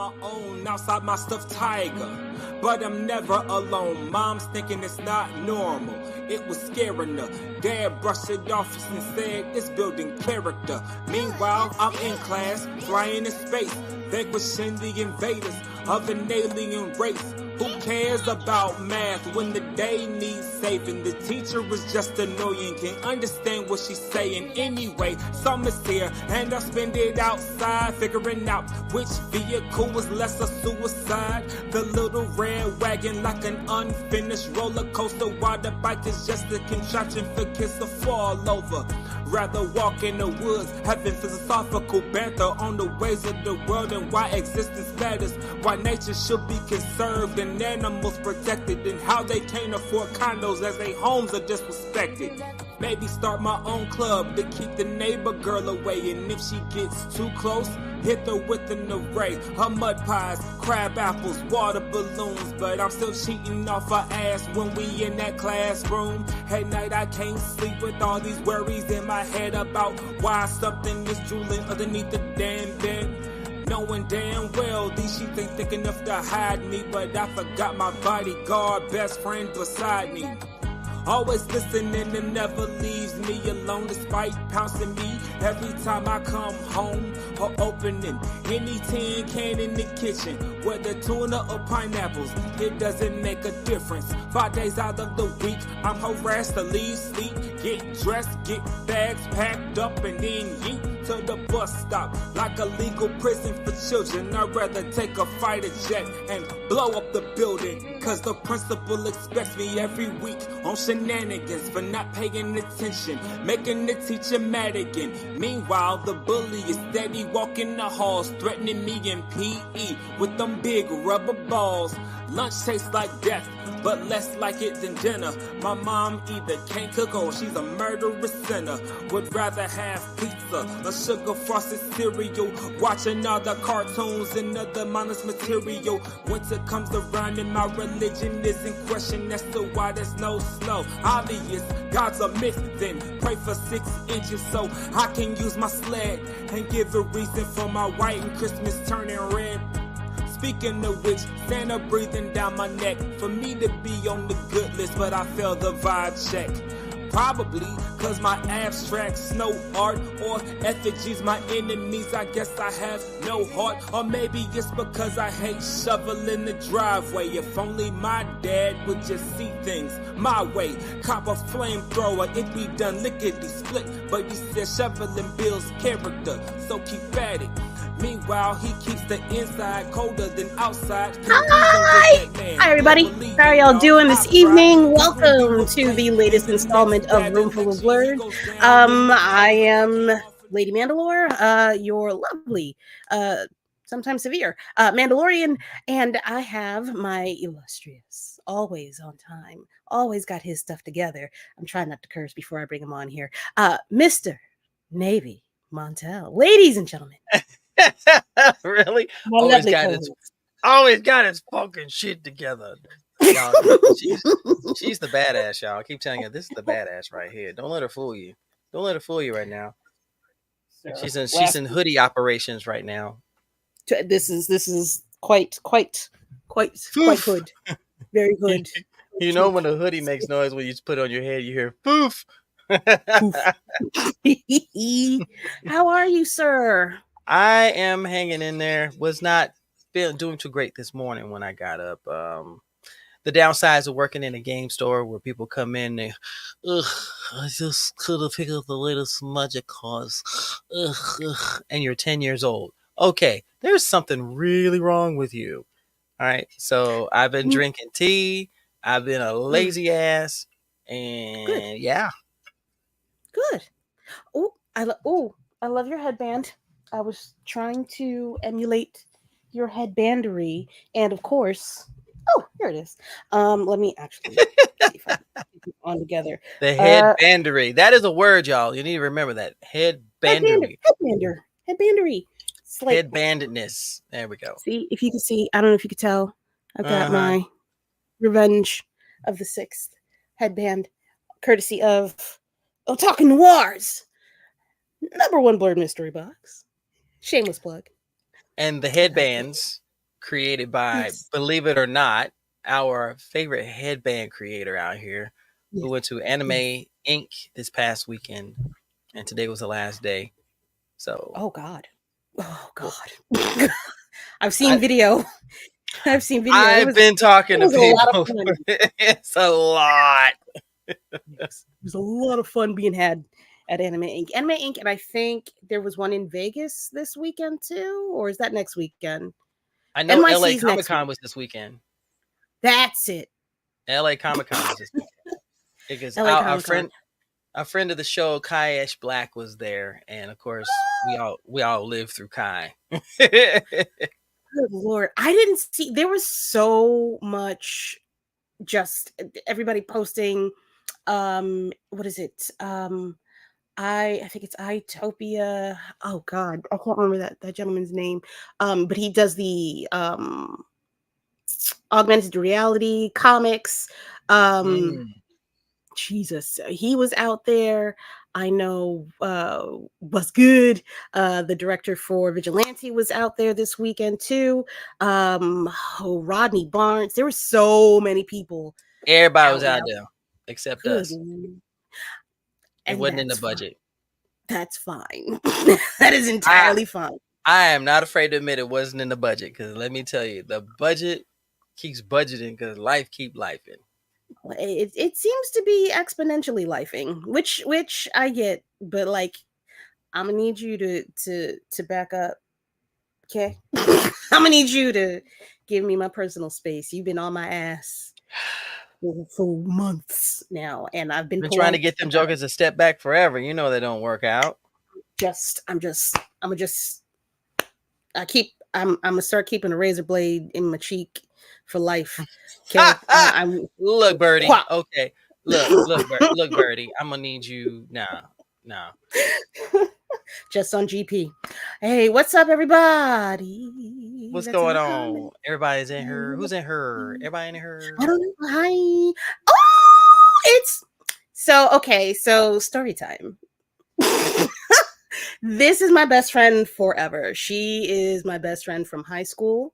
my own outside my stuffed tiger, but I'm never alone. Mom's thinking it's not normal. It was scaring her. Dad brushed it off and said it's building character. Meanwhile, I'm in class, flying in space, vanquishing the invaders of an alien race. Who cares about math when the day needs saving? The teacher is just annoying, can't understand what she's saying. Anyway, summer's here and I'll spend it outside, figuring out which vehicle was less a suicide. The little red wagon like an unfinished roller coaster, while the bike is just a contraption for kids to fall over. Rather walk in the woods, having philosophical banter on the ways of the world and why existence matters, why nature should be conserved and animals protected, and how they can't afford condos as their homes are disrespected. Maybe start my own club to keep the neighbor girl away, and if she gets too close, hit her with an array of mud pies, crab apples, water balloons. But I'm still cheating off her ass when we in that classroom. At night I can't sleep with all these worries in my head about why something is drooling underneath the damn bed. Knowing damn well these sheets ain't thick enough to hide me, but I forgot my bodyguard, best friend beside me. Always listening and never leaves me alone, despite pouncing me every time I come home or opening any tin can in the kitchen, whether tuna or pineapples, it doesn't make a difference. 5 days out of the week, I'm harassed to leave, sleep, get dressed, get bags packed up, and then yeet to the bus stop like a legal prison for children. I'd rather take a fighter jet and blow up the building, cause the principal expects me every week on shenanigans for not paying attention, making the teacher mad again. Meanwhile, the bully is steady walking the halls, threatening me in PE with them big rubber balls. Lunch tastes like death, but less like it than dinner. My mom either can't cook or she's a murderous sinner. Would rather have pizza, a sugar frosted cereal, watching all the cartoons and other mindless material. Winter comes around and my religion is in question as to why there's no snow. Obvious, God's a myth, then pray for 6 inches so I can use my sled and give a reason for my white and Christmas turning red. Speaking of which, Santa breathing down my neck for me to be on the good list, but I failed the vibe check. Probably cause my abstract snow art or effigies my enemies, I guess I have no heart. Or maybe it's because I hate shoveling the driveway. If only my dad would just see things my way. Cop a flamethrower, it be done lickety split, but he said shoveling builds character, so keep at it. Meanwhile, he keeps the inside colder than outside. Hi! Hi, everybody. How are y'all doing this evening? Welcome to the latest installment of Roomful of Blerds. I am Lady Mandalore, your lovely, sometimes severe, Mandalorian, and I have my illustrious, always on time, always got his stuff together. I'm trying not to curse before I bring him on here. Mr. Navy Montel. Ladies and gentlemen. Really? Always got his fucking shit together. Y'all, she's the badass, y'all. I keep telling you, this is the badass right here. Don't let her fool you. Don't let her fool you right now. She's in hoodie operations right now. This is quite good. Very good. You know when a hoodie makes noise when you put it on your head, you hear poof. How are you, sir? I am hanging in there. Was not doing too great this morning when I got up. The downsides of working in a game store where people come in and I just couldn't pick up the latest magic cards. And you're 10 years old. Okay, there's something really wrong with you. All right. So I've been drinking tea. I've been a lazy ass. And good. Yeah. Good. I love your headband. I was trying to emulate your headbandery, and of course, here it is. Let me actually see if I can put it on together. The headbandery. That is a word, y'all. You need to remember that. Headbandery. Headbandery. Headbandedness. There we go. See, if you can see, I don't know if you could tell. I've got my Revenge of the Sixth headband, courtesy of Talking Noirs, #1 Blurred mystery box. Shameless plug. And the headbands created by, Yes. believe it or not, our favorite headband creator out here, who Yes. went to Anime Yes. Inc. this past weekend, and today was the last day. So, Oh God. Oh well, God. I've seen I video. I've seen video. I've been It talking to was a lot of people. fun. It's a lot. Yes. There's a lot of fun being had at Anime Inc. Anime Inc. And I think there was one in Vegas this weekend too, or is that next weekend? I know LA NYC's Comic next Con week. was this weekend. That's it. LA Comic Con was this weekend. Because LA our Comic Con. friend of the show, Kai Esh Black, was there, and of course we all lived through Kai. Good Lord. I didn't see, there was so much, just everybody posting, what is it? I think it's Itopia. Oh God, I can't remember that gentleman's name. But he does the augmented reality comics. Um, Mm. Jesus, he was out there. I know was good. The director for Vigilante was out there this weekend too. Rodney Barnes. There were so many people Everybody out was and out out. there except Good, us. It and wasn't in the that's fine. budget. That's fine. That is I entirely fine. I am not afraid to admit it wasn't in the budget, because let me tell you, the budget keeps budgeting because life keep lifing. It seems to be exponentially lifing, which I get, but like I'm gonna need you to back up, okay? I'm gonna need you to give me my personal space. You've been on my ass for months now, and I've been Been trying to polite get them about it. jokers to step back forever. You know they don't work out. I'm gonna just I'm gonna start keeping a razor blade in my cheek for life. Okay, I'm Look, Birdie. Quap. Okay, look, Birdie. I'm gonna need you now. Now, Just on GP. Hey, what's up, everybody? what's That's in going the on? comments. Everybody's in her. Who's in her? Everybody in her. I don't know. Hi. Oh, it's so okay. So story time. This is my best friend forever. She is my best friend from high school.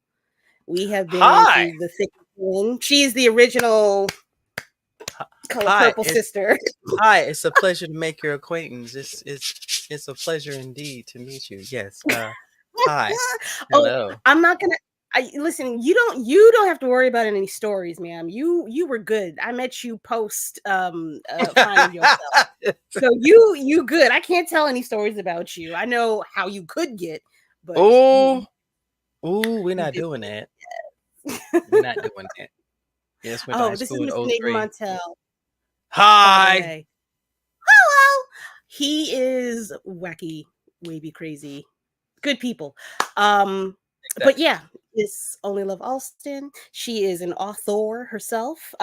We have been Hi, through the thick and thin. She's the original Color hi. Purple sister. Hi. It's a pleasure to make your acquaintance. It's a pleasure indeed to meet you. Yes. Hi. Oh, Hello. I'm not gonna. Listen. You don't have to worry about any stories, ma'am. You were good. I met you post finding yourself, so you good. I can't tell any stories about you. I know how you could get, but Oh, we're you not did. doing that. We're not doing that. Yes, went to high Oh, this is school in Mr. Nate '03. Montel, by the Hi. way. Hello. He is wacky, wavy, crazy. Good people. But Exactly. yeah, it's Only Love Alston. She is an author herself.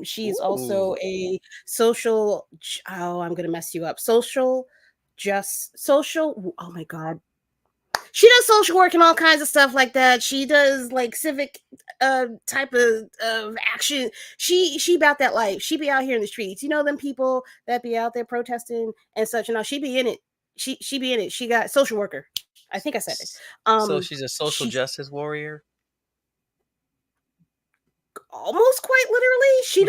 She is also Ooh. a social. Oh, I'm gonna mess you up. Social. Oh my god. She does social work and all kinds of stuff like that. She does like civic type of action. She about that life. She be out here in the streets. You know them people that be out there protesting and such and all. She be in it. She be in it. She got social worker. I think I said it. So she's a social She's justice warrior. almost quite literally. She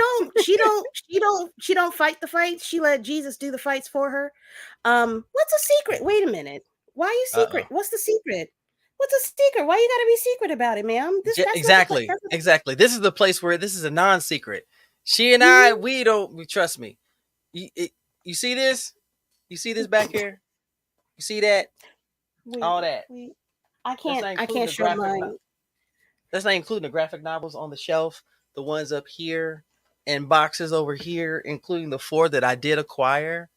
don't fight the fights. She let Jesus do the fights for her. What's a secret? Wait a minute. Why are you secret? Uh-oh. What's the secret? What's a secret? Why you gotta be secret about it, ma'am? That's not the place. Exactly. This is the place where this is a non-secret. She and I, we trust me. You see this? You see this back here? You see that? All that. I That's not can't including the show graphic. mine. That's not including the graphic novels on the shelf, the ones up here, and boxes over here, including the 4 that I did acquire.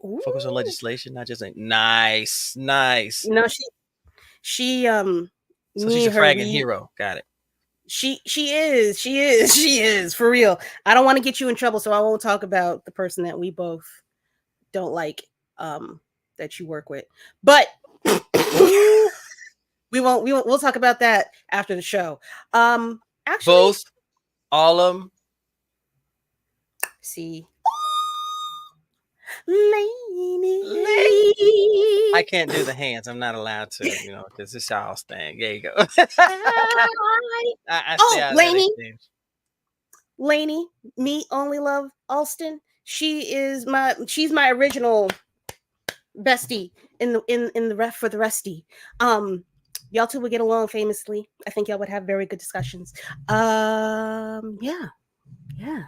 Ooh. Focus on legislation, not just like nice. No, she So me she's a and her fragging hero. Got it. she is for real. I don't want to get you in trouble, so I won't talk about the person that we both don't like that you work with. But we'll talk about that after the show. Actually, Both, all of them. See, lady. I can't do the hands. I'm not allowed to, because it's y'all's thing. There you go. I stay out of that exchange. Lainey, me only love Alston. She's my original bestie in the ref for the resty. Y'all two would get along famously. I think y'all would have very good discussions. Yeah.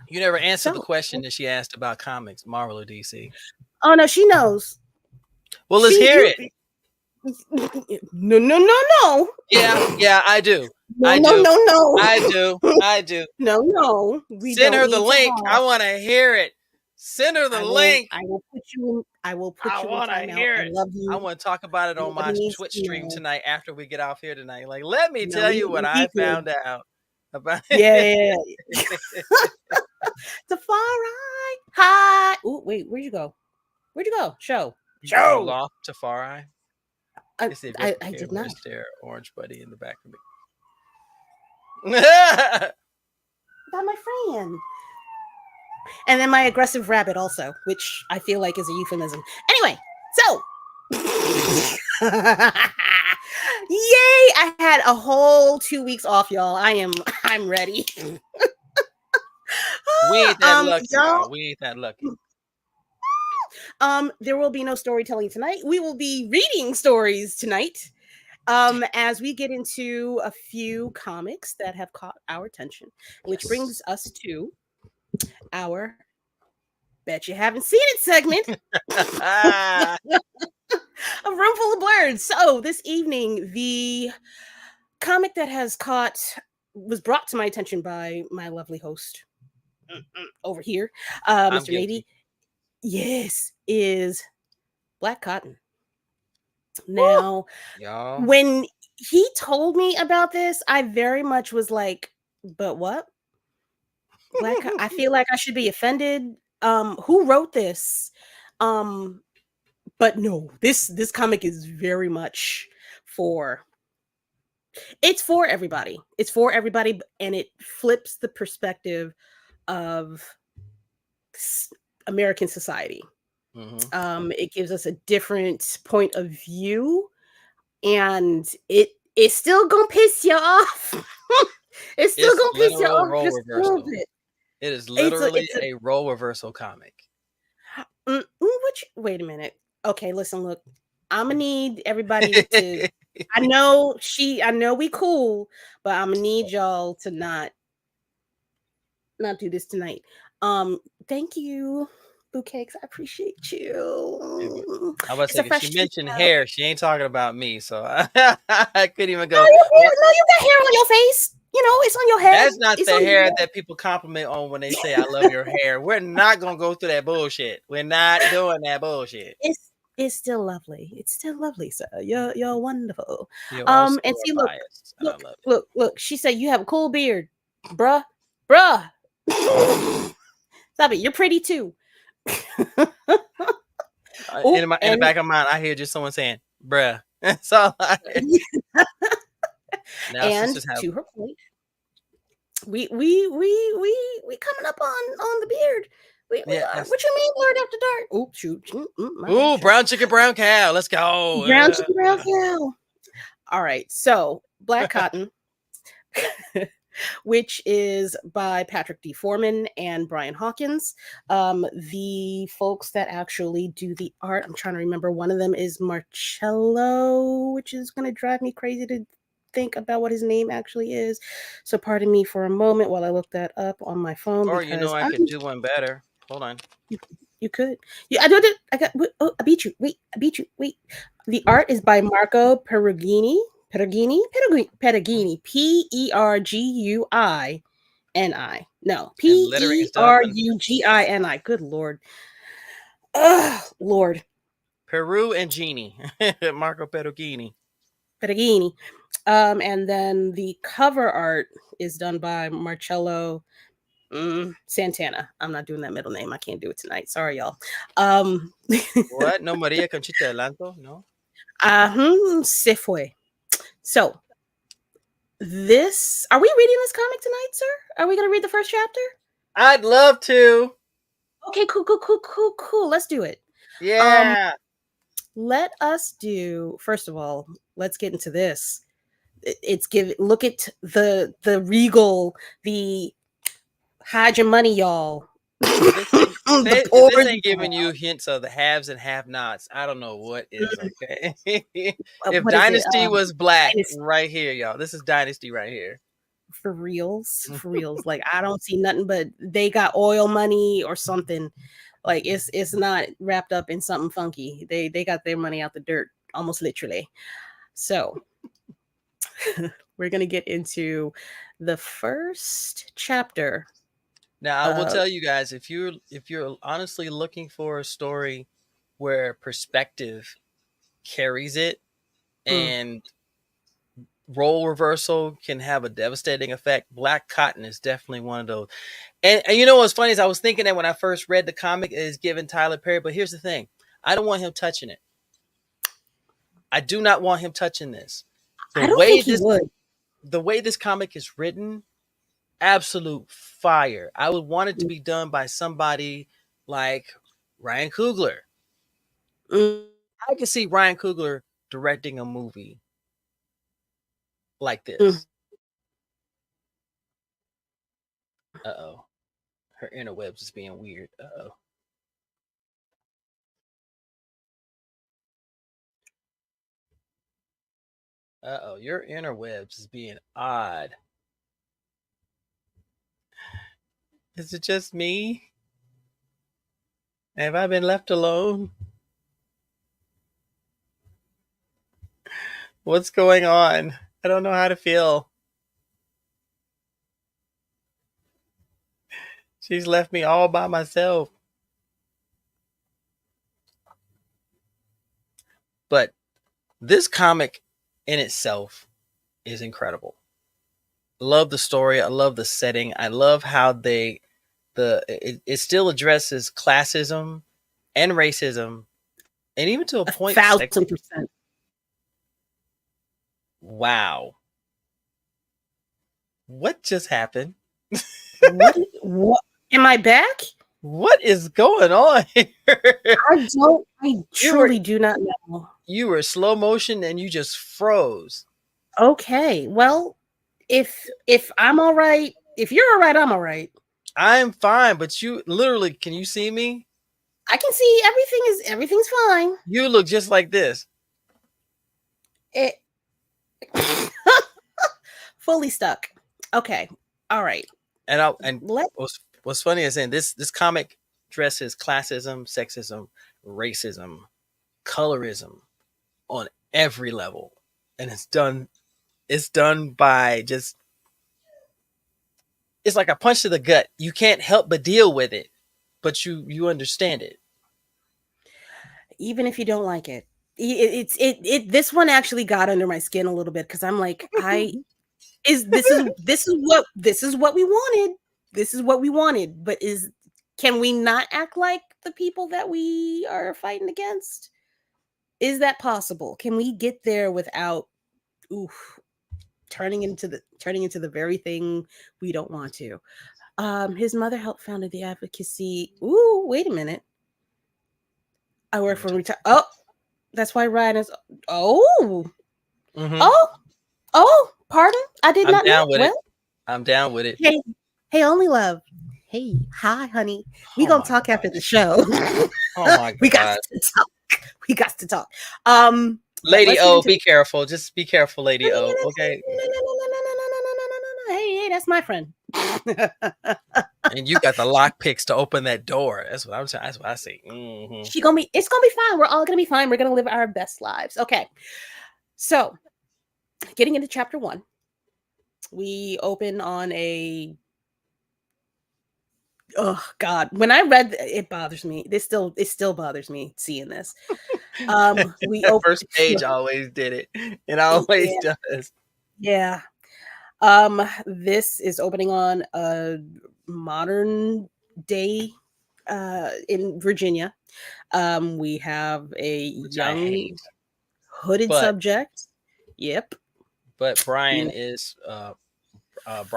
You never answered the question that she asked about comics, Marvel or DC. Oh no, she knows. Well, let's hear it. No. Yeah, I do. No. I do. No. Send her the link. I want to hear it. Send her the link. I will put you in hear it. I love you. I want to talk about it on my Twitch stream tonight after we get off here tonight. Like, let me tell you what I found out about it. Yeah. Tafari. Hi. Oh, wait, where'd you go? Show. Off Tafari. I did not. There, orange buddy in the back of me. That my friend. And then my aggressive rabbit also, which I feel like is a euphemism. Anyway, so yay! I had a whole 2 weeks off, y'all. I'm ready. We ain't that lucky, y'all. We ain't that lucky. There will be no storytelling tonight. We will be reading stories tonight. As we get into a few comics that have caught our attention, which brings us to our Bet You Haven't Seen It segment of Room Full of Blerds. So this evening, the comic that was brought to my attention by my lovely host over here, Mr. Navy. Yes, is Black Cotton. Now, when he told me about this, I very much was like, but what? I feel like I should be offended. Who wrote this? But no, this comic is very much it's for everybody. It's for everybody, and it flips the perspective of American society. Mm-hmm. It gives us a different point of view, and it's still gonna piss you off. It's still gonna piss you off just a little bit. It is literally a role reversal comic. Wait a minute. Okay, listen, look. I'm gonna need everybody to. I know we cool, but I'm gonna need y'all to not do this tonight. Thank you, Bouquets. I appreciate you. I was saying, she mentioned hair. She ain't talking about me, so I couldn't even go. No, you got hair on your face. It's on your head. That's not the hair that people compliment on when they say, I love your hair. We're not going to go through that bullshit. We're not doing that bullshit. It's still lovely. It's still lovely, sir. You're wonderful. You're also and see, look. She said, you have a cool beard. Bruh. Stop it. You're pretty too. In the back of mine, I hear just someone saying, bruh. That's all I hear. Now, and to her point, we coming up on the beard. What you mean, Blerd After Dark? Oh, shoot. Brown chicken, brown cow. Let's go. Brown chicken, brown cow. All right. So, Black Cotton, which is by Patrick D. Foreman and Brian Hawkins. The folks that actually do the art, I'm trying to remember. One of them is Marcello, which is going to drive me crazy to think about what his name actually is. So pardon me for a moment while I look that up on my phone. Or I could do one better. Hold on. You could. Yeah, I beat you. Wait. The art is by Marco Perugini. Perugini. Perugini. No, Perugini. Good Lord. Lord. Peru and Genie. Marco Perugini. And then the cover art is done by Marcello Santana. I'm not doing that middle name. I can't do it tonight. Sorry, y'all. What? No Maria Conchita Adelanto? No? Se fue. So, are we reading this comic tonight, sir? Are we going to read the first chapter? I'd love to. Okay, cool. Let's do it. Yeah. let us do, first of all, let's get into this. Look at the regal, the hide your money, y'all. If this ain't, The if poor, this ain't giving you hints of the haves and have-nots, I don't know what is. Okay, if what is it? Dynasty was black, Dynasty. right here, y'all. This is Dynasty right here. For reals. Like, I don't see nothing but they got oil money or something. Like, it's not wrapped up in something funky. They got their money out the dirt, almost literally. So we're gonna get into the first chapter. Now, I will tell you guys, if you're honestly looking for a story where perspective carries it and role reversal can have a devastating effect, Black Cotton is definitely one of those. And you know what's funny is I was thinking that when I first read the comic is given Tyler Perry, but here's the thing. I don't want him touching it. I do not want him touching this. I don't think he would. The way this comic is written, absolute fire. I would want it to be done by somebody like Ryan Coogler. I can see Ryan Coogler directing a movie like this. Uh-oh. Her interwebs is being weird. Uh-oh. Uh-oh. Your interwebs is being odd. Is it just me? Have I been left alone? What's going on? I don't know how to feel. She's left me all by myself. But this comic in itself is incredible. I love the story. I love the setting. I love how it still addresses classism and racism, and even to a point, 1,000%. Wow. What just happened? What? Am I back? What is going on here? I truly do not know. You were slow motion and you just froze. Okay. Well, if I'm all right, if you're all right, I'm all right. I'm fine, but you literally, can you see me? I can see everything's fine. You look just like this. Fully stuck. Okay. All right. And what's funny is saying this comic addresses classism, sexism, racism, colorism on every level, and it's done by just, it's like a punch to the gut. You can't help but deal with it, but you understand it, even if you don't like it. This one actually got under my skin a little bit because I'm like, this is what we wanted. This is what we wanted, but can we not act like the people that we are fighting against? Is that possible? Can we get there without turning into the very thing we don't want to? His mother helped founded the advocacy. Ooh, wait a minute. I work for Oh, that's why Ryan is. Oh, pardon. I did not know. I'm down with it. Hey, only love. Hey, hi, honey. We gonna talk after the show. Oh my god, we got to talk. Lady O, be careful. Just be careful, Lady O. Okay. No. Hey, that's my friend. And you got the lock picks to open that door. That's what I'm saying. That's what I see. Mm-hmm. It's gonna be fine. We're all gonna be fine. We're gonna live our best lives. Okay. So, getting into chapter 1, we open on a. Oh God! When I read it, bothers me. It still bothers me seeing this. We the first page always did it. It always does. Yeah. This is opening on a modern day in Virginia. We have a young hooded subject. Yep. But Brian is I'm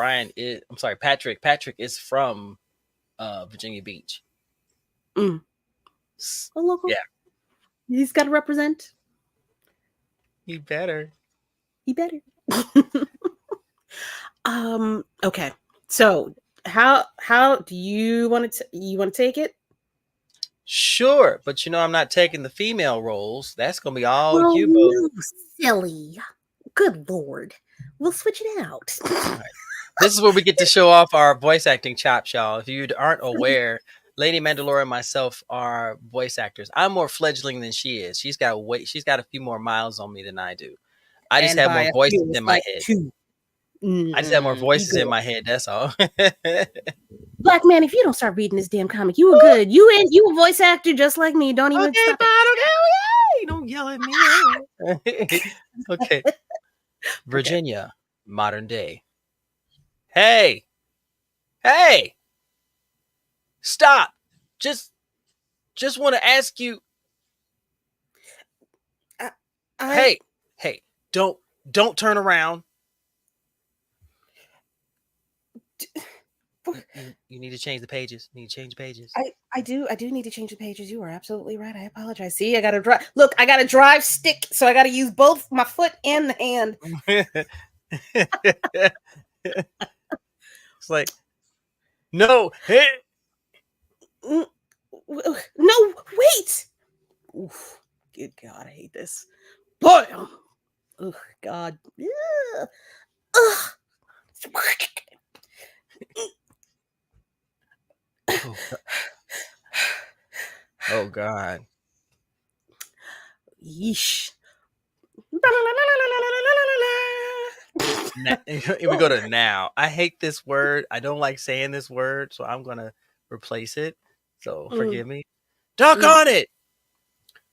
sorry, Patrick. Patrick is from Virginia Beach. A local. He's got to represent. He better. He better. Okay. So how do you want to take it? Sure, but I'm not taking the female roles. That's gonna be all Oh, you both. no, silly. Good Lord. We'll switch it out. This is where we get to show off our voice acting chops, y'all. If you aren't aware, Lady Mandalore and myself are voice actors. I'm more fledgling than she is. She's got a few more miles on me than I do. I just have more voices in my head. I just have more voices in my head. That's all. Black man, if you don't start reading this damn comic, you were good. You a voice actor just like me. Don't even stop okay. Don't yell at me. Okay. Virginia, modern day. Hey. Stop. Just want to ask you. Hey. Don't turn around. You need to change the pages. I do need to change the pages. You are absolutely right. I apologize. See, I got to drive. Look, I got a drive stick, so I got to use both my foot and the hand. It's like, no. Hey. No, wait. Oof. Good God, I hate this. Bam. Oh, God. Ugh. Oh God. Yeesh. Here we go to now. I hate this word. I don't like saying this word, so I'm gonna replace it. So forgive me. Duck on it.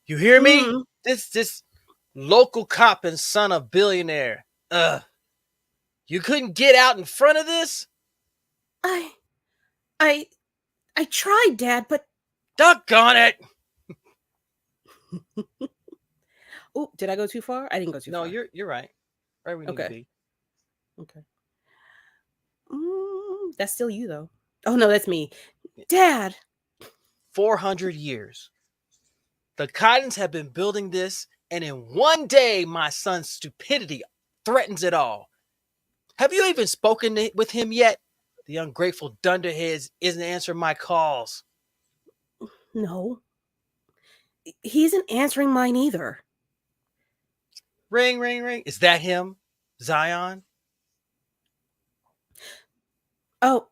You hear me? This local cop and son of billionaire. You couldn't get out in front of this? I tried, Dad, but doggone it. Oh, did I go too far? I didn't go too far. No, you're right. Right where we need to be. Okay. That's still you, though. Oh, no, that's me. Dad. 400 years. The Cottons have been building this, and in one day, my son's stupidity threatens it all. Have you even spoken with him yet? The ungrateful dunderheads isn't answering my calls. No. He isn't answering mine either. Ring, ring, ring. Is that him? Zion? Oh,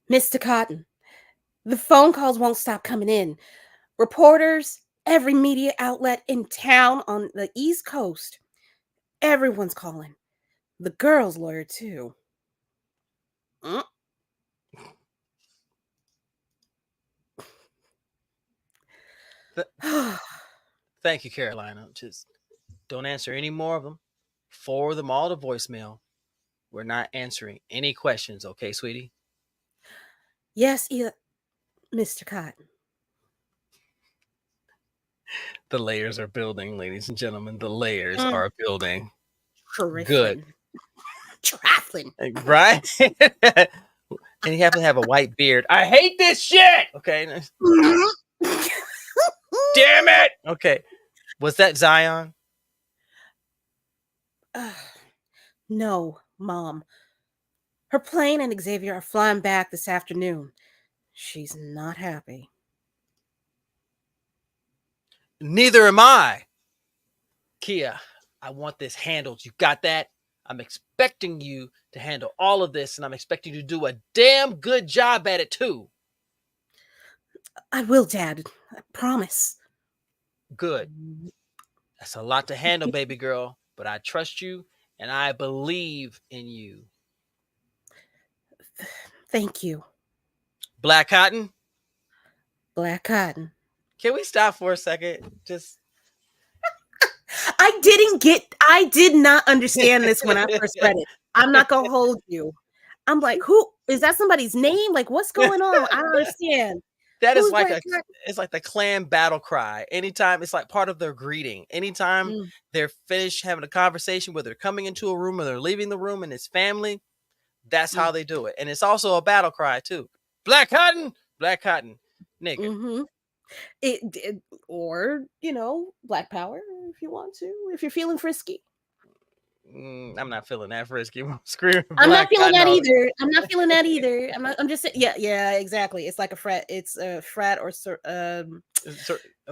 Mr. Cotton. The phone calls won't stop coming in. Reporters, every media outlet in town on the East Coast. Everyone's calling. The girl's lawyer, too. Thank you, Carolina. Just don't answer any more of them. Forward them all to voicemail. We're not answering any questions, okay, sweetie? Yes, Mr. Cotton. The layers are building, ladies and gentlemen. The layers are building. Trifling. Good. Trifling. Right? And you happen to have a white beard. I hate this shit! Okay. Damn it! Okay. Was that Zion? No, Mom. Her plane and Xavier are flying back this afternoon. She's not happy. Neither am I. Kia, I want this handled. You got that? I'm expecting you to handle all of this, and I'm expecting you to do a damn good job at it, too. I will, Dad. I promise. Good. That's a lot to handle, baby girl, but I trust you, and I believe in you. Thank you. Black Cotton? Black Cotton. Can we stop for a second? Just... I did not understand this when I first read it. I'm not going to hold you. I'm like, who? Is that somebody's name? Like, what's going on? I don't understand. That is like it's like the clan battle cry. Anytime, it's like part of their greeting. Anytime they're finished having a conversation, whether they're coming into a room or they're leaving the room and it's family, that's how they do it. And it's also a battle cry too. Black Cotton, nigga. Or Black Power if you want to, if you're feeling frisky. I'm not feeling that frisky. Screaming I'm not black feeling cotton that all- either. I'm not feeling that either. I'm just saying. Yeah, exactly. It's like a frat. It's a frat or a frat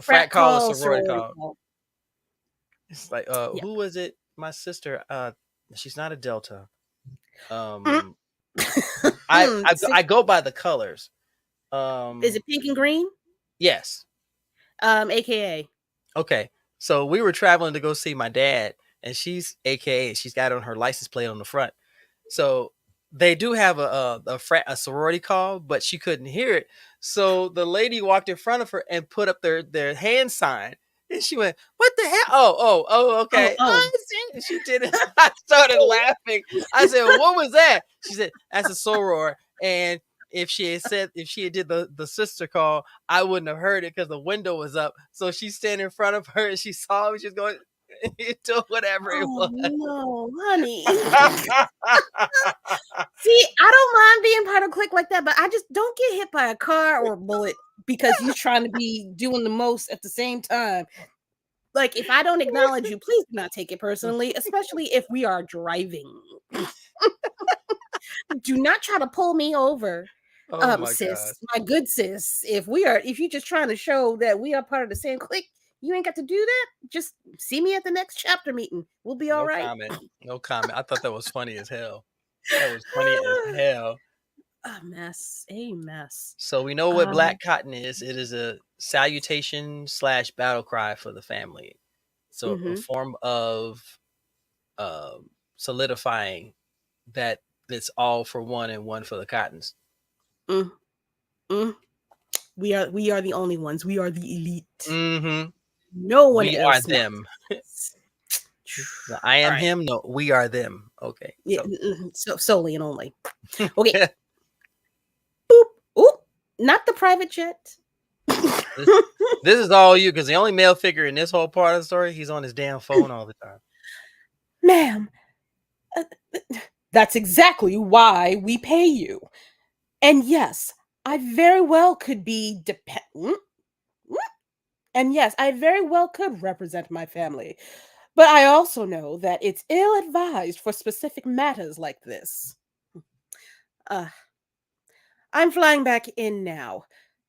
frat call, a call, sorority sorority call. call. It's like, Yeah. who was it? My sister. She's not a Delta. Mm. I go by the colors. Is it pink and green? Yes. AKA. Okay. So we were traveling to go see my dad, and she's AKA. She's got on her license plate on the front. So they do have a sorority call, but she couldn't hear it. So the lady walked in front of her and put up their hand sign. And she went, "What the hell? Oh, okay." Oh. And she did it. I started laughing. I said, "What was that?" She said, "That's a soror." And if she had did the sister call, I wouldn't have heard it because the window was up. So she's standing in front of her and she saw me. She's going, do whatever it was. No, honey. See, I don't mind being part of a clique like that, but I just don't get hit by a car or a bullet because you're trying to be doing the most at the same time. Like, if I don't acknowledge you, please do not take it personally, especially if we are driving. Do not try to pull me over. Oh my sis, gosh. my good sis. If you're just trying to show that we are part of the same clique, you ain't got to do that. Just see me at the next chapter meeting. We'll be all right. No comment. I thought that was funny as hell. That was funny as hell. A mess. So we know what black cotton is. It is a salutation / battle cry for the family. So a form of solidifying that it's all for one and one for the cottons. We are the only ones. We are the elite. Mm-hmm. No one we else. We are them. I am him. No, we are them. Okay. Yeah, so solely and only. Okay. Boop. Oop. Not the private jet. This is all you, because the only male figure in this whole part of the story, he's on his damn phone all the time. Ma'am, that's exactly why we pay you. And yes, I very well could be dependent. And yes, I very well could represent my family. But I also know that it's ill-advised for specific matters like this. I'm flying back in now,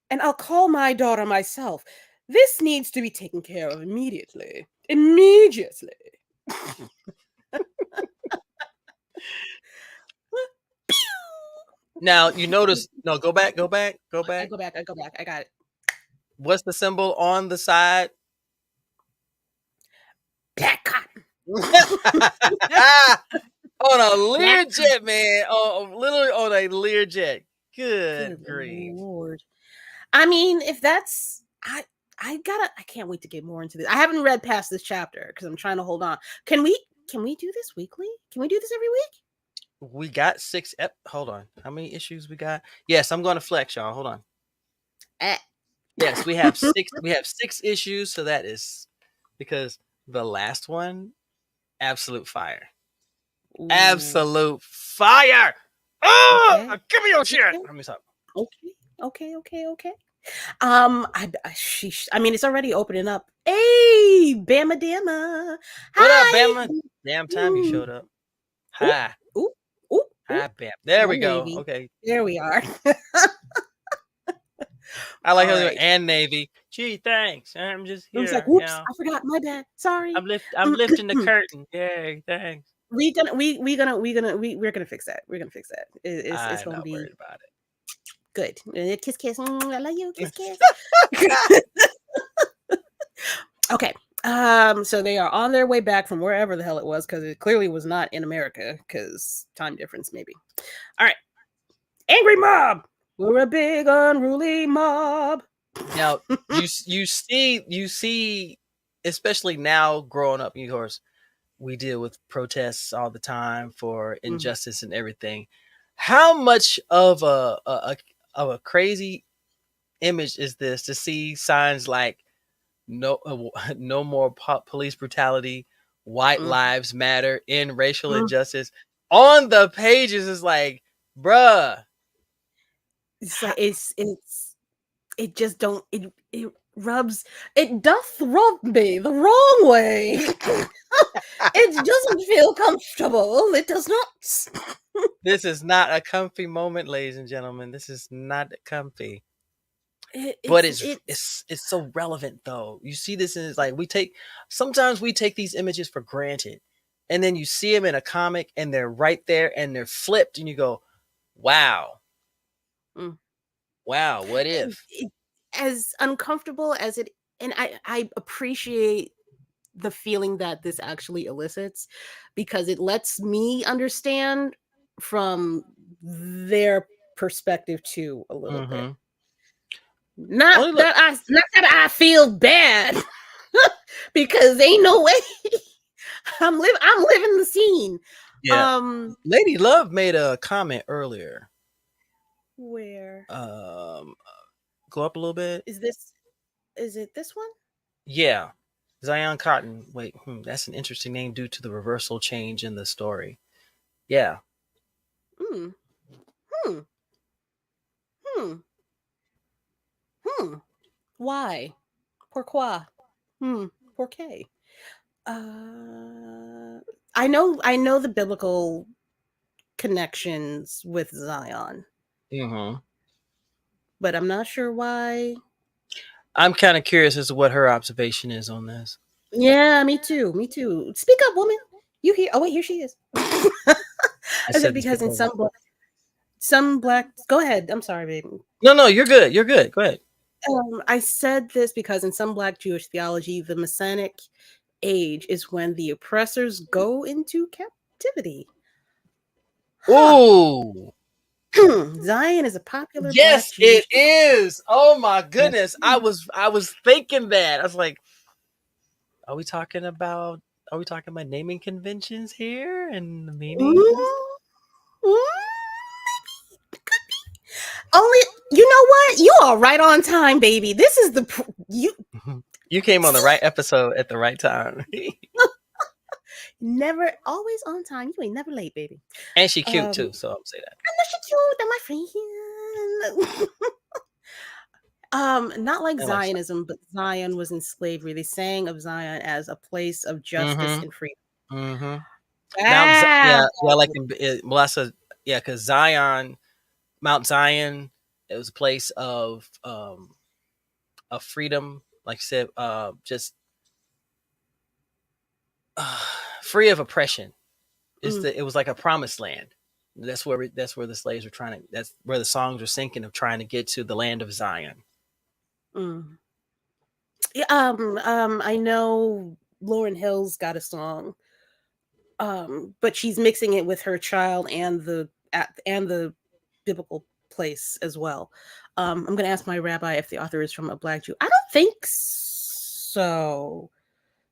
and I'll call my daughter myself. This needs to be taken care of immediately. Immediately. Now, you notice, no, go back. I go back. I got it. What's the symbol on the side? Black cotton. On a Learjet, man. Oh, literally on a Learjet. Good grief. Lord. I mean, if that's I can't wait to get more into this. I haven't read past this chapter because I'm trying to hold on. Can we do this weekly? Can we do this every week? We got 6. Hold on. How many issues we got? Yes, I'm going to flex, y'all. Hold on. Yes, we have 6. We have 6 issues, so that is because the last one, absolute fire. Ooh. Absolute fire. Oh, okay. Give me your shit. Let me stop. Okay. I mean, it's already opening up. Hey, Bama Damma. What up, Bama? Damn time you showed up. Hi. Ooh. Hi, Bam. There we go. Navy. Okay. There we are. I like how and Navy. Gee, thanks. I'm just here. I was like, whoops, I forgot. My bad. Sorry. I'm lifting the curtain. Yay, thanks. We're gonna fix that. We're gonna fix that. It's gonna be worried about it. Good. Kiss. I love you. Kiss. Okay. So they are on their way back from wherever the hell it was, because it clearly was not in America, because time difference, maybe. All right. Angry mob. We're a big unruly mob. Now you see, especially now growing up, of course, we deal with protests all the time for injustice and everything. How much of a crazy image is this to see signs like no more police brutality, white lives matter, end racial injustice on the pages? Is like, bruh. It's like it just don't it doth rub me the wrong way. It doesn't feel comfortable. It does not. This is not a comfy moment, ladies and gentlemen. This is not comfy. But it's so relevant though. You see this, and it's like sometimes we take these images for granted, and then you see them in a comic, and they're right there, and they're flipped, and you go, "Wow, wow, what if?" As uncomfortable as it, and I appreciate the feeling that this actually elicits, because it lets me understand from their perspective too a little bit. Not that I feel bad, because ain't no way. I'm living the scene. Yeah. Lady Love made a comment earlier. Where? Go up a little bit. Is it this one? Yeah. Zion Cotton. Wait, that's an interesting name due to the reversal change in the story. Yeah. Why? Pourquoi? Pourquoi? I know the biblical connections with Zion. But I'm not sure why. I'm kind of curious as to what her observation is on this. Yeah, me too. Speak up, woman. You here? Oh wait, here she is. I said because in some black. Go ahead. I'm sorry, baby. No, you're good. You're good. Go ahead. I said this because in some Black Jewish theology, the Messianic age is when the oppressors go into captivity. Ooh. Zion is a popular. Yes, it is. Oh my goodness. I was thinking that. I was like, are we talking about naming conventions here and the meaning? Only, you know what? You are right on time, baby. This is you came on the right episode at the right time. Never, always on time. You ain't never late, baby. And she cute too, so I'll say that. I know she cute. That's my friend. Not like Zionism, but Zion was in slavery. They sang of Zion as a place of justice and freedom. Wow. Yeah, like Melissa, yeah, because Mount Zion, it was a place of freedom, like I said, just free of oppression. It was like a promised land. That's where the slaves were trying to. That's where the songs were thinking of trying to get to the land of Zion. Yeah, I know Lauryn Hill's got a song, but she's mixing it with her child and the biblical place as well. I'm going to ask my rabbi if the author is from a Black Jew. I don't think so.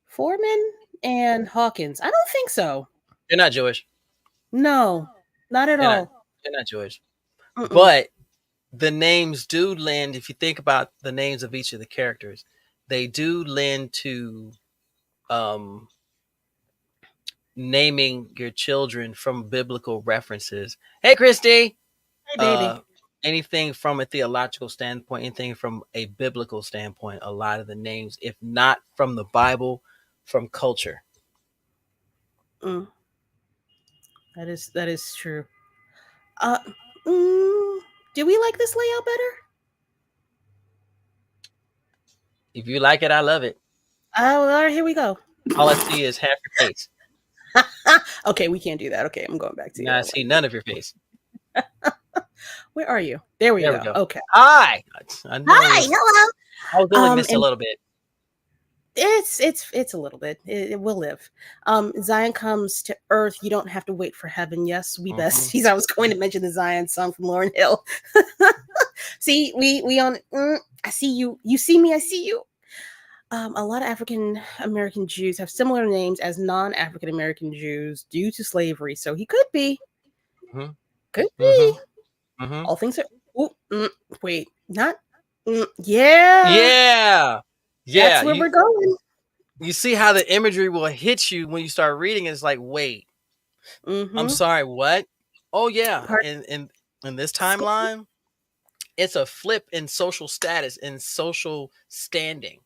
Foreman and Hawkins. I don't think so. They're not Jewish. No, not at all. They're not Jewish. But the names do lend, if you think about the names of each of the characters, they do lend to naming your children from biblical references. Hey, Christy. Hey, baby. Anything from a theological standpoint, anything from a biblical standpoint, a lot of the names, if not from the Bible, from culture. That is true. Do we like this layout better? If you like it, I love it. All right, here we go. All I see is half your face. Okay, we can't do that. Okay, I'm going back to you. I see none of your face. Where are you? There we go. Okay. Hi. Hi. Hello. I was doing this a little bit. It's a little bit. It will live. Zion comes to earth. You don't have to wait for heaven. Yes, we besties. I was going to mention the Zion song from Lauryn Hill. See, we on. I see you. You see me. I see you. A lot of African American Jews have similar names as non-African American Jews due to slavery. So he could be. Could be. All things are. Wait, not. Yeah. That's where we're going. You see how the imagery will hit you when you start reading it. It's like, wait, I'm sorry, what? Oh yeah, in this timeline, it's a flip in social status and social standing.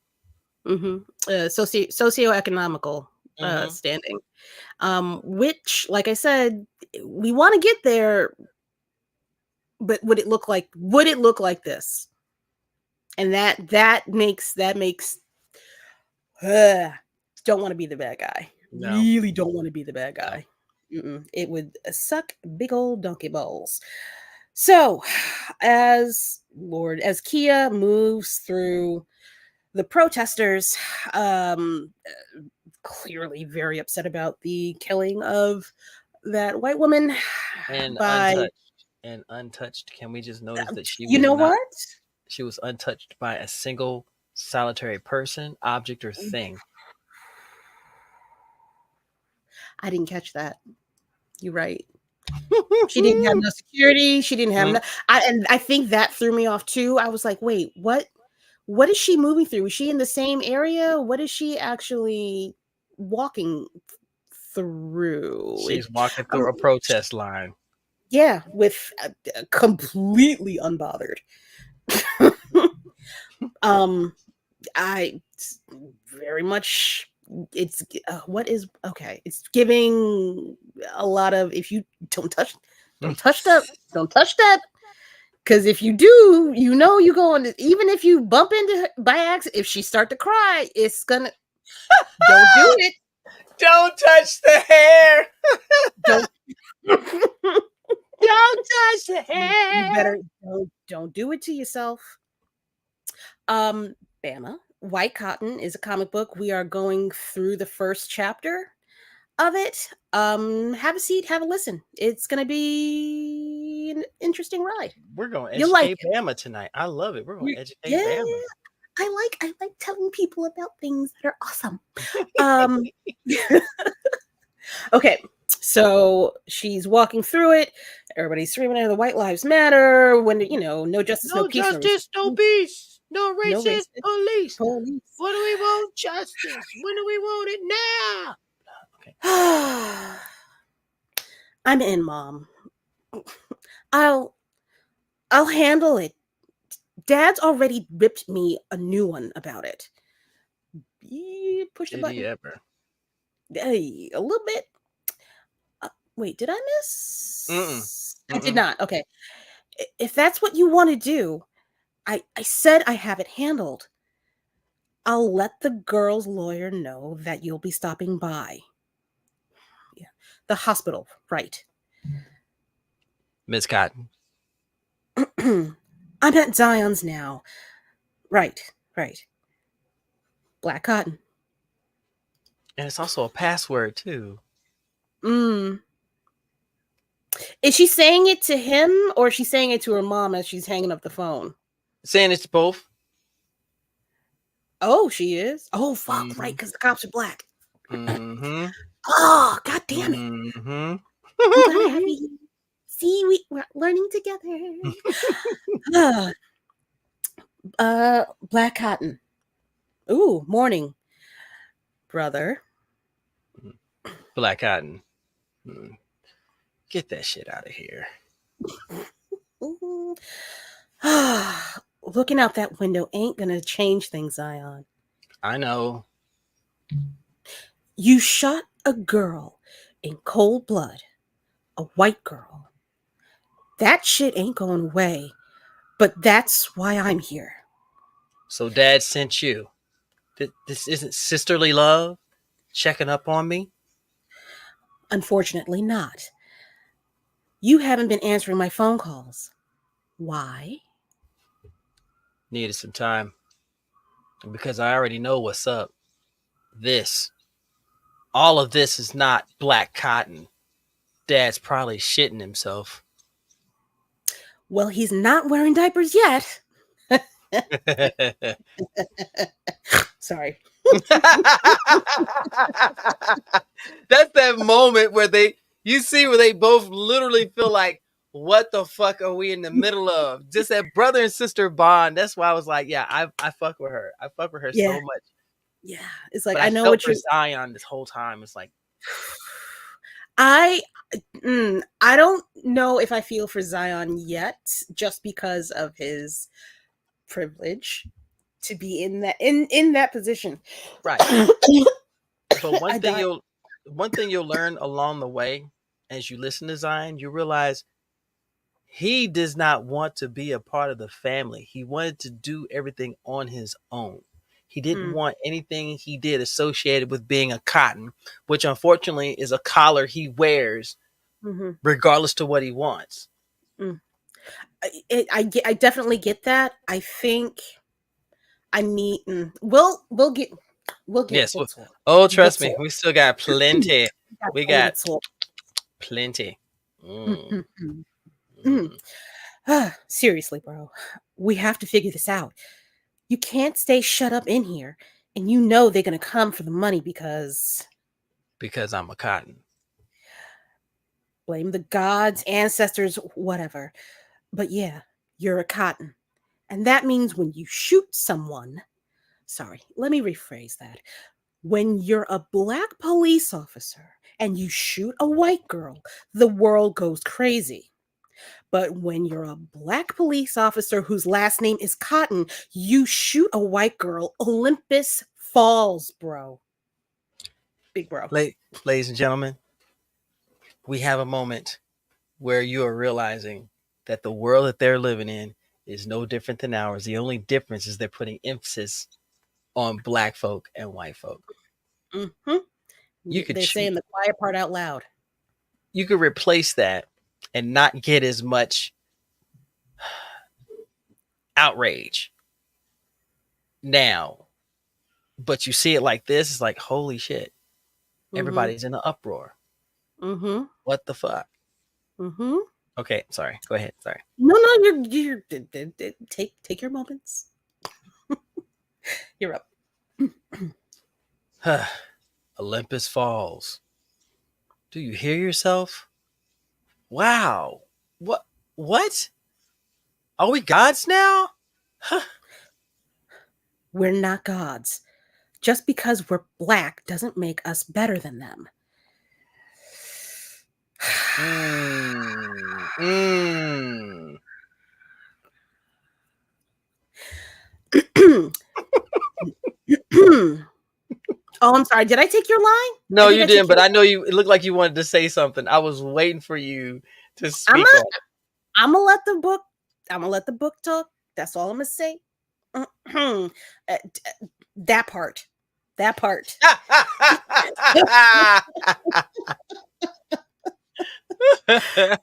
Socioeconomical standing. Which, like I said, we want to get there, but would it look like this? And that makes don't want to be the bad guy. No. Really don't want to be the bad guy. No. It would suck big old donkey balls. So, as Kia moves through the protesters, clearly very upset about the killing of that white woman, and untouched. Can we just notice that she was untouched by a single solitary person, object, or thing? I didn't catch that. You're right. She didn't have no security. She didn't have and I think that threw me off too. I was like, wait, what is she moving through? Is she in the same area? What is she actually walking through? She's walking through a protest line. Yeah, with completely unbothered. I very much, it's it's giving a lot of, if you don't touch that, because if you do, you go on, even if you bump into her by accident, if she start to cry, it's gonna don't do it. Don't touch the hair. Don't touch the hair. You better don't do it to yourself. Bama, White Cotton is a comic book. We are going through the first chapter of it. Have a seat, have a listen. It's gonna be an interesting ride. We're going to educate Bama tonight. I love it. We're going to educate Bama. I like telling people about things that are awesome. Okay, so she's walking through it. Everybody's screaming out the White Lives Matter. When no justice, no peace, no peace, no racist, police. What do we want? Justice. When do we want it now? Okay. I'm in, Mom. I'll handle it. Dad's already ripped me a new one about it. Push the button. Did he ever? Hey, a little bit. Wait, did I miss? I did not. Okay. If that's what you want to do, I said I have it handled. I'll let the girl's lawyer know that you'll be stopping by. Yeah. The hospital, right. Miss Cotton. I'm at Zion's now. Right. Black Cotton. And it's also a password, too. Is she saying it to him, or is she saying it to her mom as she's hanging up the phone? Saying it to both. Oh, she is? Oh, fuck, right, because the cops are black. Mm-hmm. Oh, god damn it. Mm-hmm. I'm glad to have you here. See, we're learning together. Black Cotton. Ooh, morning, brother. Black Cotton. Get that shit out of here. Looking out that window ain't gonna change things, Zion. I know. You shot a girl in cold blood, a white girl. That shit ain't going away, but that's why I'm here. So Dad sent you. This isn't sisterly love? Checking up on me? Unfortunately not. You haven't been answering my phone calls. Why? Needed some time. Because I already know what's up. All of this is not Black Cotton. Dad's probably shitting himself. Well, he's not wearing diapers yet. Sorry. That's that moment where they both literally feel like, what the fuck are we in the middle of? Just that brother and sister bond. That's why I was like, yeah, I fuck with her. I fuck with her so much. Yeah. It's like, but I know felt what you're Zion this whole time. It's like, I I don't know if I feel for Zion yet, just because of his privilege to be in that position. Right. But I died. one thing you'll learn along the way as you listen to Zion, you realize he does not want to be a part of the family. He wanted to do everything on his own. He didn't Mm, want anything he did associated with being a cotton, which unfortunately is a collar he wears mhm, regardless to what he wants. mm. I definitely get that. I think I need. We'll get Yes. to it. Oh, The trust me, talk. we still got plenty. We got We plenty to got talk. plenty. Mm, Mm, mm, mm, mm. mm. Seriously, bro, we have to figure this out. You can't stay shut up in here, and you know they're gonna come for the money because Because I'm a cotton. blame the gods, ancestors, whatever. But yeah, you're a cotton, and that means when you shoot someone. Sorry, let me rephrase that. When you're a black police officer and you shoot a white girl, the world goes crazy. But when you're a black police officer whose last name is Cotton, you shoot a white girl, Olympus falls, bro. Big bro. Ladies and gentlemen, we have a moment where you are realizing that the world that they're living in is no different than ours. The only difference is they're putting emphasis on black folk and white folk. Hmm. You could They're saying the quiet part out loud. you could replace that and not get as much outrage now. But you see it like this, it's like holy shit. Mm-hmm. Everybody's in an uproar. Mm-hmm. What the fuck? Mm-hmm. Okay, sorry. Go ahead. Sorry. No, you're take your moments. You're up. Olympus Falls. Do you hear yourself? Wow. What? Are we gods now? We're not gods. Just because we're black doesn't make us better than them. Mm, mm. Oh, I'm sorry. Did I take your line? No, I think you I took didn't, but your. I know you it looked like you wanted to say something. I was waiting for you to I'm speak not. on I'm gonna let the book. I'm gonna let the book talk. That's all I'm gonna say. That part. That part. it.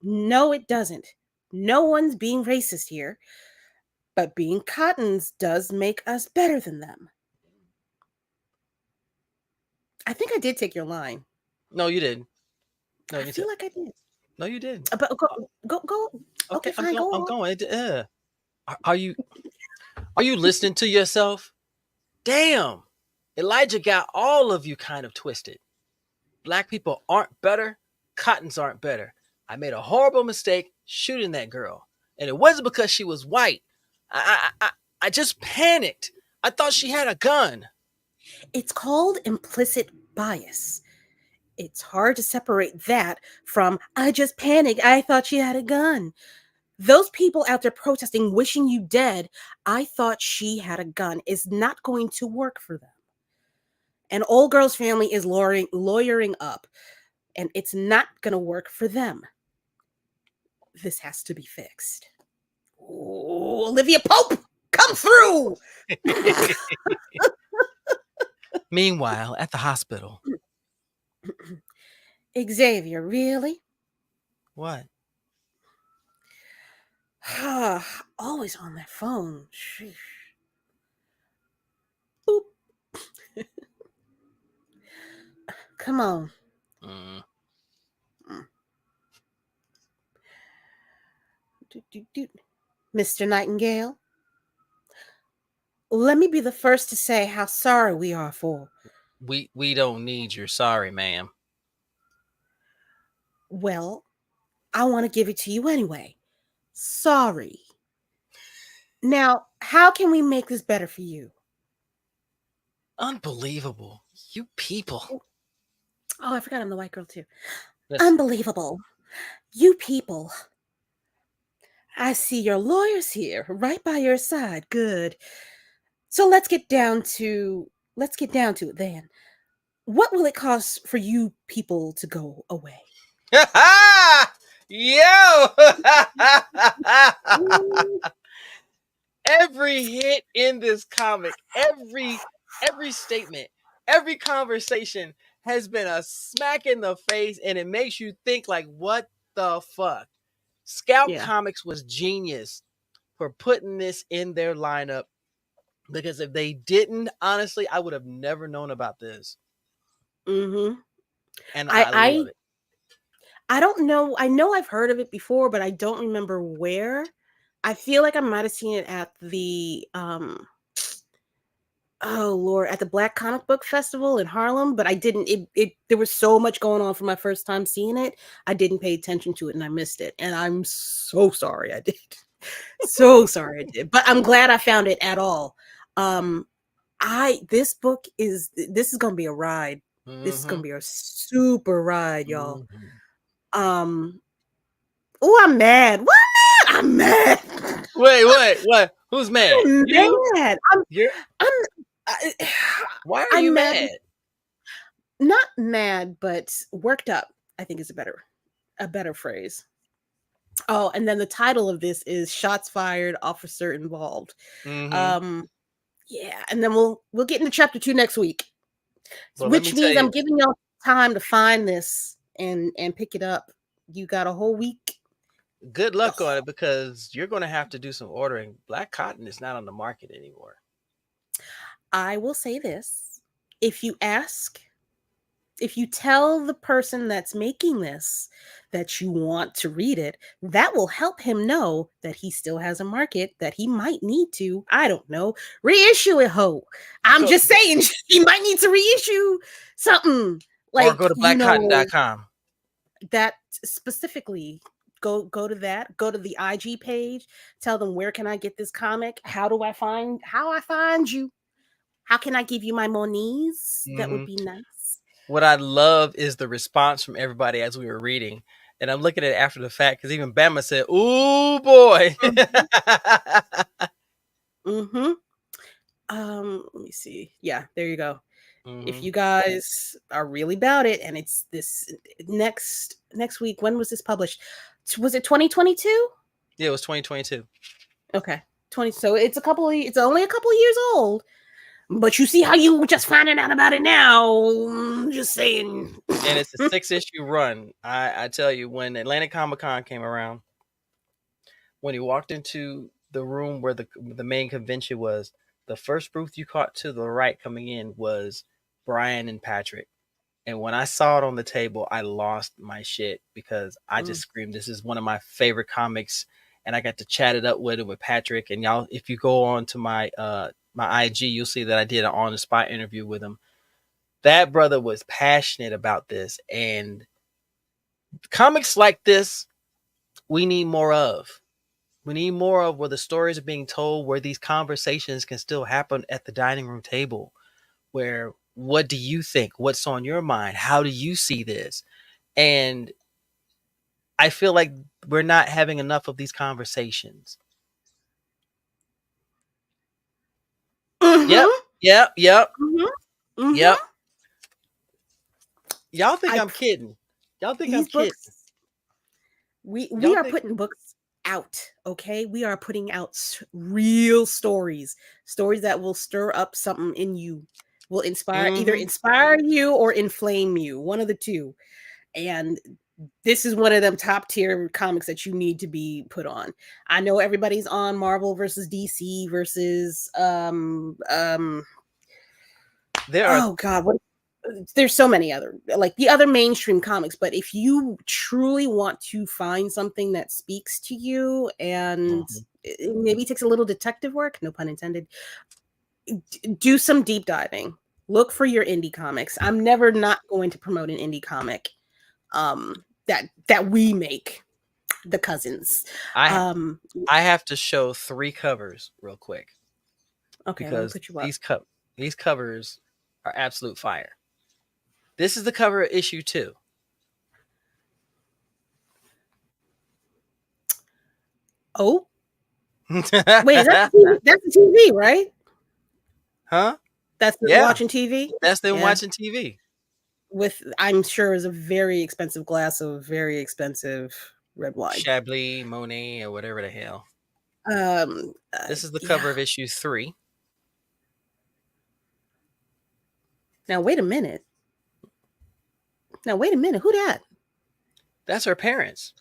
No, it doesn't. No one's being racist here, but being cottons does make us better than them. I think I did take your line. No, you didn't. No, I you feel did. like I did. No, you didn't. But go. Okay, Okay, fine. Go I'm on. going. Are you listening to yourself? Damn. Elijah got all of you kind of twisted. Black people aren't better. Cottons aren't better. I made a horrible mistake shooting that girl. And it wasn't because she was white. I just panicked. I thought she had a gun. It's called implicit bias. It's hard to separate that from I just panicked. I thought she had a gun. Those people out there protesting, wishing you dead, I thought she had a gun, is not going to work for them. An old girl's family is lawyering up, and it's not going to work for them. This has to be fixed. Ooh, Olivia Pope, come through! Meanwhile, at the hospital. Xavier, really? What? Always on that phone. Sheesh. Boop. Come on. Mm. Mr. Nightingale, let me be the first to say how sorry we are for. We don't need your sorry, ma'am. Well, I want to give it to you anyway. Sorry. Now, how can we make this better for you? Unbelievable. You people. Oh, I forgot I'm the white girl too. Listen. Unbelievable. You people. I see your lawyer's here, right by your side. Good. So let's get down to it then. What will it cost for you people to go away? Yo! Mm, Every hit in this comic, every statement, every conversation has been a smack in the face, and it makes you think like, what the fuck? Scout yeah. Comics was genius for putting this in their lineup, because if they didn't, honestly, I would have never known about this. Mm-hmm. And I I love I it. I don't know. I know I've heard of it before, but I don't remember where. I feel like I might have seen it at the oh Lord, at the Black Comic Book Festival in Harlem, but I didn't it there was so much going on for my first time seeing it. I didn't pay attention to it and I missed it. And I'm so sorry I did. So sorry I did. But I'm glad I found it at all. This is gonna be a ride. This is gonna Mm-hmm. be a super ride, y'all. Mm-hmm. Um oh, I'm mad. What? I'm mad. Wait, what? Who's mad? I'm You? mad. You're I'm I, Why are you I'm mad. mad? Not mad, but worked up, I think is a better phrase. Oh, and then the title of this is Shots Fired, Officer Involved. Mm-hmm. Um yeah, and then we'll get into chapter 2 next week. Well, let me Which tell means I'm you, giving y'all time to find this and pick it up. You got a whole week. good luck on Ugh. it, because you're going to have to do some ordering. Black cotton is not on the market anymore. I will say this. If you ask, if you tell the person that's making this that you want to read it, that will help him know that he still has a market, that he might need to, I don't know, reissue it, ho. I'm Go, just saying, he might need to reissue something. or Like, go to blackcotton.com. that specifically. Go to that, go to the IG page, tell them, where can I get this comic? How I find you? How can I give you my monies? That would Mm-hmm. be nice. What I love is the response from everybody as we were reading. And I'm looking at it after the fact, because even Bama said, "Ooh, boy." Mm-hmm. Let me see. Yeah, there you go. If Mm-hmm. you guys are really about it, and it's this next week. When was this published? Was it 2022? Yeah, it was 2022. Okay, 20. So it's only a couple of years old. But you see how you just finding out about it now. Just saying. And it's a 6-issue run. I tell you, when Atlanta Comic Con came around, when he walked into the room where the main convention was, the first booth you caught to the right coming in was Brian and Patrick. And when I saw it on the table, I lost my shit, because I just screamed, "This is one of my favorite comics." And I got to chat it up with Patrick. And y'all, if you go on to my my IG, you'll see that I did an on the spot interview with him. That brother was passionate about this, and comics like this, we need more of. We need more of, where the stories are being told, where these conversations can still happen at the dining room table. Where, what do you think? What's on your mind? How do you see this? And I feel like we're not having enough of these conversations. Yep, Mm-hmm. yep, yep, Mm-hmm. Mm-hmm. yep. Y'all think I I'm kidding? Y'all think I'm these kidding? books we Y'all are think? putting books out, okay? We are putting out real stories that will stir up something in you, will either Mm-hmm. inspire you or inflame you, one of the two. And this is one of them top tier comics that you need to be put on. I know everybody's on Marvel versus DC versus There are. oh god, what, there's so many other, like, the other mainstream comics. But if you truly want to find something that speaks to you, and Mhm. it maybe takes a little detective work, no pun intended, do some deep diving. Look for your indie comics. I'm never not going to promote an indie comic that we make, the cousins. I um I have to show 3 covers real quick, okay, let me because put you up. these covers are absolute fire. This is the cover of issue 2. Oh, wait, is that the TV? That's the TV, right? Huh? That's them Yeah. watching TV? That's them Yeah. watching TV. With, I'm sure, is a very expensive glass of very expensive red wine. Chablis, Monet, or whatever the hell. This is the cover of issue 3. Now, wait a minute. Who that? That's her parents.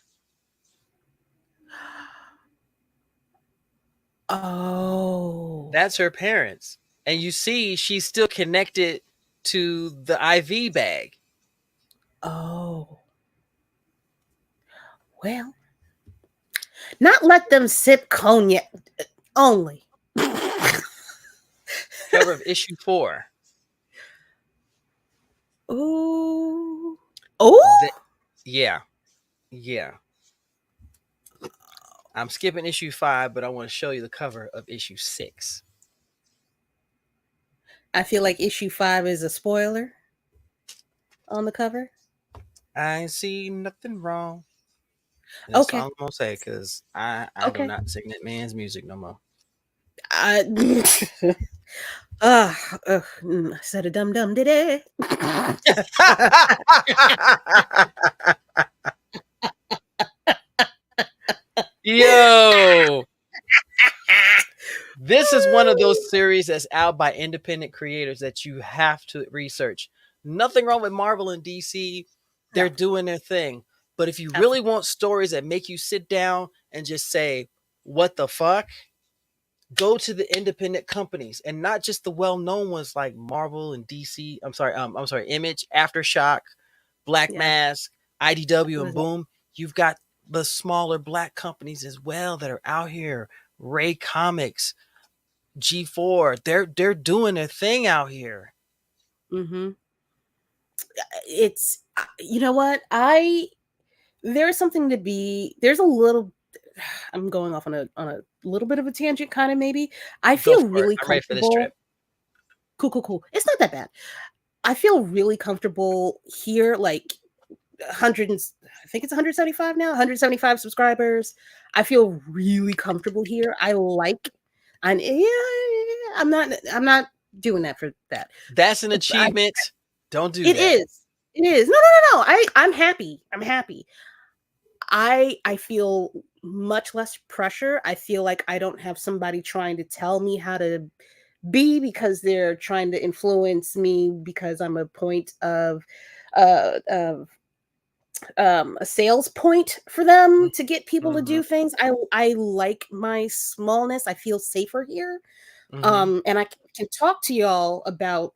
Oh. That's her parents. And you see she's still connected to the IV bag. Oh. Well, not let them sip cognac only. Cover of issue 4. Ooh. Oh? Yeah. I'm skipping issue 5, but I want to show you the cover of issue 6. I feel like issue 5 is a spoiler on the cover. I see nothing wrong. That's all I'm going to say, because I do not sing that man's music no more. Said a dum did it. Yo, this is one of those series that's out by independent creators that you have to research. Nothing wrong with Marvel and DC. They're doing their thing. But if you really want stories that make you sit down and just say, what the fuck? Go to the independent companies, and not just the well-known ones like Marvel and DC. I'm sorry, Image, Aftershock, Black Mask, IDW, and Boom. You've got the smaller black companies as well that are out here. Ray Comics, G4, they're doing their thing out here. Mm-hmm. It's, you know what, there's something to be, there's a little, I'm going off on a little bit of a tangent, kind of, maybe. I feel really comfortable. I'm ready for this trip. Cool. It's not that bad. I feel really comfortable here, like I think it's 175 now, 175 subscribers. I feel really comfortable here. I'm not doing that for that. That's an achievement. Don't do it. That. It is. No. I'm happy. I feel much less pressure. I feel like I don't have somebody trying to tell me how to be, because they're trying to influence me because I'm a point of a sales point for them to get people to do things. I like my smallness. I feel safer here. And I can talk to y'all about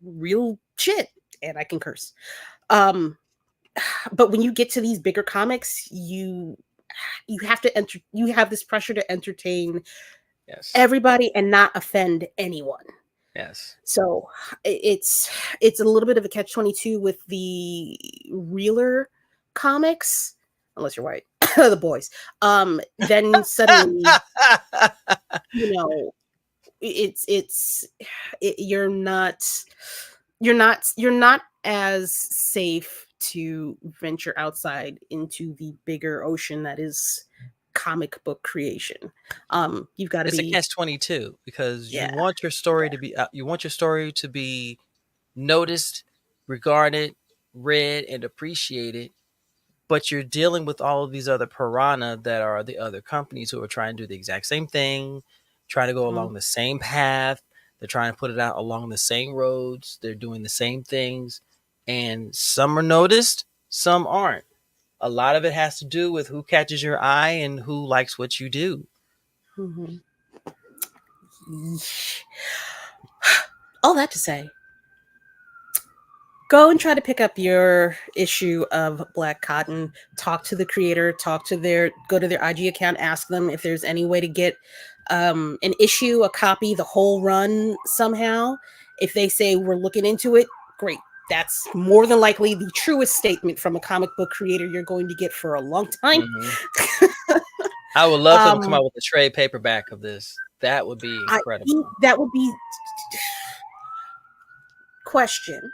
real shit, and I can curse. But when you get to these bigger comics, you have to you have this pressure to entertain everybody and not offend anyone. Yes. So it's a little bit of a catch-22 with the realer comics, unless you're white, the boys. Then suddenly, you're not as safe to venture outside into the bigger ocean that is comic book creation. You've got to be. It's a catch-22 because you want your story to be noticed, regarded, read, and appreciated. But you're dealing with all of these other piranha that are the other companies who are trying to do the exact same thing, trying to go along the same path. They're trying to put it out along the same roads. They're doing the same things. And some are noticed, some aren't. A lot of it has to do with who catches your eye and who likes what you do. Mm-hmm. All that to say, go and try to pick up your issue of Black Cotton. Talk to the creator. Go to their IG account. Ask them if there's any way to get an issue, a copy, the whole run somehow. If they say we're looking into it, great. That's more than likely the truest statement from a comic book creator you're going to get for a long time. Mm-hmm. I would love for them to come out with a trade paperback of this. That would be incredible. That would be... Question.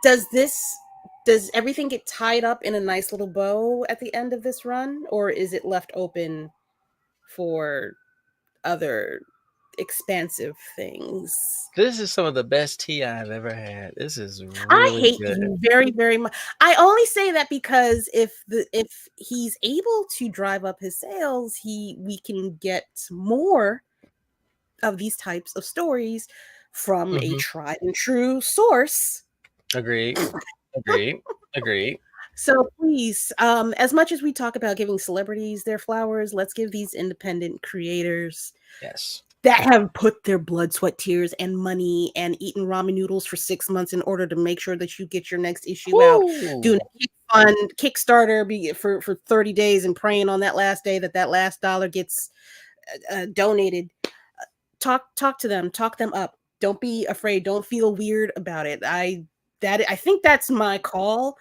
Does everything get tied up in a nice little bow at the end of this run, or is it left open for other expansive things? This is some of the best tea I've ever had. This is I really hate good. you very, very much. I only say that because if he's able to drive up his sales, we can get more of these types of stories from a tried and true source. Agreed. So please, as much as we talk about giving celebrities their flowers, let's give these independent creators that have put their blood, sweat, tears, and money and eaten ramen noodles for 6 months in order to make sure that you get your next issue out, doing a fun Kickstarter for 30 days and praying on that last day that last dollar gets donated. Talk to them, talk them up. Don't be afraid. Don't feel weird about it. I think that's my call.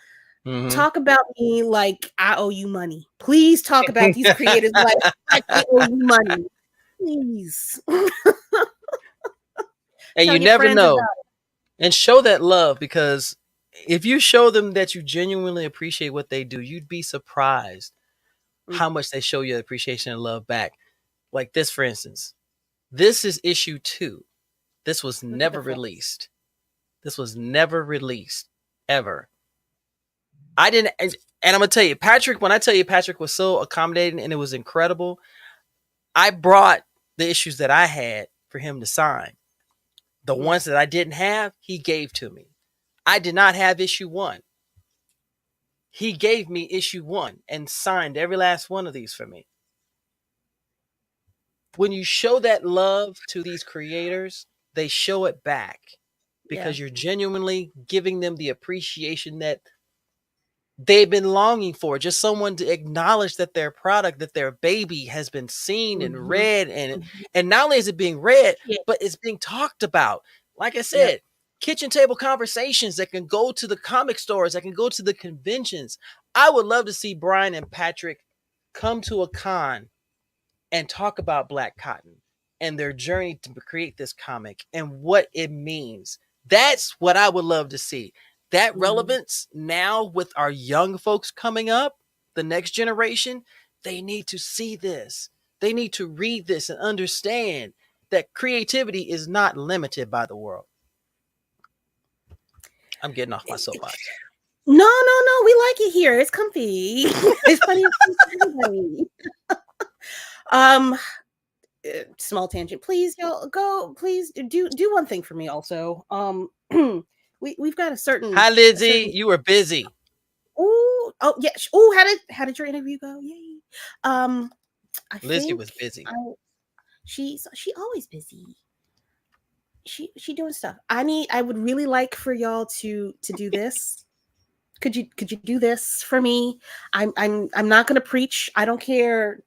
Talk about me like I owe you money. Please talk about these creators like I owe you money. Please. And you never know. And show that love, because if you show them that you genuinely appreciate what they do, you'd be surprised how much they show you appreciation and love back. Like this, for instance. This is issue 2. This was never released. Ever. I didn't, and I'm gonna tell you, Patrick, when I tell you Patrick was so accommodating and it was incredible, I brought the issues that I had for him to sign. The ones that I didn't have, he gave to me. I did not have issue 1. He gave me issue 1 and signed every last one of these for me. When you show that love to these creators, they show it back because you're genuinely giving them the appreciation that they've been longing for. Just someone to acknowledge that their product, that their baby has been seen and read, and not only is it being read, but it's being talked about. Like I said, kitchen table conversations that can go to the comic stores, that can go to the conventions. I would love to see Brian and Patrick come to a con and talk about Black Cotton and their journey to create this comic and what it means. That's what I would love to see. That relevance now with our young folks coming up, the next generation, they need to see this. They need to read this and understand that creativity is not limited by the world. I'm getting off my soapbox. No. We like it here. It's comfy. It's funny. Small tangent, please, y'all. Go, please do one thing for me. Also, we've got a certain. Hi, Lizzie. You were busy. Oh yeah. How did your interview go? Yay. Lizzie was busy. She always busy. She doing stuff. I would really like for y'all to do this. Could you do this for me? I'm not gonna preach. I don't care.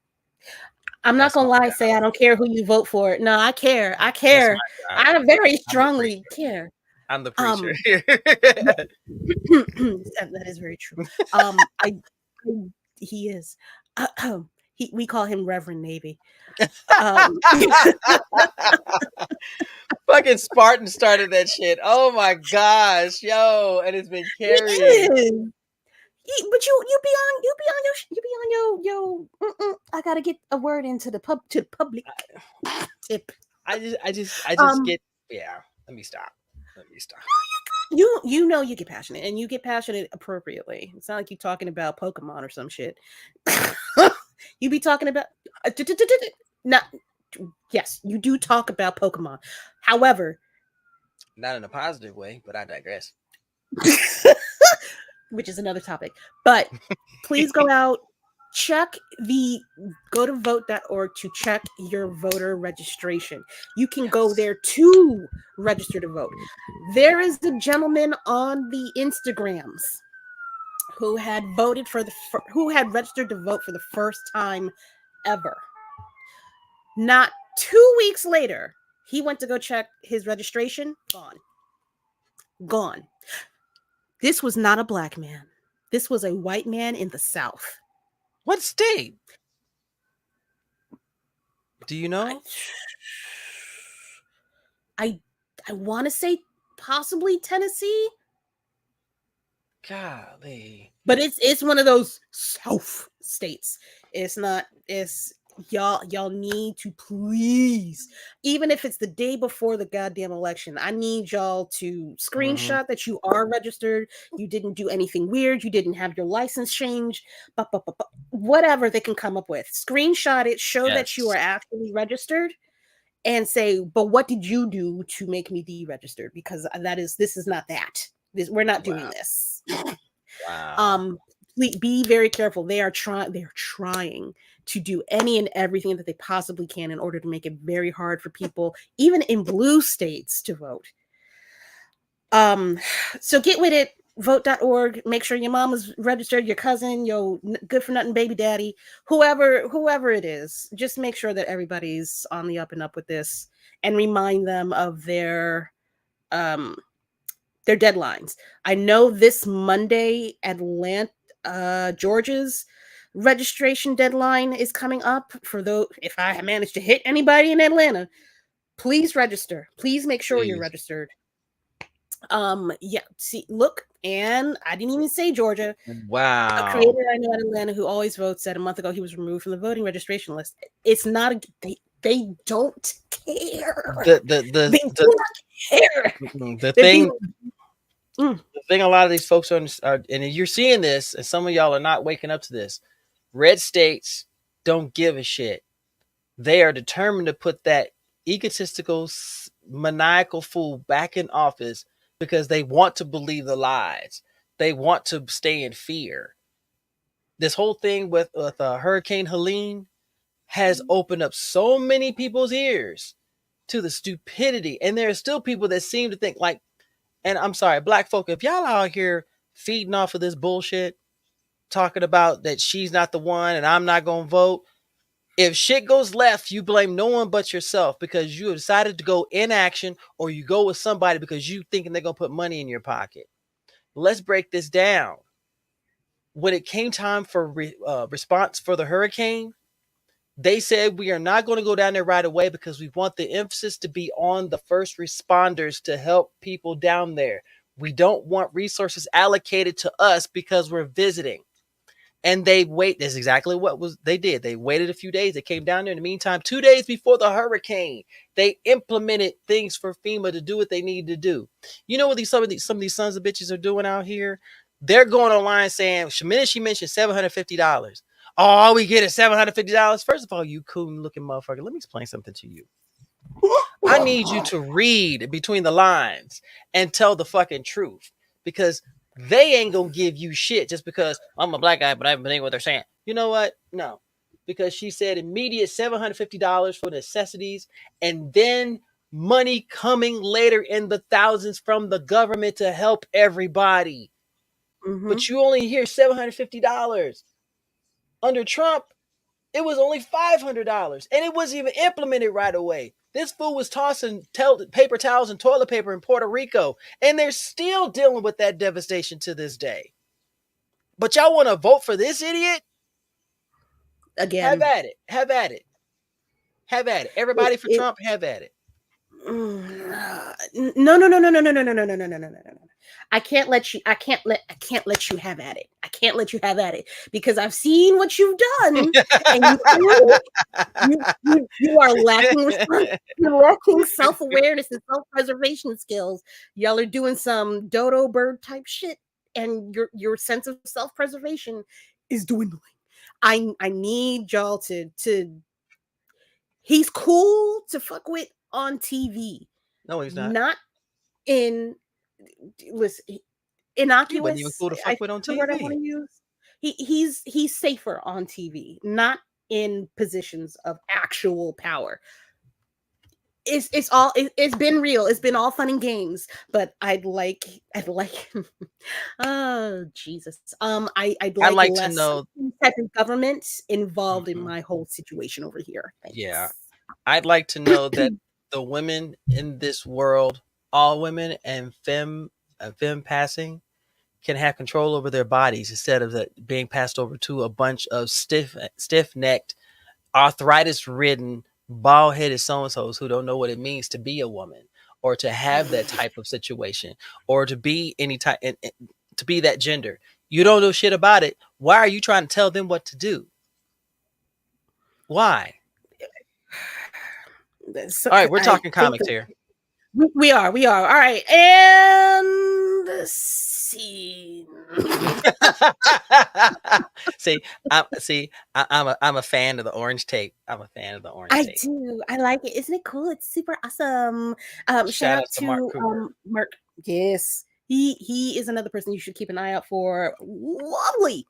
I'm not gonna lie, say I don't care who you vote for. No, I care. I very strongly care. I'm the preacher. That is very true. He is. We call him Reverend Navy. Fucking Spartan started that shit. Oh my gosh, yo, and it's been carried. But you be on your I gotta get a word into the public tip. I just get let me stop. You know you get passionate, and you get passionate appropriately. It's not like you talking about Pokemon or some shit. You be talking about yes, you do talk about Pokemon. However, not in a positive way, but I digress. Which is another topic. But please go out, go to vote.org to check your voter registration. You can go there to register to vote. There is a gentleman on the Instagrams who had registered to vote for the first time ever. Not 2 weeks later, he went to go check his registration. Gone. This was not a black man. This was a white man in the South. What state? Do you know? I want to say possibly Tennessee. Golly. But it's one of those South states. It's not. It's y'all need to please, even if it's the day before the goddamn election, I need y'all to screenshot that you are registered. You didn't do anything weird. You didn't have your license changed. Whatever they can come up with, screenshot it. Show that you are actually registered. And say, but what did you do to make me deregistered? Because this is not that. We're not doing this. Wow. Be very careful. They're trying to do any and everything that they possibly can in order to make it very hard for people, even in blue states, to vote. So get with it. Vote.org. Make sure your mom is registered, your cousin, your good for nothing baby daddy, whoever it is. Just make sure that everybody's on the up and up with this, and remind them of their deadlines. I know this Monday, Georgia's registration deadline is coming up. For those, if I manage to hit anybody in Atlanta, please register. Please make sure you're registered. Look, and I didn't even say Georgia. Wow. A creator I know in Atlanta who always votes said a month ago he was removed from the voting registration list. It's not they don't care. They do not care. The thing a lot of these folks are, and you're seeing this, and some of y'all are not waking up to this. Red states don't give a shit. They are determined to put that egotistical, maniacal fool back in office because they want to believe the lies. They want to stay in fear. This whole thing with Hurricane Helene has opened up so many people's ears to the stupidity. And there are still people that seem to think like, and I'm sorry, black folk, if y'all out here feeding off of this bullshit, talking about that she's not the one and I'm not going to vote, if shit goes left, you blame no one but yourself because you have decided to go inaction, or you go with somebody because you thinking they're going to put money in your pocket. Let's break this down. When it came time for response for the hurricane, they said we are not going to go down there right away because we want the emphasis to be on the first responders to help people down there. We don't want resources allocated to us because we're visiting. And they wait. That's exactly what they did. They waited a few days. They came down there. In the meantime, 2 days before the hurricane, they implemented things for FEMA to do what they need to do. You know what some of these sons of bitches are doing out here? They're going online saying, she mentioned $750. All we get is $750. First of all, you coon looking motherfucker, let me explain something to you. I need you to read between the lines and tell the fucking truth, because they ain't gonna give you shit just because I'm a black guy, but I haven't been what they're saying. You know what? No, because she said immediate $750 for necessities, and then money coming later in the thousands from the government to help everybody. Mm-hmm. But you only hear $750. Under Trump, it was only $500, and it wasn't even implemented right away. This fool was tossing paper towels and toilet paper in Puerto Rico, and they're still dealing with that devastation to this day. But y'all want to vote for this idiot? Again. Have at it. Have at it. Have at it. Everybody for Trump, have at it. No. I can't let you have at it. I can't let you have at it because I've seen what you've done, and you are lacking you're lacking self-awareness and self-preservation skills. Y'all are doing some dodo bird type shit, and your sense of self-preservation is dwindling. I need y'all to he's cool to fuck with on TV. No, he's not. Not in innocuous. He wasn't even cool to fuck with on TV. Word I want to use. He's safer on TV, not in positions of actual power. It's been real. It's been all fun and games, but I'd like oh Jesus. I'd like less to know type of government involved in my whole situation over here. Thanks. Yeah. I'd like to know that the women in this world, all women and femme passing, can have control over their bodies instead of being passed over to a bunch of stiff-necked, arthritis-ridden, bald-headed so-and-sos who don't know what it means to be a woman or to have that type of situation or to be any type, to be that gender. You don't know shit about it. Why are you trying to tell them what to do? Why? So, all right, we're talking comics here. We are. All right, and the scene. I'm a fan of the orange tape. I do. I like it. Isn't it cool? It's super awesome. Shout out to Mark Cooper. Mark. Yes, he is another person you should keep an eye out for. Lovely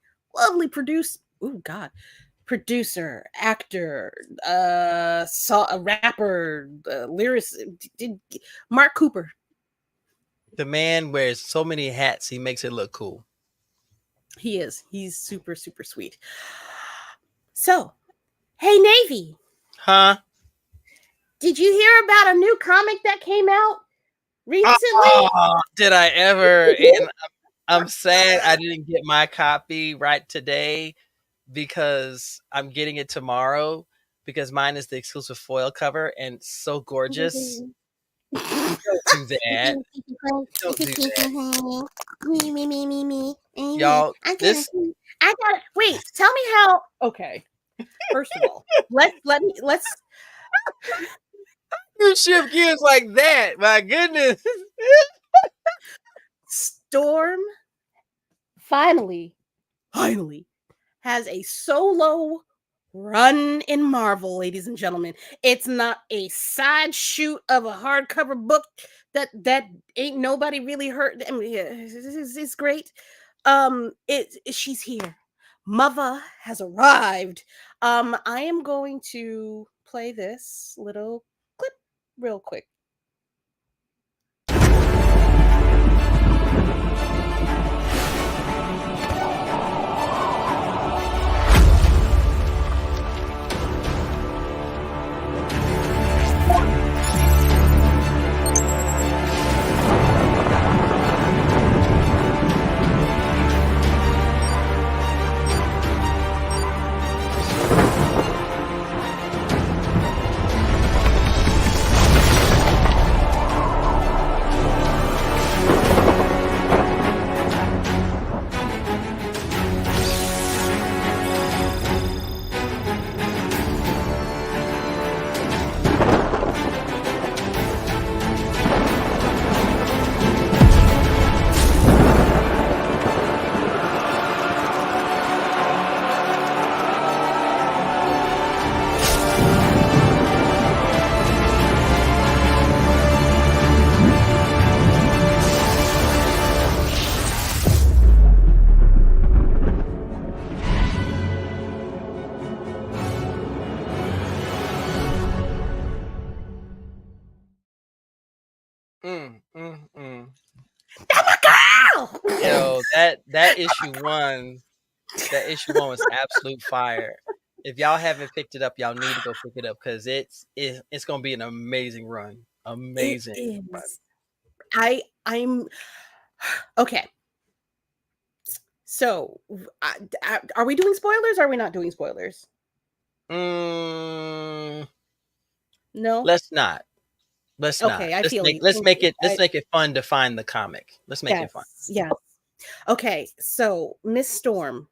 producer, actor, a rapper, lyricist. Mark Cooper. The man wears so many hats, he makes it look cool. He is. He's super, super sweet. So, hey, Navy. Huh? Did you hear about a new comic that came out recently? Oh, did I ever? And I'm sad I didn't get my copy right today because I'm getting it tomorrow because mine is the exclusive foil cover and it's so gorgeous. Don't do that. Don't do that. Me. Y'all, I got it. Wait, tell me how. Okay. First of all, let's you shift gears like that. My goodness. Storm finally has a solo run in Marvel, ladies and gentlemen. It's not a side shoot of a hardcover book that ain't nobody really heard. I mean, it's great. She's here. Mother has arrived. I am going to play this little clip real quick. Yo, that issue one was absolute fire. If y'all haven't picked it up, y'all need to go pick it up because it's gonna be an amazing run. Amazing. Run. I'm okay. So, are we doing spoilers? Or are we not doing spoilers? No, let's not. Let's okay, not. Let's make it fun to find the comic. Let's make it fun. Yeah. Okay, so Miss Storm,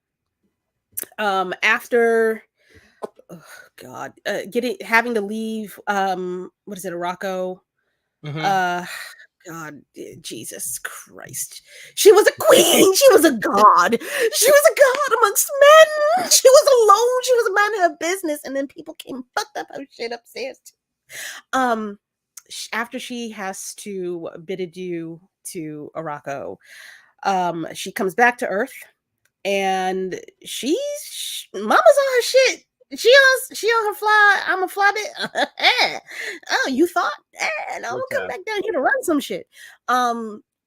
after having to leave, what is it, Morocco? Mm-hmm. God, Jesus Christ. She was a queen. She was a god. She was a god amongst men. She was alone. She was a man of her business. And then people came and fucked up her shit upstairs. After she has to bid adieu to Morocco, she comes back to Earth and Mama's on her shit. She on her fly. I'm a fly bit. Oh, you thought? No, I'm gonna come back down here to run some shit.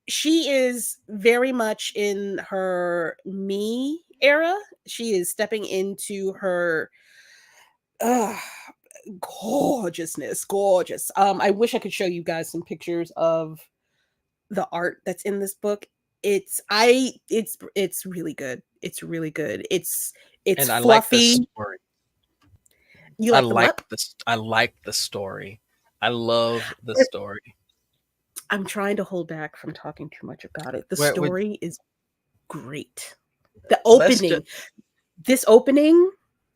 She is very much in her me era. She is stepping into her gorgeousness. Gorgeous. I wish I could show you guys some pictures of the art that's in this book. It's really good. It's really good. It's and I fluffy. Like the story. You like I like the story. I love the story. I'm trying to hold back from talking too much about it. The story is great. The opening, this opening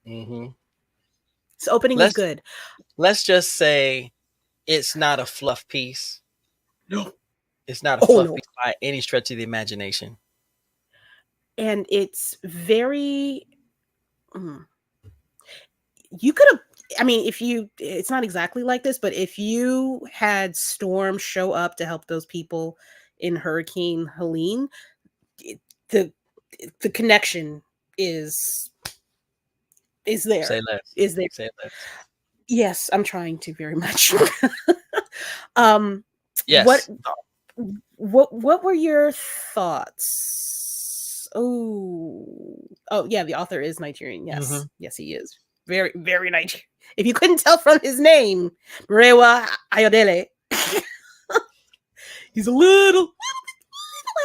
is good. Let's just say it's not a fluff piece. No. It's not a fluff piece by any stretch of the imagination. And it's very... You could have... I mean, it's not exactly like this, but if you had Storm show up to help those people in Hurricane Helene, the connection is there. Say less. Is there? Say less. Yes, I'm trying to very much. Yes. What were your thoughts? Oh yeah, the author is Nigerian. Yes, yes, he is very, very Nigerian. If you couldn't tell from his name, Mrewa Ayodele, he's a little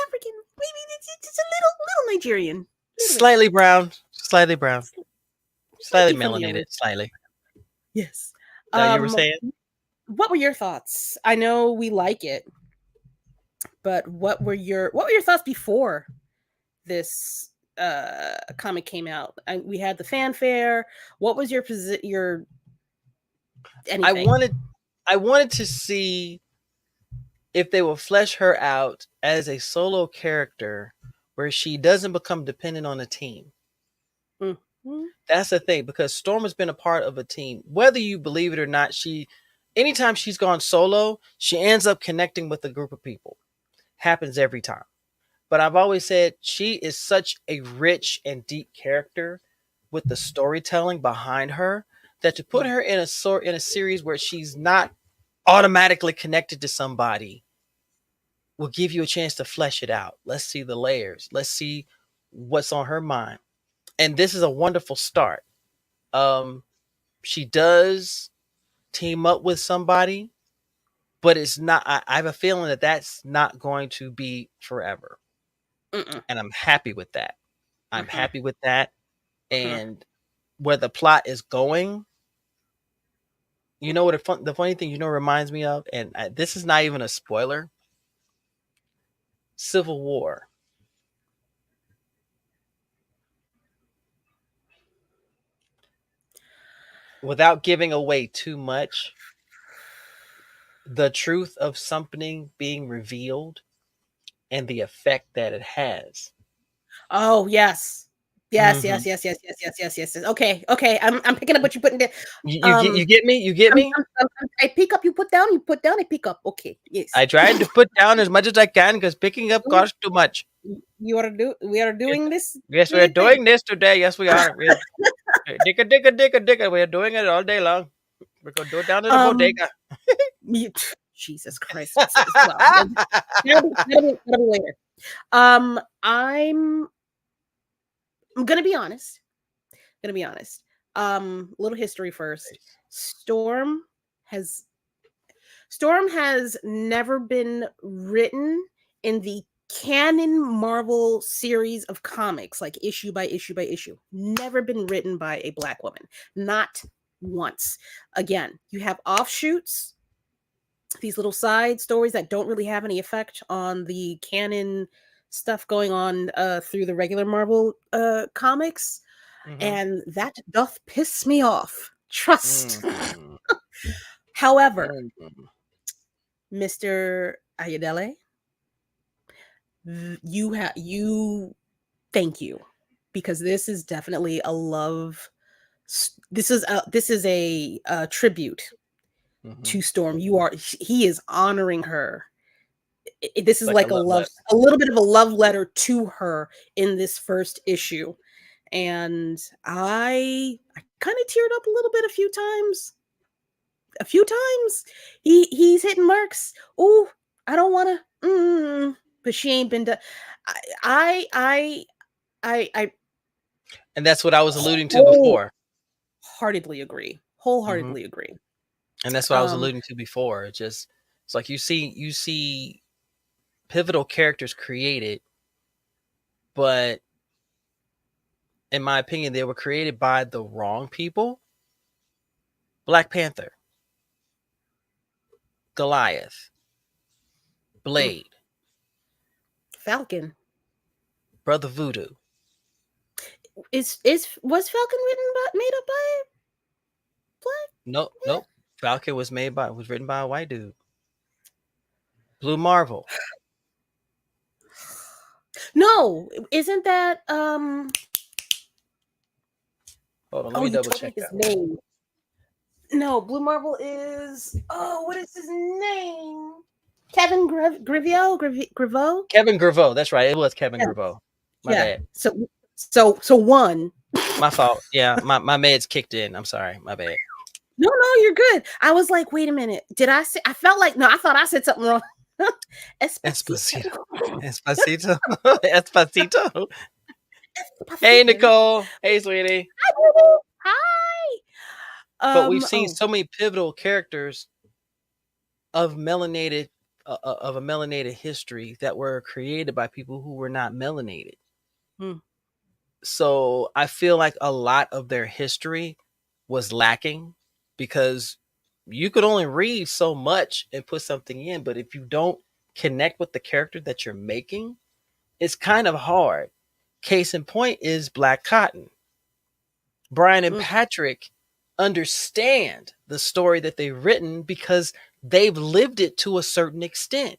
African. Maybe it's a little Nigerian. Slightly brown. Slightly melanated. Slightly. Yes. You were saying? What were your thoughts? I know we like it, but what were your thoughts before this comic came out? We had the fanfare. What was your anything? I wanted to see if they will flesh her out as a solo character where she doesn't become dependent on a team. That's the thing, because Storm has been a part of a team. Whether you believe it or not, anytime she's gone solo, she ends up connecting with a group of people. Happens every time. But I've always said she is such a rich and deep character with the storytelling behind her that to put her in a series where she's not automatically connected to somebody will give you a chance to flesh it out. Let's see the layers. Let's see what's on her mind. And this is a wonderful start. She does team up with somebody, but it's not. I have a feeling that that's not going to be forever. And I'm happy with that. Happy with that. And where the plot is going, you know what? The funny thing, reminds me of, and this is not even a spoiler. Civil War. Without giving away too much, the truth of something being revealed and the effect that it has. Oh, yes. Yes. Okay. I'm picking up what you're putting down. You get me? You get me? I pick up, you put down, you put down, I pick up. Okay. Yes. I tried to put down as much as I can because picking up costs too much. We are doing this? Yes, we are doing this today. Yes, we are. Dicka. We are doing it all day long. We're going to do it down to the bodega. Jesus Christ. Well, that'll be later. I'm gonna be honest. Little history first. Storm has never been written in the canon Marvel series of comics, like issue by issue by issue. Never been written by a Black woman. Not once. Again, you have offshoots, these little side stories that don't really have any effect on the canon stuff going on through the regular Marvel comics. And that doth piss me off. Trust. However, Mr. Ayodele, thank you, because this is definitely a love. This is a tribute to Storm. He is honoring her. This is like a little bit of a love letter to her in this first issue. And I kind of teared up a little bit a few times. He's hitting marks. Oh, I don't want to, but she ain't been done. I and that's what I was alluding to before. Wholeheartedly agree. And that's what I was alluding to before. It's like you see pivotal characters created, but in my opinion, they were created by the wrong people. Black Panther, Goliath, Blade, Falcon. Brother Voodoo. Was Falcon made up by black? Nope. Falcon was written by a white dude. Blue Marvel. No, isn't that Hold on, let me double you told check me his that. name. No, Blue Marvel is what is his name? Kevin Griveau? Kevin Graveau. That's right. It was Kevin Yeah. Graveau. My Yeah. bad. So one. My fault. Yeah, my meds kicked in. I'm sorry. My bad. No, you're good. I was like, wait a minute. Did I say? I felt like I thought I said something wrong. Espacito. Espacito. Espacito. Espacito. Hey, Nicole. Hey, sweetie. Hi. But we've seen so many pivotal characters of melanated of a melanated history that were created by people who were not melanated. So I feel like a lot of their history was lacking because you could only read so much and put something in, but if you don't connect with the character that you're making, it's kind of hard. Case in point is Black Cotton. Brian and Patrick understand the story that they've written because they've lived it to a certain extent.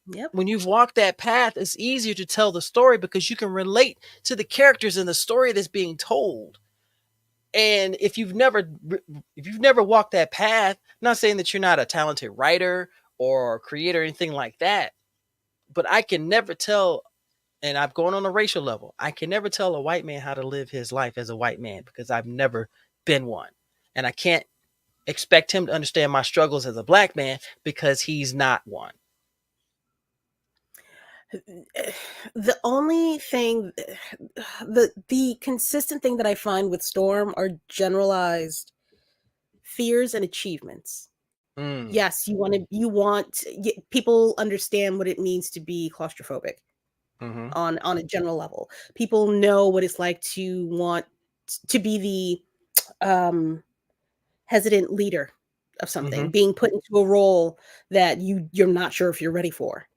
Yep. When you've walked that path, it's easier to tell the story because you can relate to the characters in the story that's being told. And if you've never walked that path, I'm not saying that you're not a talented writer or creator or anything like that, but I can never tell, and I'm going on a racial level, I can never tell a white man how to live his life as a white man because I've never been one. And I can't expect him to understand my struggles as a black man because he's not one. The only thing, the consistent thing that I find with Storm are generalized fears and achievements. Yes, people understand what it means to be claustrophobic on a general level. People know what it's like to want to be the hesitant leader of something, being put into a role that you're not sure if you're ready for.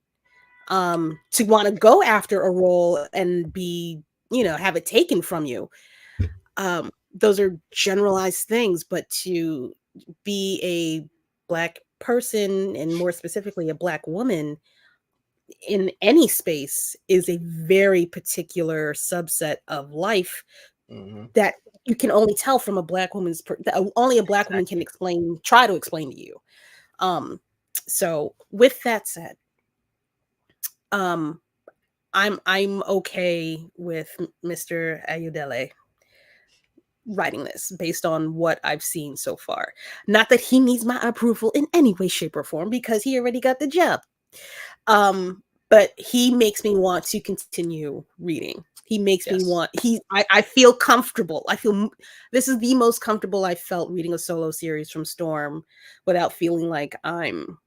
To want to go after a role and be, have it taken from you. Those are generalized things, but to be a Black person, and more specifically a Black woman in any space, is a very particular subset of life that you can only tell from a Black woman's only a Black woman can try to explain to you. So with that said, I'm okay with Mr. Ayudele writing this based on what I've seen so far. Not that he needs my approval in any way, shape, or form, because he already got the job. But he makes me want to continue reading. He makes me want. I feel comfortable. I feel this is the most comfortable I've felt reading a solo series from Storm without feeling like I'm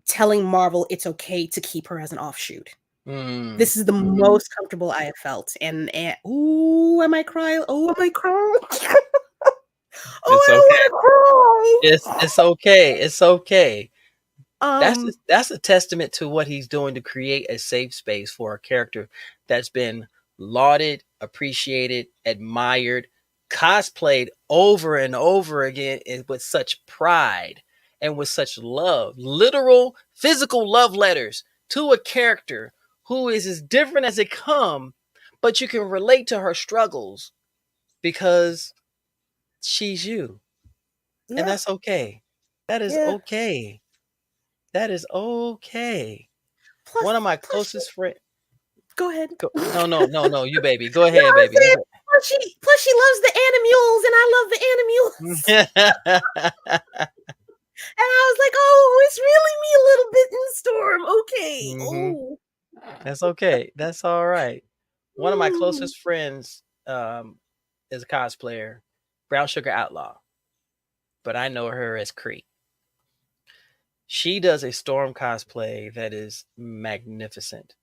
telling Marvel it's okay to keep her as an offshoot. This is the most comfortable I have felt. And ooh, am I crying? Oh, am I crying? It's okay. It's okay. That's a testament to what he's doing to create a safe space for a character that's been lauded, appreciated, admired, cosplayed over and over again, and with such pride and with such love, literal physical love letters to a character who is as different as it come, but you can relate to her struggles because she's you. Yeah. And that's okay. That is okay. That is okay. One of my closest friends. Go ahead. No, you baby. Go ahead, baby. Plus she loves the animals, and I love the animals. And I was like, oh, it's really me a little bit in Storm. Okay. Oh. That's okay. That's all right. One of my closest friends is a cosplayer, Brown Sugar Outlaw. But I know her as Cree. She does a Storm cosplay that is magnificent.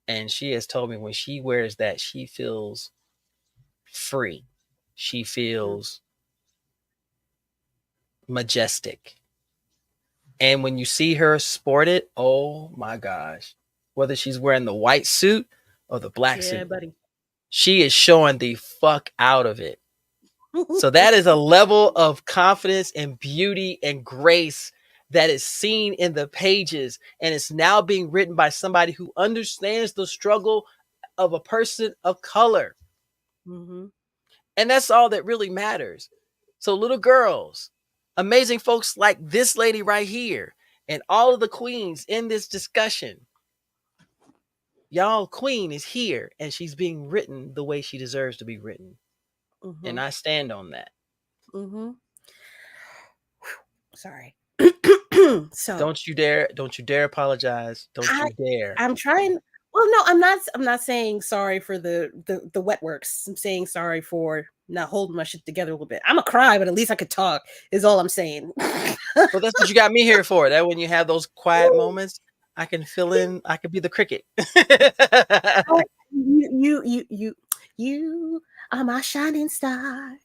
And she has told me when she wears that, she feels free. She feels majestic. And when you see her sport it, oh my gosh. whether she's wearing the white suit or the black Yeah, suit. buddy. She is showing the fuck out of it. So that is a level of confidence and beauty and grace that is seen in the pages, and it's now being written by somebody who understands the struggle of a person of color. Mm-hmm. And that's all that really matters. So little girls, amazing folks like this lady right here, and all of the queens in this discussion, y'all queen is here, and she's being written the way she deserves to be written. Mm-hmm. And I stand on that. Mm-hmm. Sorry. So Don't you dare apologize. Don't you dare. I'm trying. Well, no, I'm not saying sorry for the wet works. I'm saying sorry for not holding my shit together a little bit. I'm a cry, but at least I could talk. Is all I'm saying. Well, that's what you got me here for. That when you have those quiet moments, I can fill in. I could be the cricket. You are my shining star.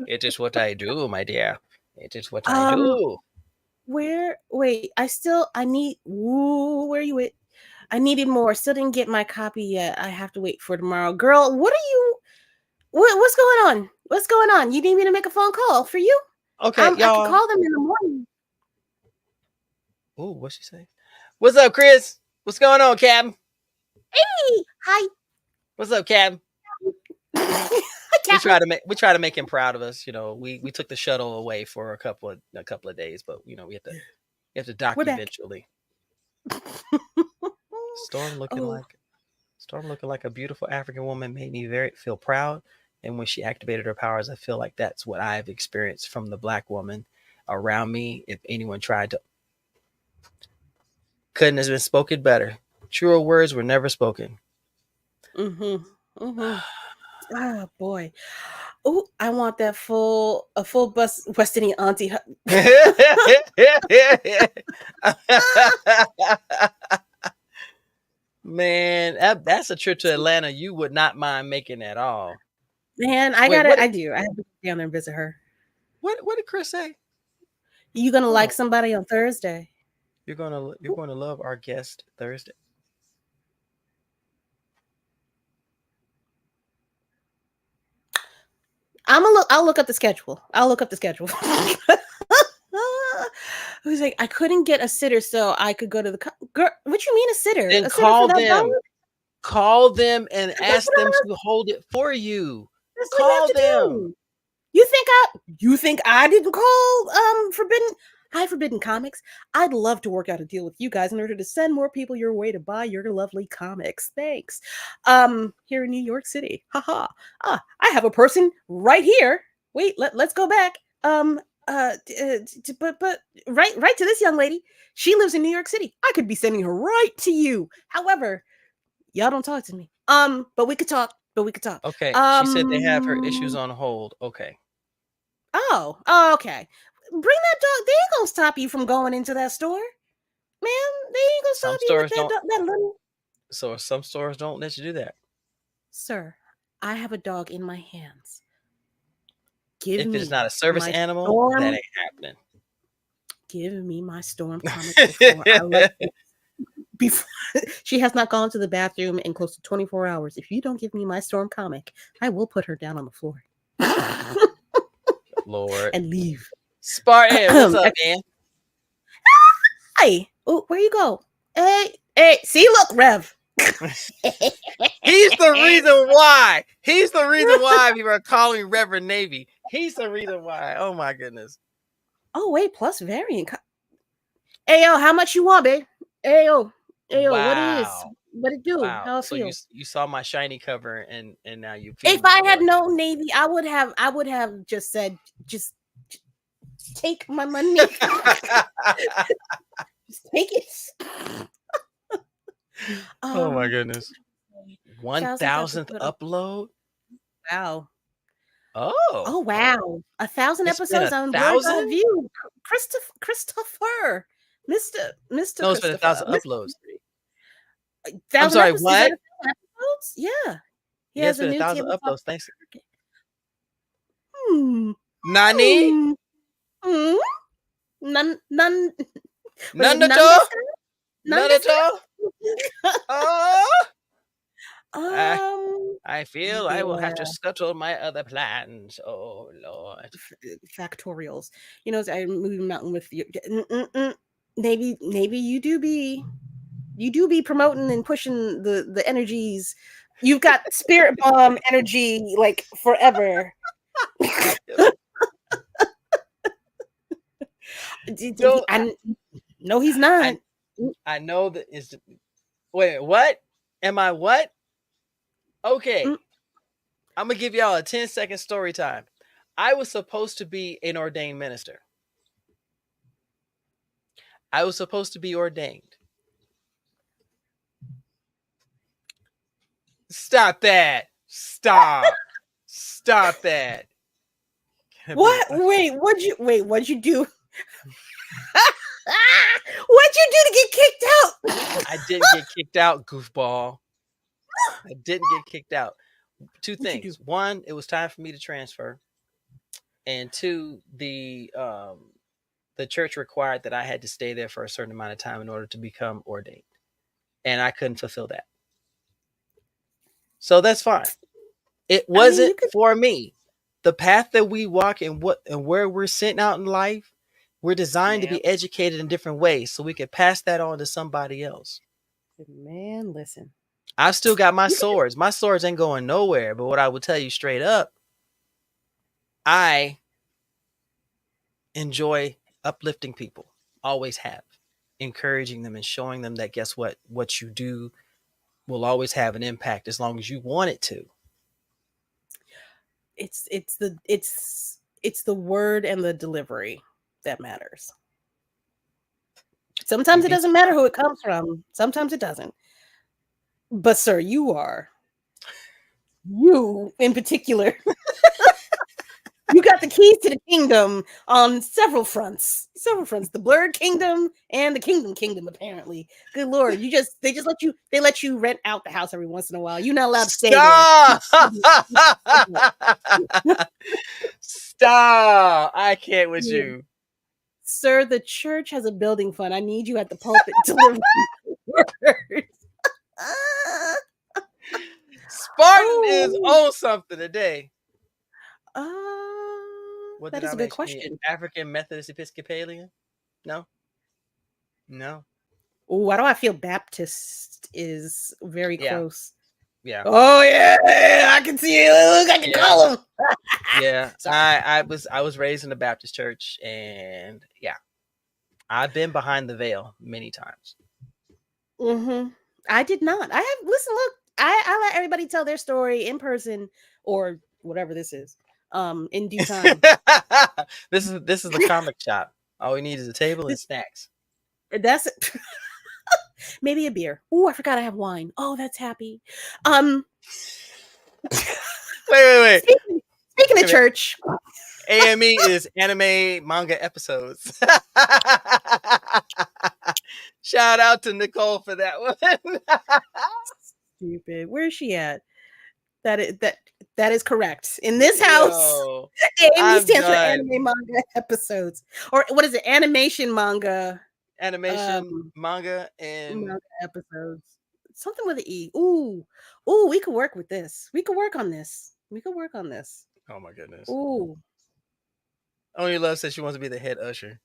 It is what I do, my dear. It is what I do. Wait, I need, where are you at? I needed more. Still didn't get my copy yet. I have to wait for tomorrow. Girl, what's going on? What's going on? You need me to make a phone call for you? Okay, y'all. I can call them in the morning. Oh, what'd she say? What's up, Chris? What's going on, Captain? Hey, hi. What's up, Captain? We try to make him proud of us. You know, we took the shuttle away for a couple of days, but you know, we have to dock eventually. Storm looking like a beautiful African woman made me feel proud. And when she activated her powers, I feel like that's what I've experienced from the Black woman around me. If anyone tried to, couldn't have been spoken better. Truer words were never spoken. Mm-hmm. Mm-hmm. Oh boy. Oh, I want that full West Indian auntie. Man, that's a trip to Atlanta you would not mind making at all. Man, I do. I have to go down there and visit her. What did Chris say? You gonna like somebody on Thursday? You're gonna love our guest Thursday. I'll look up the schedule. Who's like, I couldn't get a sitter, so I could go to the girl. What you mean a sitter? Then a sitter call for that them. dog? Call them and ask them to hold it for you. That's call them. You think I didn't call Forbidden Comics? I'd love to work out a deal with you guys in order to send more people your way to buy your lovely comics. Thanks. Here in New York City. Haha. I have a person right here. Wait, let's go back. But right to this young lady. She lives in New York City. I could be sending her right to you. However, y'all don't talk to me. But we could talk. Okay. She said they have her issues on hold. Okay. Oh, okay. Bring that dog. They ain't gonna stop you from going into that store, man. They ain't gonna stop you with that little. So some stores don't let you do that. Sir, I have a dog in my hands. If it's not a service animal, that ain't happening. Give me my Storm comic before she has not gone to the bathroom in close to 24 hours. If you don't give me my Storm comic, I will put her down on the floor. Lord. And leave. Spartan, what's up, man? Hi. Oh, where you go? Hey. See, look, Rev. He's the reason why. People are calling Reverend Navy. He's the reason why. Oh my goodness. Oh wait, plus variant. Hey yo, how much you want, babe? Hey yo, wow. What it do? Wow. How it so feel? You saw my shiny cover and now you. If I had known Navy, I would have just said, just take my money. Just take it. Oh my goodness. 1,000th upload? Wow. Oh wow. 1,000 episodes on Blerds on View. Christopher. Mr. No, it's been 1,000 uploads. I'm sorry, what? Episodes? Yeah. He has been 1,000 uploads. Thanks. Nani? Nani? None. None at all. None at all. I feel I will have to scuttle my other plans. Oh Lord. Factorials. I'm moving mountain with you. Maybe you do be promoting and pushing the energies. You've got spirit bomb energy like forever. No, he's not. I know that is. Wait, what? Am I what? Okay. I'm gonna give y'all a 10-second story time. I was supposed to be an ordained minister. I was supposed to be ordained. Stop that. Stop that. What? What'd you do? What'd you do to get kicked out? I didn't get kicked out, goofball. I didn't get kicked out. Two things. One, it was time for me to transfer. And two, the church required that I had to stay there for a certain amount of time in order to become ordained. And I couldn't fulfill that. So that's fine. It wasn't for me. The path that we walk and where we're sitting out in life, we're designed to be educated in different ways so we can pass that on to somebody else. Man, listen. I've still got my swords. My swords ain't going nowhere. But what I would tell you straight up, I enjoy uplifting people. Always have. Encouraging them and showing them that guess what? What you do will always have an impact as long as you want it to. It's the word and the delivery that matters. Sometimes it doesn't matter who it comes from. Sometimes it doesn't. But sir, you in particular, you got the keys to the kingdom on several fronts. The Blerd Kingdom and the Kingdom, apparently. Good Lord. They let you rent out the house every once in a while. You're not allowed to stay there. Stop. I can't with you. Sir, the church has a building fund. I need you at the pulpit to deliver words. Spartan is on something today. That is a good question. African Methodist Episcopalian? No. Why do I feel Baptist is very close? Yeah. Oh yeah, I can see it. I can call him. Yeah. I was raised in a Baptist church, and I've been behind the veil many times. Mm-hmm. I did not. Look, I let everybody tell their story in person or whatever this is. In due time. This is the comic shop. All we need is a table and snacks. That's it. Maybe a beer. Oh, I forgot I have wine. Oh, that's happy. Wait. Speaking of church. AME is anime manga episodes. Shout out to Nicole for that one. Stupid. Where is she at? That is correct. In this house, AME stands for anime manga episodes. Or what is it? Animation manga. Manga and manga episodes. Something with an E. Ooh, we could work with this. We could work on this. Oh my goodness. Ooh. Only Love says she wants to be the head usher.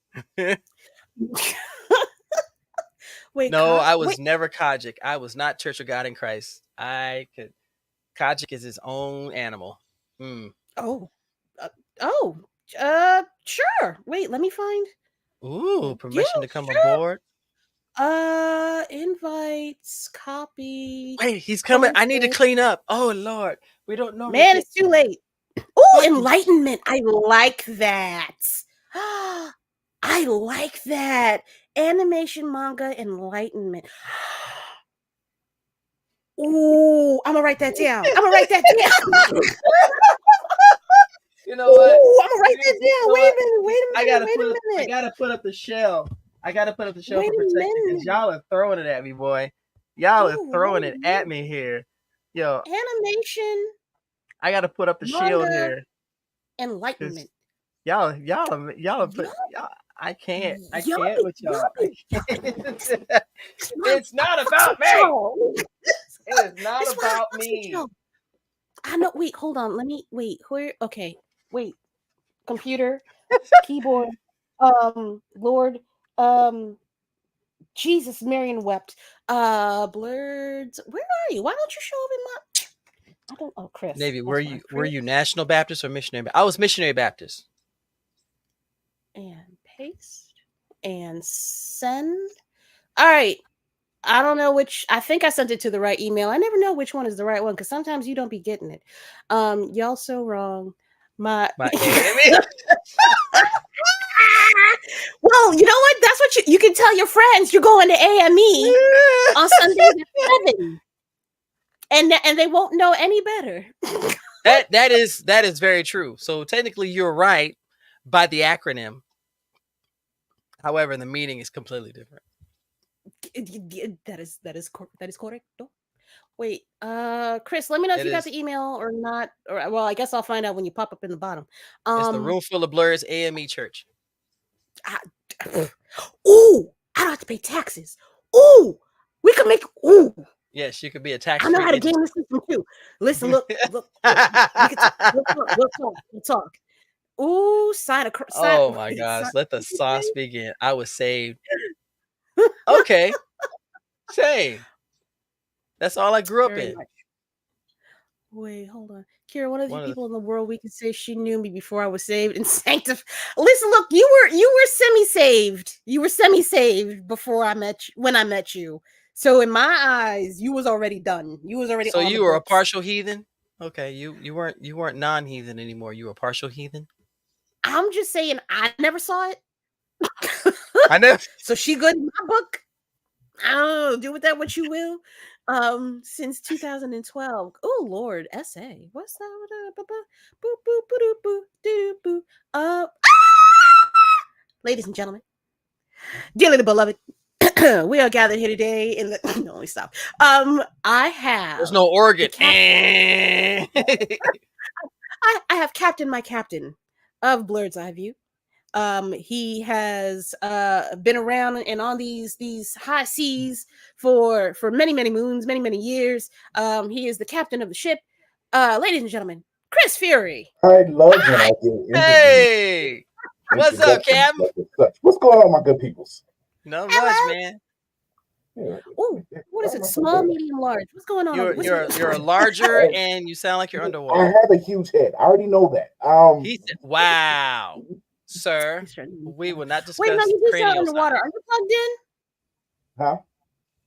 Wait. No, I was never Kajik. I was not Church of God in Christ. Kajik is his own animal. Sure. Wait, let me find. Ooh, permission to come aboard. Invites, copy. Wait, he's coming. I need to clean up. Oh Lord, we don't know. Man, it's too late. Oh, enlightenment. I like that. I like that. Animation manga enlightenment. Ooh, I'm gonna write that down. You know what? Ooh, I'm gonna write that down. Wait a minute. I gotta put up the shell. For protection because y'all are throwing it at me, boy. Y'all are throwing it at me here. Yo. Animation. I gotta put up the shield here. Enlightenment. Y'all I can't Y'all with y'all. be- It's not about me. It is not That's why I about fucks with me. y'all. I know. Wait, hold on. Let me wait. Where? Okay. Wait. Computer, keyboard. Lord. Jesus, Marion wept. Blerds. Where are you? Why don't you show up in my? I don't. Oh, Chris. Navy, That's were you National Baptist or Missionary? I was Missionary Baptist. And paste and send. All right. I don't know which. I think I sent it to the right email. I never know which one is the right one because sometimes you don't be getting it. Y'all so wrong. My AME. well, you know what? That's what you can tell your friends. You're going to AME on Sundays at 7, and they won't know any better. that is very true. So technically, you're right by the acronym. However, the meaning is completely different. That is correct. Wait, Chris, let me know if you got the email or not. Or well, I guess I'll find out when you pop up in the bottom. It's the Room Full of Blerds AME Church. Ooh, I don't have to pay taxes. Ooh, we can make. Ooh, yes, you could be a tax. I know how to game the system too. Listen, look. We can talk. We'll talk. Ooh, oh my gosh, let the sauce begin. I was saved. Okay, same. That's all I grew up in. Much. Wait, hold on. Kira, one of the people in the world we can say she knew me before I was saved and sanctified. Listen, look, you were semi-saved. You were semi-saved before when I met you. So in my eyes, you was already done. You was already. So on you the were books. a partial heathen. Okay, you weren't non-heathen anymore. You were a partial heathen. I'm just saying, I never saw it. I never. So she good in my book. I don't know. Do with that what you will. Since 2012. Oh Lord, essay. What's that? Boop boop boop boop boop boop. Ladies and gentlemen, dearly beloved, we are gathered here today in the. No, let me stop. I have. There's no organ. I have my captain of Blerd's Eye View. He has been around and on these high seas for many moons, many years. He is the captain of the ship. Ladies and gentlemen, Chris Fury. I love when I get interviewed. Hey, what's up, Cam? What's going on, my good peoples? Not much, man. Yeah. Oh, what is it? Small, medium, large. What's going on? You're larger, and you sound like you're underwater. I have a huge head. I already know that. He said, "Wow, sir, we will not discuss." Wait, no, you did sound underwater. Are you plugged in? Huh?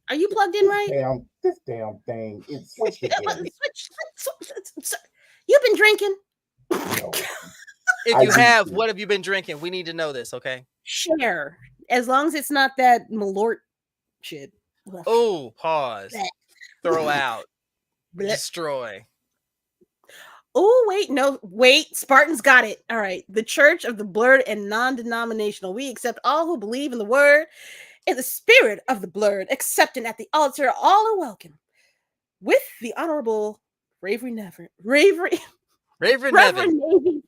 Are you plugged in right? This damn thing. It's switched again. Switch. You've been drinking. No. If you have, what have you been drinking? We need to know this, okay? Share. As long as it's not that Malort shit. Oh, pause. Throw out. Destroy. Oh, wait. Spartans got it. All right. The Church of the Blerd and non-denominational. We accept all who believe in the word, in the spirit of the Blerd, accepting at the altar. All are welcome. With the Honorable Reverend Nevy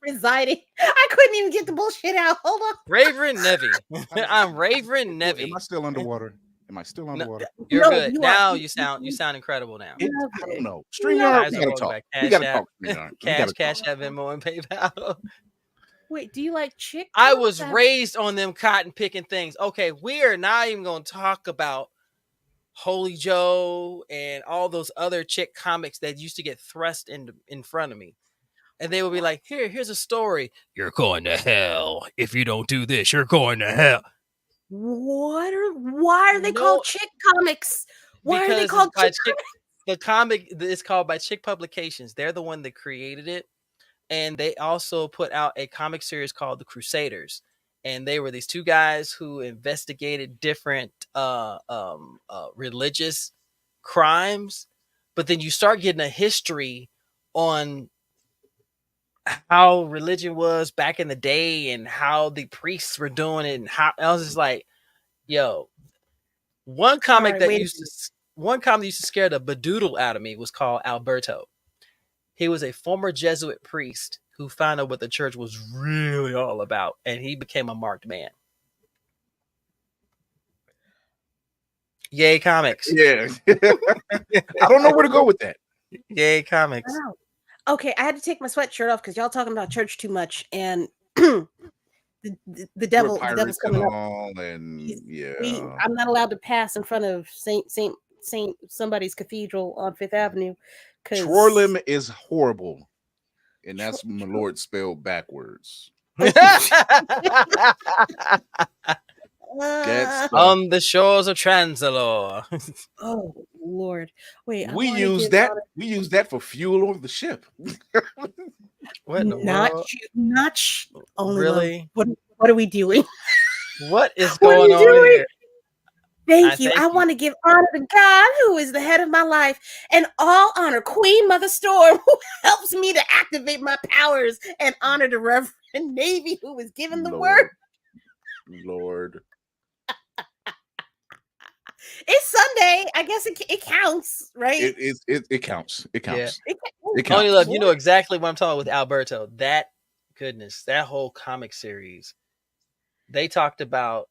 presiding. I couldn't even get the bullshit out. Hold on. Reverend Nevy. I'm Reverend Nevy. Am I still underwater? No, you're good. Now you sound incredible now. I don't know. StreamYard, we gotta talk. We gotta talk. Cash App, Venmo, and PayPal. Wait, do you like chick? I was raised on them cotton picking things. Okay, we are not even going to talk about Holy Joe and all those other chick comics that used to get thrust in front of me. And they would be like, here's a story. You're going to hell. If you don't do this, you're going to hell. Why are they called chick comics? Why are they called chick comics? The comic is called by Chick Publications. They're the one that created it. And they also put out a comic series called The Crusaders. And they were these two guys who investigated different religious crimes. But then you start getting a history on how religion was back in the day and how the priests were doing it. And how I was just like, yo, one comic that used to scare the bedoodle out of me was called Alberto. He was a former Jesuit priest who found out what the church was really all about, and he became a marked man. Yay comics. Yeah. I don't know where to go with that. Yay comics. Wow. Okay, I had to take my sweatshirt off because y'all talking about church too much, and the devil's coming up. I'm not allowed to pass in front of Saint somebody's cathedral on Fifth Avenue. Trorlim is horrible, and that's my Lord spelled backwards. On the shores of Transalore. Oh Lord! Wait, we use that. We use that for fuel on the ship. What in the world? Only really? What are we doing? What is going on here? Thank you. I want to give honor to God, who is the head of my life, and all honor Queen Mother Storm, who helps me to activate my powers, and honor the Reverend Navy, who is given the word. Lord. It's Sunday. I guess it counts, right? It counts. It counts. Yeah. It counts. Only Love, you know exactly what I'm talking about with Alberto. That whole comic series. They talked about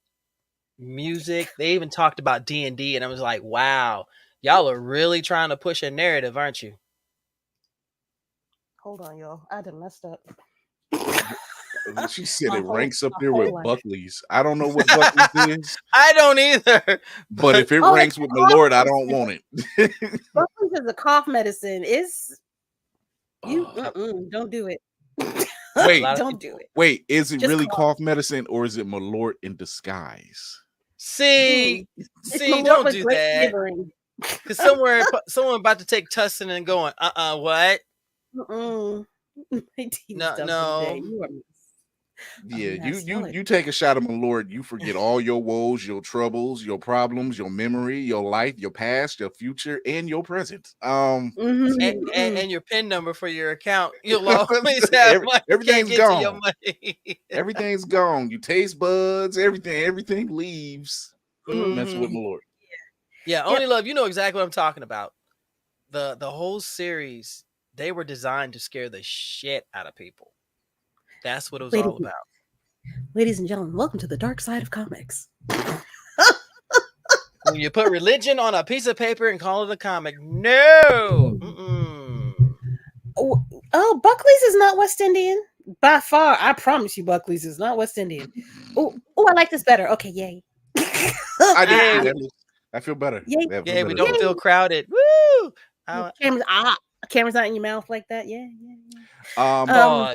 music. They even talked about D&D, and I was like, wow, y'all are really trying to push a narrative, aren't you? Hold on, y'all. I done messed up. She said it ranks up there with Buckley's. I don't know what Buckley's is. I don't either. But if it ranks with my Lord, I don't want it. Buckley's is a cough medicine. Don't do it. Wait, don't do it. Wait, is it just really cough medicine, or is it Malort in disguise? See, don't do that. Because someone about to take Tussin and going, what? No. Yeah, you take a shot of Malort, you forget all your woes, your troubles, your problems, your memory, your life, your past, your future, and your present. And your PIN number for your account. You'll always have money. Everything's gone. Your money. Everything's gone. Your taste buds, everything leaves. Messing with Malort. Yeah, Only Love, you know exactly what I'm talking about. The whole series, they were designed to scare the shit out of people. That's what it was all about. Ladies and gentlemen, welcome to the dark side of comics. When you put religion on a piece of paper and call it a comic, no. Oh, Buckley's is not West Indian. By far, I promise you, Buckley's is not West Indian. Oh, I like this better. Okay, yay. I feel better. Yay, we don't feel crowded. Woo! Camera's not in your mouth like that. Yeah. Pause.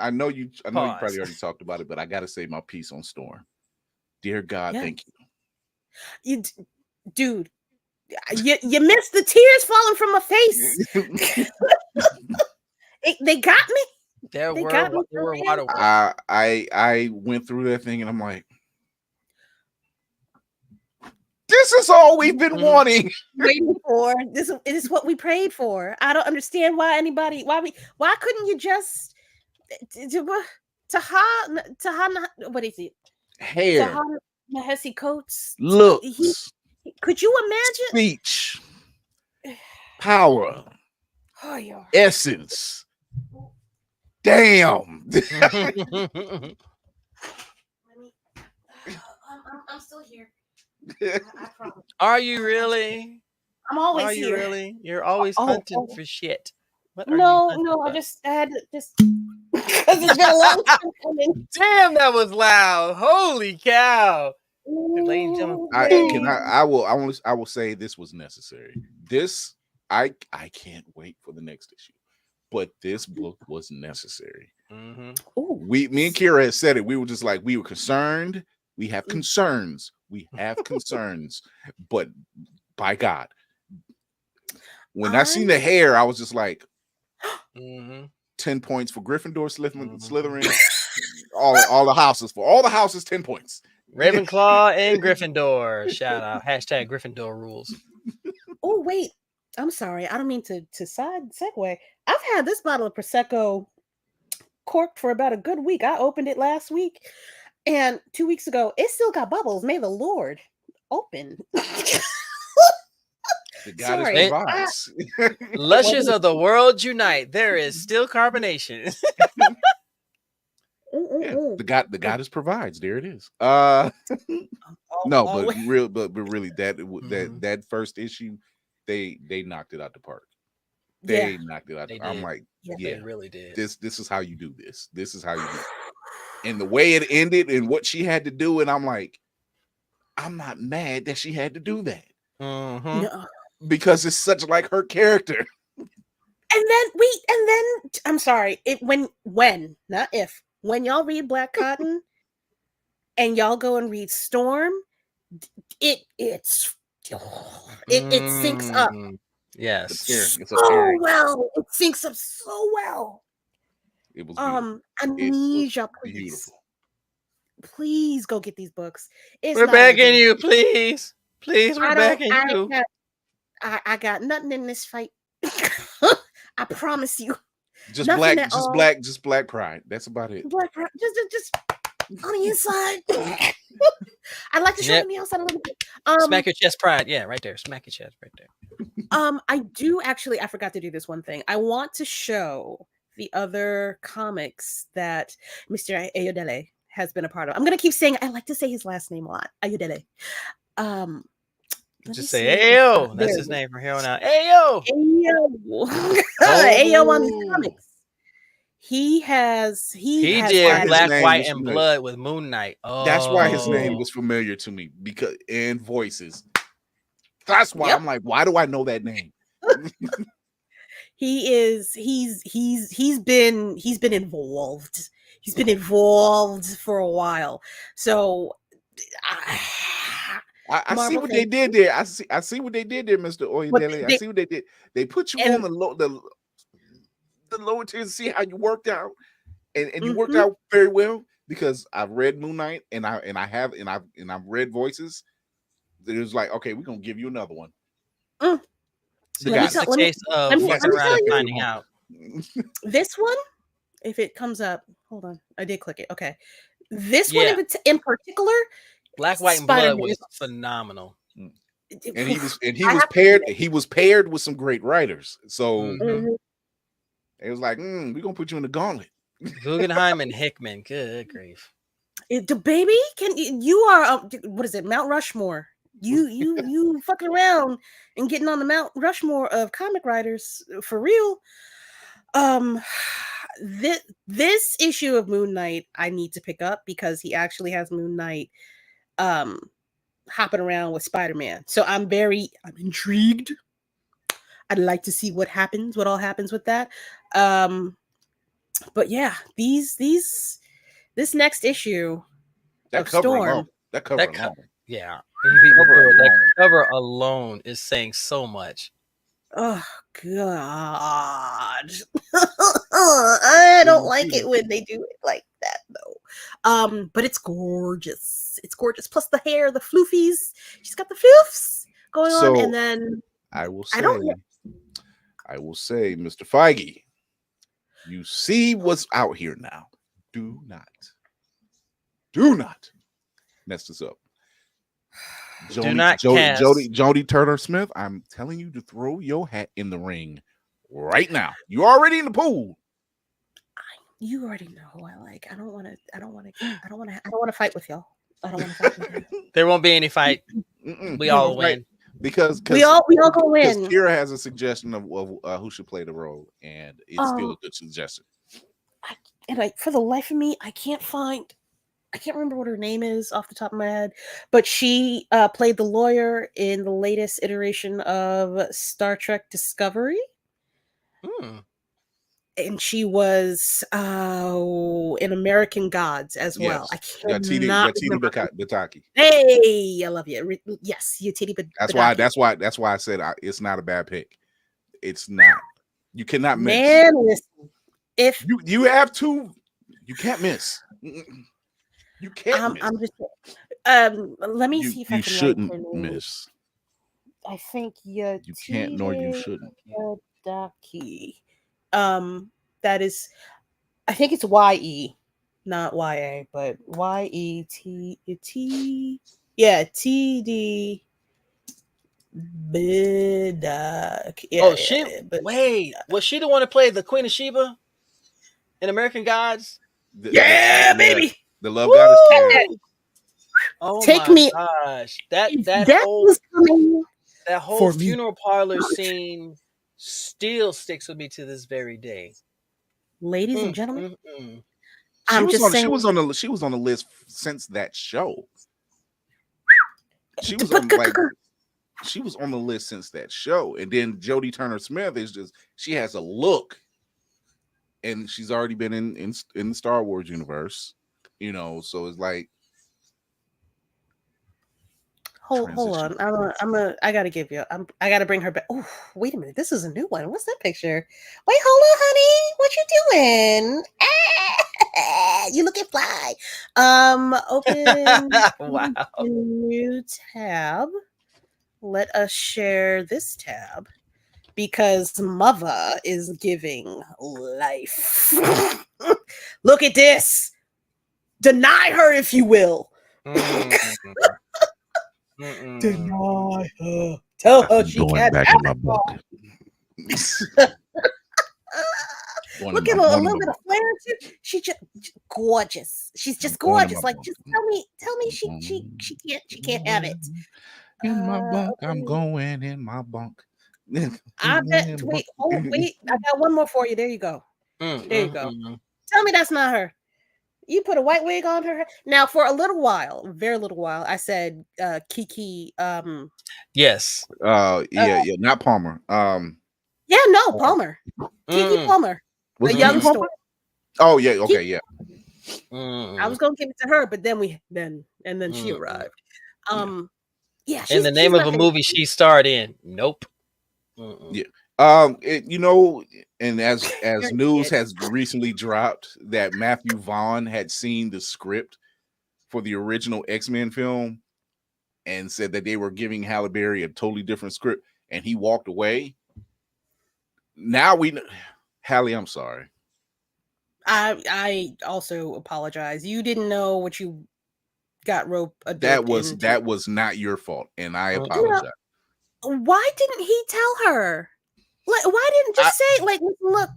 I know you probably already talked about it, but I gotta say my piece on Storm. Dear God, thank you. Dude, you missed the tears falling from my face. They got me. There were water. I went through that thing and I'm like, this is all we've been waiting for. This is what we prayed for. I don't understand why couldn't you just what is it? Hair, Mahesi coats, looks. Could you imagine? Speech, power, essence. Damn. I'm still here. I promise. Are you really? I'm always here. Are you really? You're always hunting for shit. No, I had because it's been a long time coming. Damn, that was loud. Holy cow. Ladies and gentlemen, I will say this was necessary. This I can't wait for the next issue. But this book was necessary. Me and Kira had said it. We were just like, we were concerned. We have concerns. We have concerns. But by God, when I seen the hair, I was just like, 10 points for Gryffindor, Slytherin, all the houses, 10 points. Ravenclaw and Gryffindor. Shout out. Hashtag Gryffindor rules. Oh, wait. I'm sorry. I don't mean to segue. I've had this bottle of Prosecco corked for about a good week. I opened it last week, and 2 weeks ago, it still got bubbles. May the Lord open. The goddess provides. Lushes of the world unite. There is still carbonation. The goddess provides. There it is. No, always. but really that first issue, they knocked it out the park. They knocked it out. I'm like, they really did. This is how you do this. This is how you do it. And the way it ended and what she had to do, and I'm like, I'm not mad that she had to do that. Mm-hmm. Because it's such like her character. And then I'm sorry, when not if, when y'all read Black Cotton and y'all go and read Storm, it syncs up. Yes. It's so well. It syncs up so well. It was beautiful. Amnesia, please. Beautiful. Please go get these books. We're begging you, please. Please, we're begging you. I got nothing in this fight. I promise you. Just nothing black pride. That's about it. Black pride. Just on the inside. I'd like to show on the outside a little bit. Smack your chest pride. Yeah, right there. Smack your chest right there. I do actually, I forgot to do this one thing. I want to show the other comics that Mr. Ayodele has been a part of. I'm gonna keep saying, I like to say his last name a lot. Ayodele. Just say Ayo. That's his name from here on out. Ayo. Ayo on these comics. He did Black, White, and Blood with Moon Knight. Oh, that's why his name was familiar to me, because in voices. That's why I'm like, why do I know that name? He's been involved. He's been involved for a while. So I see what they did there. I see what they did there, Mr. Oyedele. I see what they did. They put you on the lower tier to see how you worked out, and you worked out very well, because I've read Moon Knight and I've read Voices. It was like, okay, we're gonna give you another one. So that's the case of finding out. This one, if it comes up, hold on, I did click it. Okay, this one in particular, Black, White, and Blood was phenomenal. And he was paired with some great writers. So it was like, we're gonna put you in the gauntlet. Guggenheim and Hickman, good grief. The baby, you are what is it, Mount Rushmore? You fucking around and getting on the Mount Rushmore of comic writers for real. This issue of Moon Knight I need to pick up, because he actually has Moon Knight hopping around with Spider-Man. So I'm intrigued. I'd like to see what all happens with that. But yeah, this next issue of Storm. That cover alone. Yeah. That cover alone is saying so much. Oh God. I don't like it when they do it like that though. But it's gorgeous. It's gorgeous. Plus the hair, the floofies. She's got the floofs going on. And then I will say, Mr. Feige, you see what's out here now. Do not mess this up. Jodie Turner-Smith, I'm telling you to throw your hat in the ring right now. You're already in the pool. You already know who I like. I don't want to fight with y'all. I don't want to fight with you. There won't be any fight. We all win. Because we all go in. Kira has a suggestion of who should play the role, and it's still a good suggestion. For the life of me, I can't remember what her name is off the top of my head, but she played the lawyer in the latest iteration of Star Trek Discovery. And she was in American Gods as well. I cannot remember. Bataki. Hey, I love you. Yes, Yatiti Bataki. That's why I said it's not a bad pick. It's not. You cannot miss. Man, listen. If you have to, you can't miss. You can't miss. I'm just let me see if I can. You shouldn't miss. I think you can't, nor you shouldn't. Bataki. That is, I think it's YE, not YA, but YET. Yeah, TD. Bidak. Yeah, wait, was she the one that played the Queen of Sheba in American Gods? Baby. The love goddess. Oh Take my me. gosh. If death was coming that whole funeral parlor scene still sticks with me to this very day. Ladies and gentlemen, She I'm was just on. saying. She was on the list since that show. She was on She was on the list since that show, and then Jodie Turner-Smith is just. She has a look, and she's already been in the Star Wars universe, you know. So it's like. Hold on. I gotta give you. I gotta bring her back. Oh, wait a minute. This is a new one. What's that picture? Wait, hold on, honey. What you doing? You looking fly. Open wow. a new tab. Let us share this tab because mother is giving life. Look at this. Deny her if you will. Deny her. Tell her she can't back have in my it book. Look at a little bit of flair too. She just gorgeous. She's just gorgeous. Like, just tell me she can't have it. In my bunk, I'm going in my bunk. I bet. Wait. I got one more for you. There you go. There you go. Tell me that's not her. You put a white wig on her. Now, for a little while, very little while, I said Kiki. Yes. Yeah, not Palmer. Yeah, no, Palmer. Kiki Palmer. Was the it young Palmer? story. Oh yeah, okay, yeah. I was gonna give it to her, but then she arrived. Yeah, in the name of a movie she starred in. Nope. Yeah. You know, and as news has recently dropped that Matthew Vaughn had seen the script for the original X-Men film and said that they were giving Halle Berry a totally different script, and he walked away. Now we know, Halle, I'm sorry. I also apologize. You didn't know what you got roped. That was not your fault, and I apologize. Why didn't he tell her? Like, why didn't just say like, look?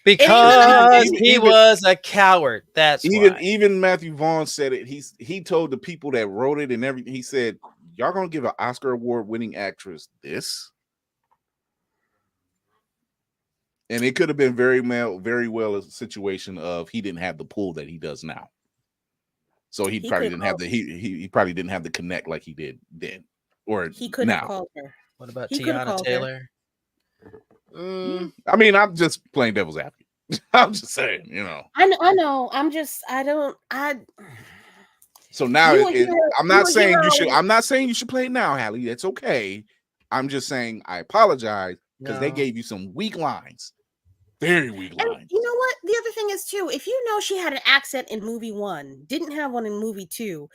Because he was a coward. That's why. Even Matthew Vaughn said it. He told the people that wrote it and everything. He said, "Y'all gonna give an Oscar award-winning actress this?" And it could have been very well a situation of he didn't have the pull that he does now. So he probably didn't have he probably didn't have the connect like he did then. Or he couldn't have called her. What about Tiana Taylor? I mean, I'm just playing devil's advocate. I'm just saying, you know. I know. So now I'm not saying you should. I'm not saying you should play it now, Halle. That's okay. I'm just saying I apologize because they gave you some weak lines, very weak lines. And you know what? The other thing is too, if you know she had an accent in movie 1, didn't have one in movie 2,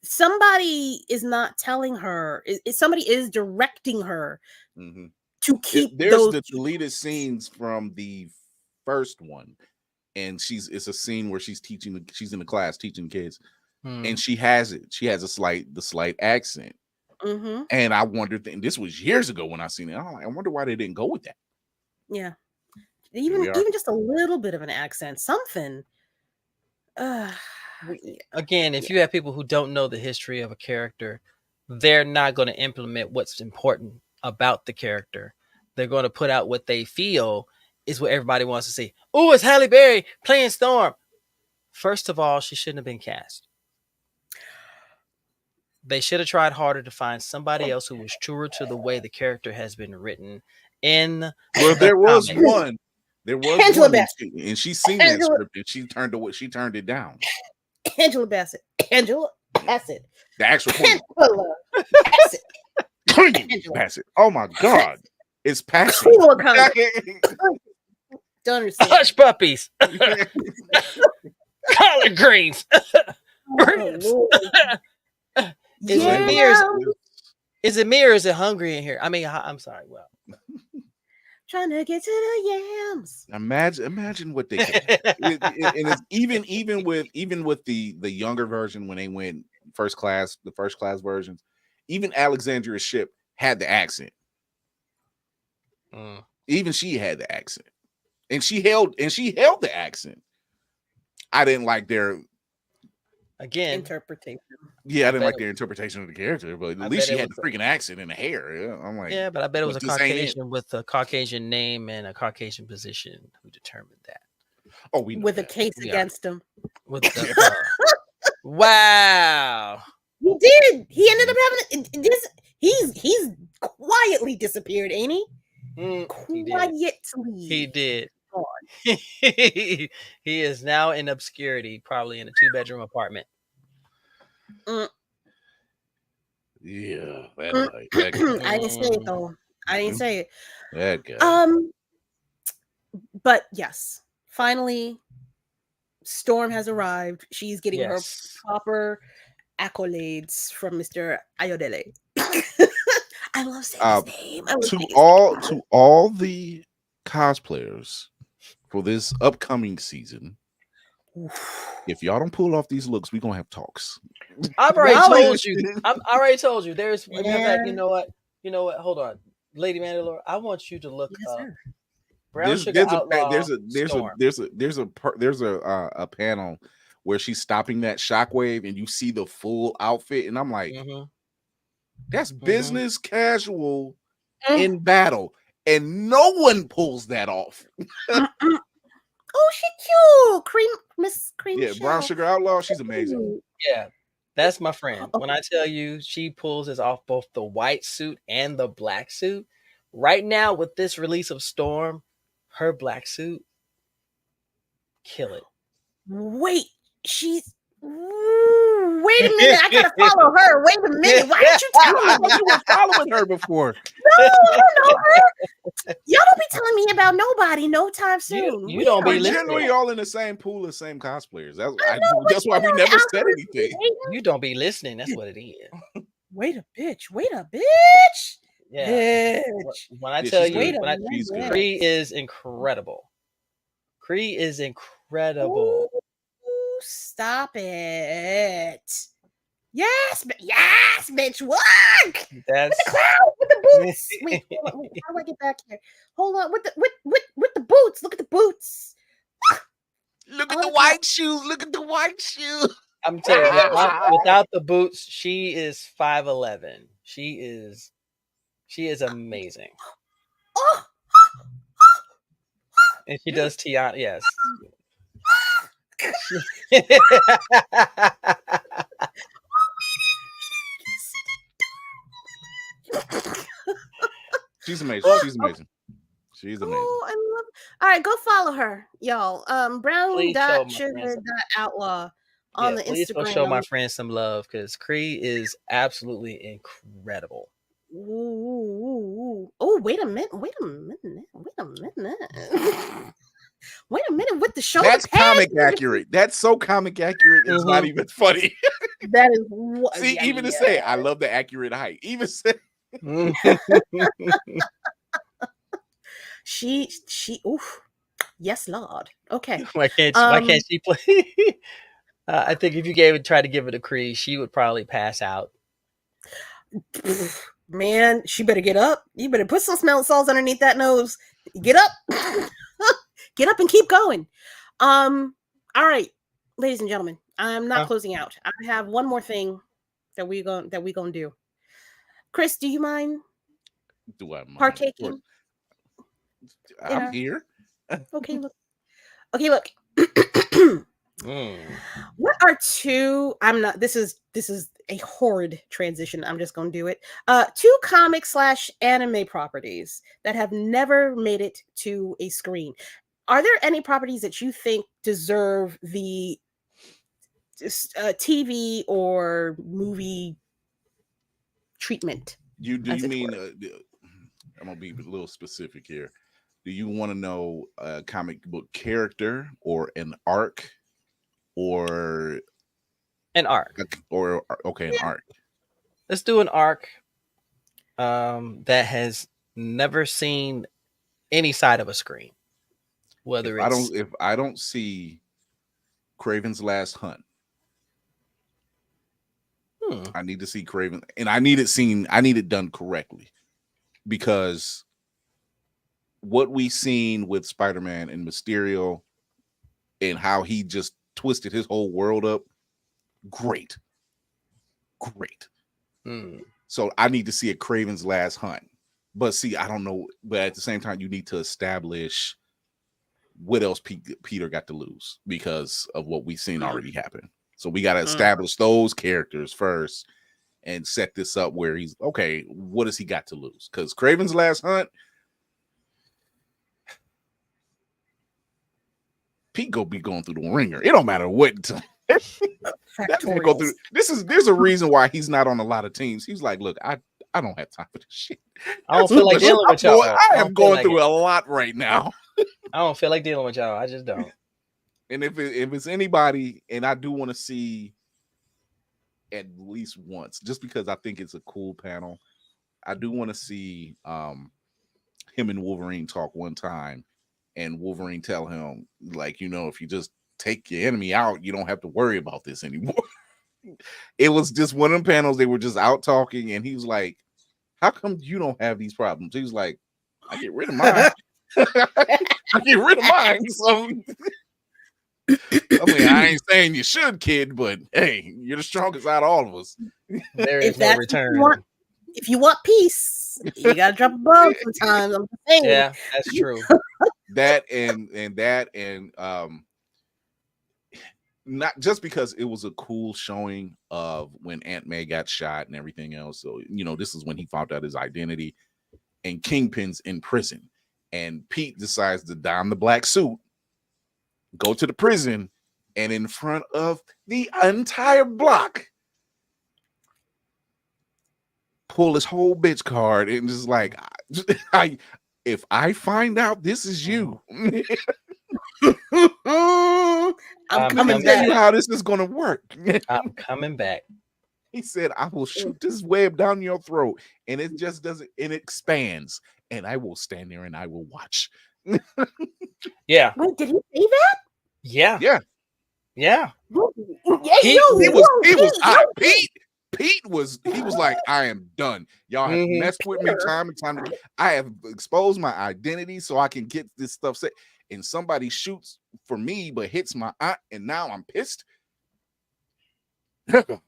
somebody is not telling her. Somebody is directing her. Mm-hmm. To keep there's the deleted scenes from the first one, and it's a scene where she's in the class teaching kids, and she has the slight accent, and I wondered, and this was years ago when I seen it. I wonder why they didn't go with that. Yeah, even just a little bit of an accent, something. Again, if you have people who don't know the history of a character, they're not going to implement what's important about the character. They're going to put out what they feel is what everybody wants to see. Oh, it's Halle Berry playing Storm. First of all, she shouldn't have been cast. They should have tried harder to find somebody else who was truer to the way the character has been written. There was one. There was Angela one, Bassett. and she's seen that script, and she turned it down. Angela Bassett. The actual Angela Bassett. Bassett. Oh my God. It's passion. Don't understand. Hush puppies. Collard greens. Is it me or is it hungry in here? I mean, I'm sorry. Well, trying to get to the yams. Imagine what they can. And it's even with the younger version when they went first class versions, even Alexandria Shipp had the accent. Even she had the accent, and she held the accent. I didn't like their Again, interpretation. Yeah, I I didn't bet like it, their interpretation of the character, but I at least bet she it had was. the freaking accent and the hair. Yeah, I'm like, Yeah, but I bet it was but a this ain't it. Caucasian with a Caucasian name and a Caucasian position who determined that. Oh, we know With a that. case We are against him. with the wow. He did. He ended up having this. He's quietly disappeared, ain't he? He did. Quietly. He did. Gone. He is now in obscurity, probably in a 2-bedroom apartment. Yeah, that Mm. guy. That guy. I didn't say it though. I didn't say it. That guy. But yes, finally, Storm has arrived. She's getting her Yes. proper accolades from Mr. Ayodele. I love saying his name. I love saying his name. To all the cosplayers for this upcoming season, if y'all don't pull off these looks, we're gonna have talks. I've already Well, told you. I already told you. There's in fact, Man. you know what? You know what? Hold on. Lady Mandalore, I want you to look Yes, up sir. Brown Sugar Outlaw Storm. There's a panel where she's stopping that shockwave and you see the full outfit, and I'm like, that's business casual in battle, and no one pulls that off. Oh, she cute. Miss Cream. Yeah, Brown Sugar Outlaw, she's amazing. Yeah, that's my friend. When I tell you she pulls this off both the white suit and the black suit. Right now, with this release of Storm, her black suit, kill it. Wait, she's. Ooh, wait a minute, I gotta follow her. Wait a minute, why didn't you tell me? You were following her before. No, I don't know her. Y'all don't be telling me about nobody no time soon. You don't be We're listening. generally all in the same pool of same cosplayers. That's why we never said anything. You don't be listening. That's what it is. Wait a bitch. Yeah. Bitch. When I Yeah, tell she's you, good. when I, She's good. Cree is incredible. Cree is incredible. Ooh, stop it. Yes, bitch, work. That's With the boots. Wait, hold on, how do I get back here? Hold on, with the boots. Look at the boots. Look at the white shoes. Look at the white shoes. I'm telling you, without the boots, she is 5'11". She is amazing. Oh. And she does Tiana, yes. She's amazing. She's amazing. She's amazing. Oh, I love. All right, go follow her, y'all. Brown Please dot show my sugar friends dot outlaw on the please go Instagram. show my friends some love because Cree is absolutely incredible. Ooh. Oh, wait a minute. Wait a minute with the shoulder That's pads. comic accurate. That's so comic accurate. It's not even funny. That is what. See, even to say, I love the accurate height. Even say, she. Oof. Yes, Lord. Okay. Why can't she play? I think if you tried to give it a Cree, she would probably pass out. Man, she better get up. You better put some smelling salts underneath that nose. Get up. Get up and keep going. All right, ladies and gentlemen, I'm not closing out. I have one more thing that we gonna do. Chris, do you mind? Do I mind? Partaking? I'm here. Okay, look. What are two? I'm not. This is a horrid transition. I'm just gonna do it. Two comic / anime properties that have never made it to a screen. Are there any properties that you think deserve the TV or movie treatment? Do you mean? I'm gonna be a little specific here. Do you want to know a comic book character or an arc? Or an arc, or an arc. Let's do an arc that has never seen any side of a screen. Whether if I don't see Kraven's Last Hunt, I need to see Kraven, and I need it done correctly, because what we seen with Spider-Man and Mysterio, and how he just twisted his whole world up, great. So I need to see a Craven's Last Hunt. But see, I don't know. But at the same time, you need to establish what else Peter got to lose because of what we've seen already happen. So we got to establish those characters first and set this up where he's okay. What does he got to lose? Because Craven's Last Hunt, Pete go be going through the ringer. It don't matter what. Go through. There's a reason why he's not on a lot of teams. He's like, look, I don't have time for this shit. I don't feel like dealing with y'all. I am going through a lot right now. I don't feel like dealing with y'all. I just don't. And if it's anybody, and I do want to see at least once, just because I think it's a cool panel, I do want to see him and Wolverine talk one time, and Wolverine tell him, like, if you just take your enemy out, you don't have to worry about this anymore. It was just one of them panels. They were just out talking, and he was like, how come you don't have these problems? He was like, I get rid of mine. I get rid of mine. So I mean, I ain't saying you should, kid, but hey, you're the strongest out of all of us. There is no return. If you want peace, you gotta drop a bomb sometimes. I'm saying. Yeah, that's true. That and not just because it was a cool showing of when Aunt May got shot and everything else. So, this is when he found out his identity, and Kingpin's in prison, and Pete decides to don the black suit, go to the prison, and in front of the entire block, pull his whole bitch card and just like, if I find out this is you, I'm coming back. Tell you how this is going to work. I'm coming back. He said, I will shoot this web down your throat, and it just doesn't, it expands, and I will stand there and I will watch. Yeah. Wait, did he say that? Yeah. Yeah. Yeah. He was hot. Pete was like, I am done. Y'all have messed with me time and time again. I have exposed my identity so I can get this stuff set. And somebody shoots for me but hits my aunt, and now I'm pissed. Oh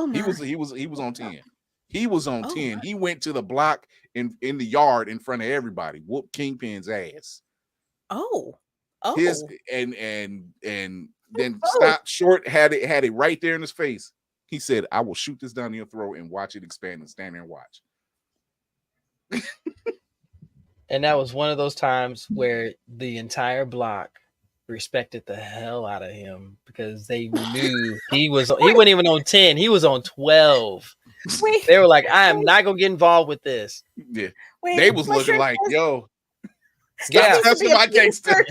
my. He was on 10. He was on 10. He went to the block in the yard in front of everybody, whooped Kingpin's ass. And then stopped short, had it right there in his face. He said, I will shoot this down your throat and watch it expand, and stand there and watch. And that was one of those times where the entire block respected the hell out of him because they knew he wasn't even on 10, he was on 12. Wait, they were like, I am not gonna get involved with this. Yeah. They was looking like, yo, stop touching my gangster.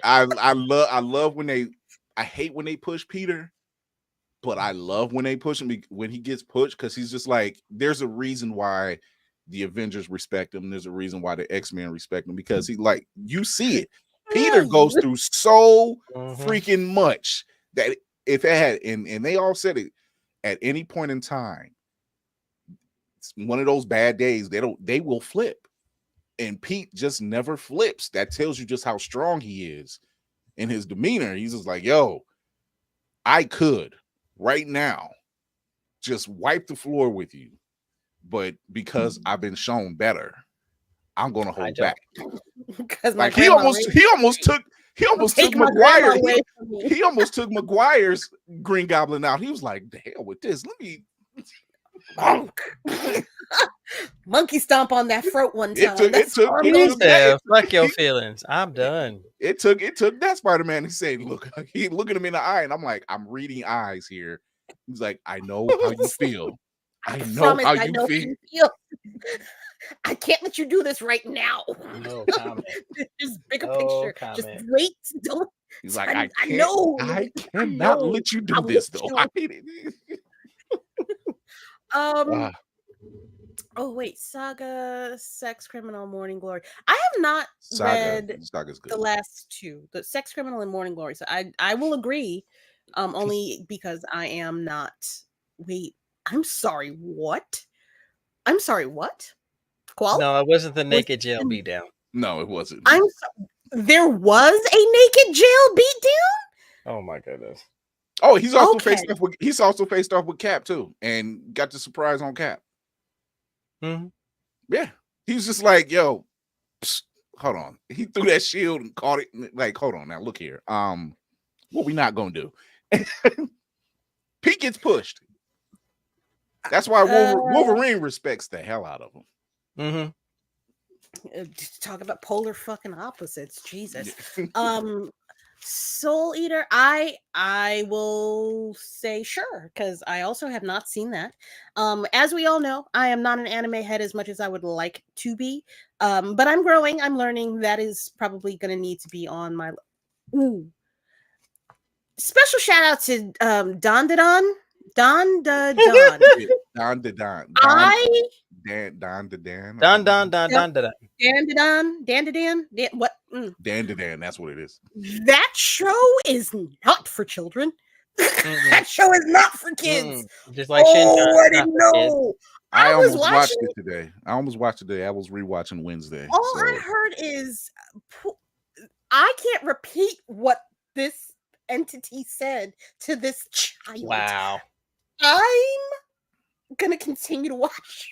I love when I hate when they push Peter, but I love when they push him when he gets pushed, because he's just like, there's a reason why the Avengers respect him. There's a reason why the X-Men respect him, because he, like, you see it. Peter goes through so freaking much that if it had, and they all said it, at any point in time, it's one of those bad days, they will flip. And Pete just never flips. That tells you just how strong he is in his demeanor. He's just like, yo, I could right now just wipe the floor with you, but because I've been shown better, I'm gonna hold back. Like he almost took Maguire. He almost took Maguire's Green Goblin out. He was like, the hell with this. Let me monkey stomp on that throat one time. Fuck your feelings. I'm done. It took that Spider-Man. He said, he looking him in the eye, and I'm like, I'm reading eyes here. He's like, I know how you feel. I know how you feel. I can't let you do this right now. No comment. Just bigger picture. Comment. Just wait. Don't. He's like, I cannot let you do this though. I hate it. Oh wait, Saga, Sex Criminal, Morning Glory. I have not read the last two, the Sex Criminal and Morning Glory. So I will agree, only because I am not. Wait, I'm sorry. What? I'm sorry. What? No, it wasn't the naked jail beatdown. No, it wasn't. There was a naked jail beatdown. Oh my goodness. Oh, he's also Okay. faced off with Cap too, and got the surprise on Cap. Mm-hmm. Yeah, he was just like, "Yo, psst, hold on." He threw that shield and caught it. Like, hold on now, look here. What we not gonna do? Pete gets pushed. That's why Wolverine respects the hell out of him. Mm-hmm. Talk about polar fucking opposites. Jesus. Soul Eater, I will say sure, because I also have not seen that. As we all know, I am not an anime head as much as I would like to be. But I'm growing, I'm learning. That is probably gonna need to be on my special shout out to Don da Don. Don da Don. Don da Don. Dan da Dan. Don. Dan da Dan da Dan. What? Dan da Dan. That's what it is. That show is not for children. That show is not for kids. Just like I didn't know. I almost watched it today. I was rewatching Wednesday. All I heard is I can't repeat what this entity said to this child. Wow. I'm gonna continue to watch.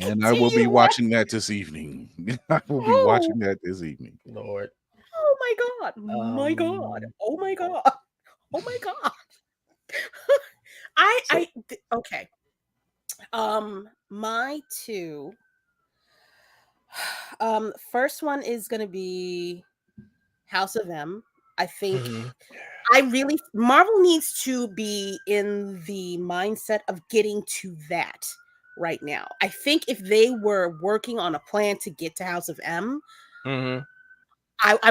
I will be watching that this evening. I will be watching that this evening. Lord. Oh my god. My god. Oh my god. Oh my god. Okay. My two. First one is gonna be House of M. I think Marvel needs to be in the mindset of getting to that right now. I think if they were working on a plan to get to House of M, I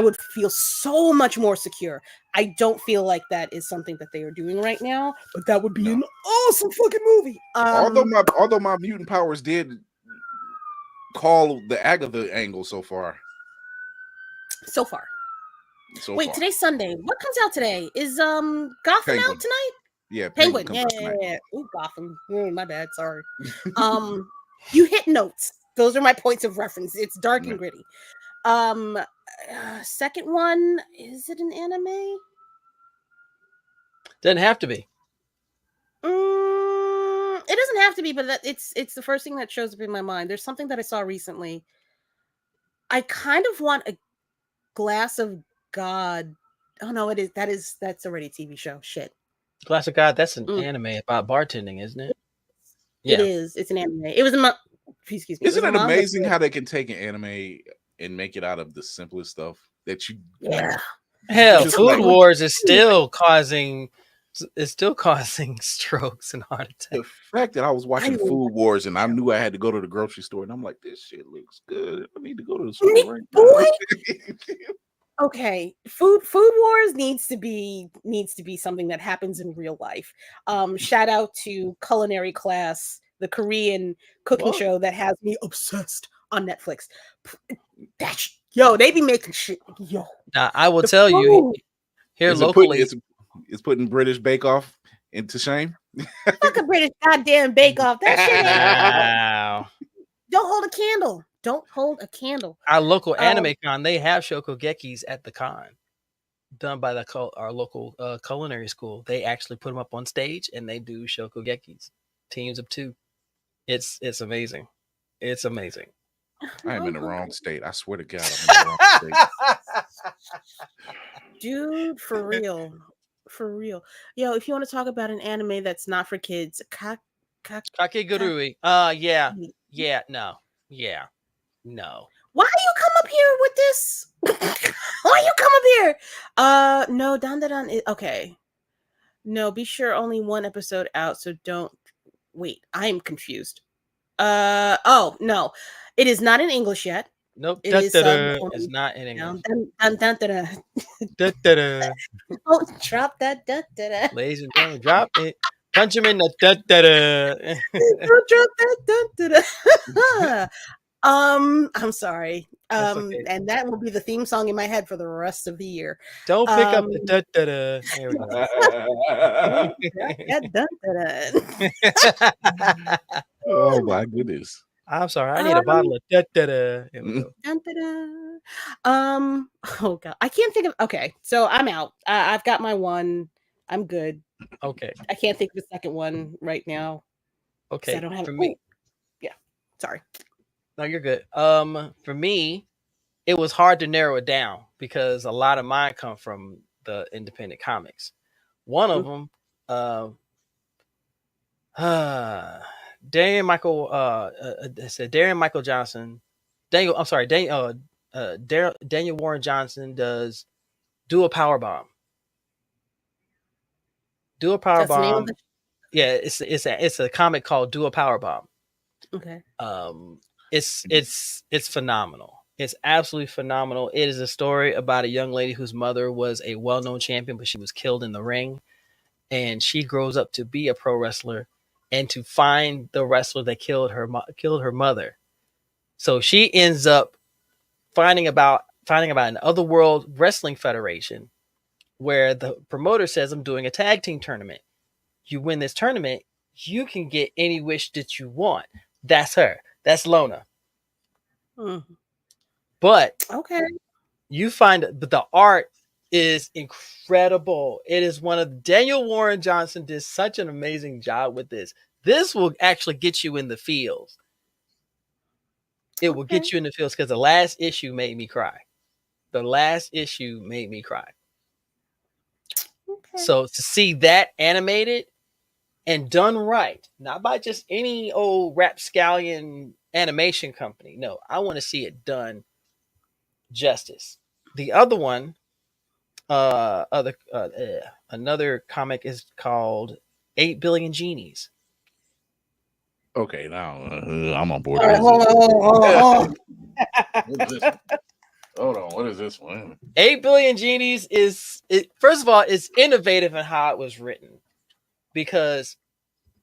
would feel so much more secure. I don't feel like that is something that they are doing right now, but that would be an awesome fucking movie. Although my mutant powers did call the Agatha angle so far. Wait, today's Sunday. What comes out today? Is Gotham out tonight? Yeah, Penguin. Yeah. Ooh, Gotham. My bad. Sorry. You hit notes. Those are my points of reference. It's dark and gritty. Second one, is it an anime? Doesn't have to be. It doesn't have to be, but it's the first thing that shows up in my mind. There's something that I saw recently. I kind of want a glass of God. Oh no, that's already a TV show. Shit. Glass of God, that's an anime about bartending, isn't it? Yeah. It is. It's an anime. It was a excuse me. Isn't it amazing how they can take an anime and make it out of the simplest stuff that you Hell, Food Wars is still causing strokes and heart attacks. The fact that I was watching Food Wars and I knew I had to go to the grocery store and I'm like, this shit looks good. I need to go to the store right now. Okay, Food Wars needs to be something that happens in real life. Shout out to Culinary Class, the Korean cooking show that has me obsessed on Netflix. They be making shit. Yo, now, I will tell you here locally, it's putting British Bake Off into shame. Fuck a British goddamn Bake Off. That shit ain't. Wow. Don't hold a candle. Don't hold a candle. Our local anime con, they have shokugekis at the con, done by our local culinary school. They actually put them up on stage and they do shokugekis, teams of 2. It's amazing. It's amazing. I am in the wrong state. I swear to God, I'm in the wrong state. Dude, for real. Yo, if you want to talk about an anime that's not for kids, Kakegurui. No. Why you come up here with this? Why you come up here? No, Dan. Okay. No, be sure only one episode out, so don't wait. I am confused. Oh no, it is not in English yet. Nope. It's not in English. Oh, drop that. Ladies and gentlemen, drop it. Punch him in the Drop that. I'm sorry. Okay. And that will be the theme song in my head for the rest of the year. Don't pick up the There we go. Oh my goodness. I'm sorry. I need a bottle of da-da-da. Here we Mm. go. Dun-dun-dun. Oh god, I can't think of. Okay, so I'm out. I've got my one. I'm good. Okay. I can't think of the second one right now. 'Cause I Okay. don't have. For me, Yeah. Sorry. no, you're good. For me, it was hard to narrow it down because a lot of mine come from the independent comics. One of them, Darian Michael, said Darian Michael Johnson. Daniel, I'm sorry, Daniel Warren Johnson does Do a Power Bomb. Do a Power That's the name of Bomb. Yeah, it's a comic called Do a Power Bomb. Okay. It's phenomenal. It's absolutely phenomenal. It is a story about a young lady whose mother was a well-known champion, but she was killed in the ring, and she grows up to be a pro wrestler and to find the wrestler that killed her mother. So she ends up finding about an otherworld wrestling federation where the promoter says, I'm doing a tag team tournament. You win this tournament, you can get any wish that you want. That's her. That's Lona. But Okay. you find but the art is incredible. It is one of Daniel Warren Johnson did such an amazing job with this. This will actually get you in the feels. It will get you in the feels because the last issue made me cry. Okay. So to see that animated and done right, not by just any old rapscallion animation company. No, I want to see it done justice. The other one, another comic is called 8 Billion Genies. Okay, now I'm on board. Hold on, what is this one? 8 Billion Genies first of all, it's innovative in how it was written because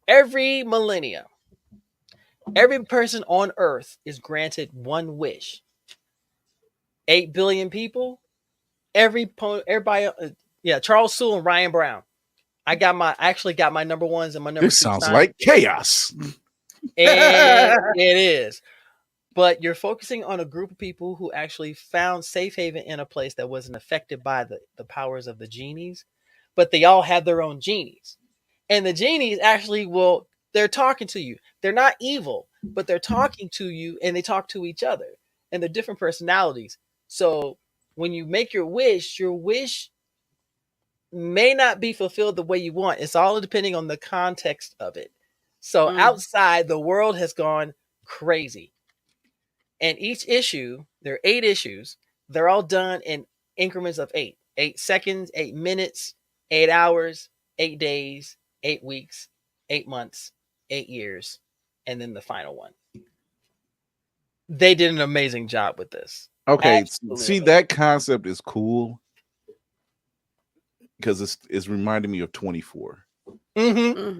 every millennia, every person on Earth is granted one wish. 8 billion people, everybody, Charles Soule and Ryan Brown. I actually got my number ones and my number This two. sounds like chaos. And it is. But you're focusing on a group of people who actually found safe haven in a place that wasn't affected by the powers of the genies, but they all have their own genies. And the genies actually they're talking to you. They're not evil, but they're talking to you and they talk to each other. And they're different personalities. So when you make your wish may not be fulfilled the way you want. It's all depending on the context of it. So outside, the world has gone crazy. And each issue, there are 8 issues. They're all done in increments of 8. 8 seconds, 8 minutes, 8 hours, 8 days, 8 weeks, 8 months, 8 years, and then the final one. They did an amazing job with this. Okay, Absolutely see, amazing. that concept is cool because it's reminding me of 24. Right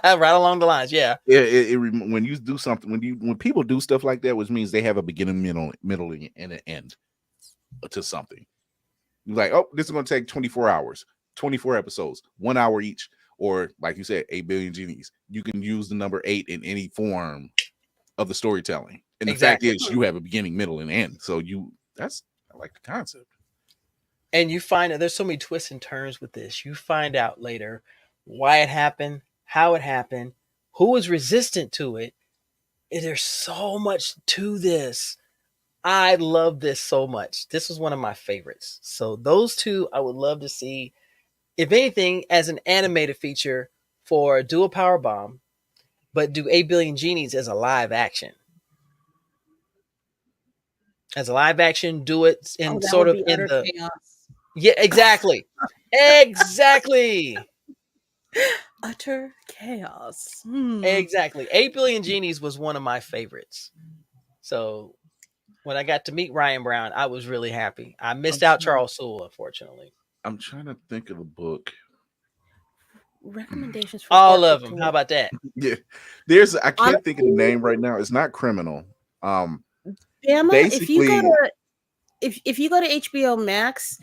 along the lines, yeah. When you do something, when people do stuff like that, which means they have a beginning, middle, and an end to something. You're like, oh, this is going to take 24 hours, 24 episodes, 1 hour each, or like you said, 8 billion genies. You can use the number 8 in any form of the storytelling, and the fact is, you have a beginning, middle, and end. So I like the concept. And you find that there's so many twists and turns with this. You find out later why it happened, how it happened, who was resistant to it. And there's so much to this. I love this so much. This was one of my favorites. So those two I would love to see, if anything, as an animated feature for Do a Power Bomb, but do 8 Billion Genies as a live action. As a live action, do it in sort of in the chaos. Yeah, exactly. Exactly. Utter chaos. Exactly. 8 Billion Genies was one of my favorites. So when I got to meet Ryan Brown, I was really happy. I missed out Charles Soule, unfortunately. I'm trying to think of the book. Recommendations for all of them. How about that? Yeah, I can't think of the name right now. It's not Criminal. Bama, if you go to HBO Max,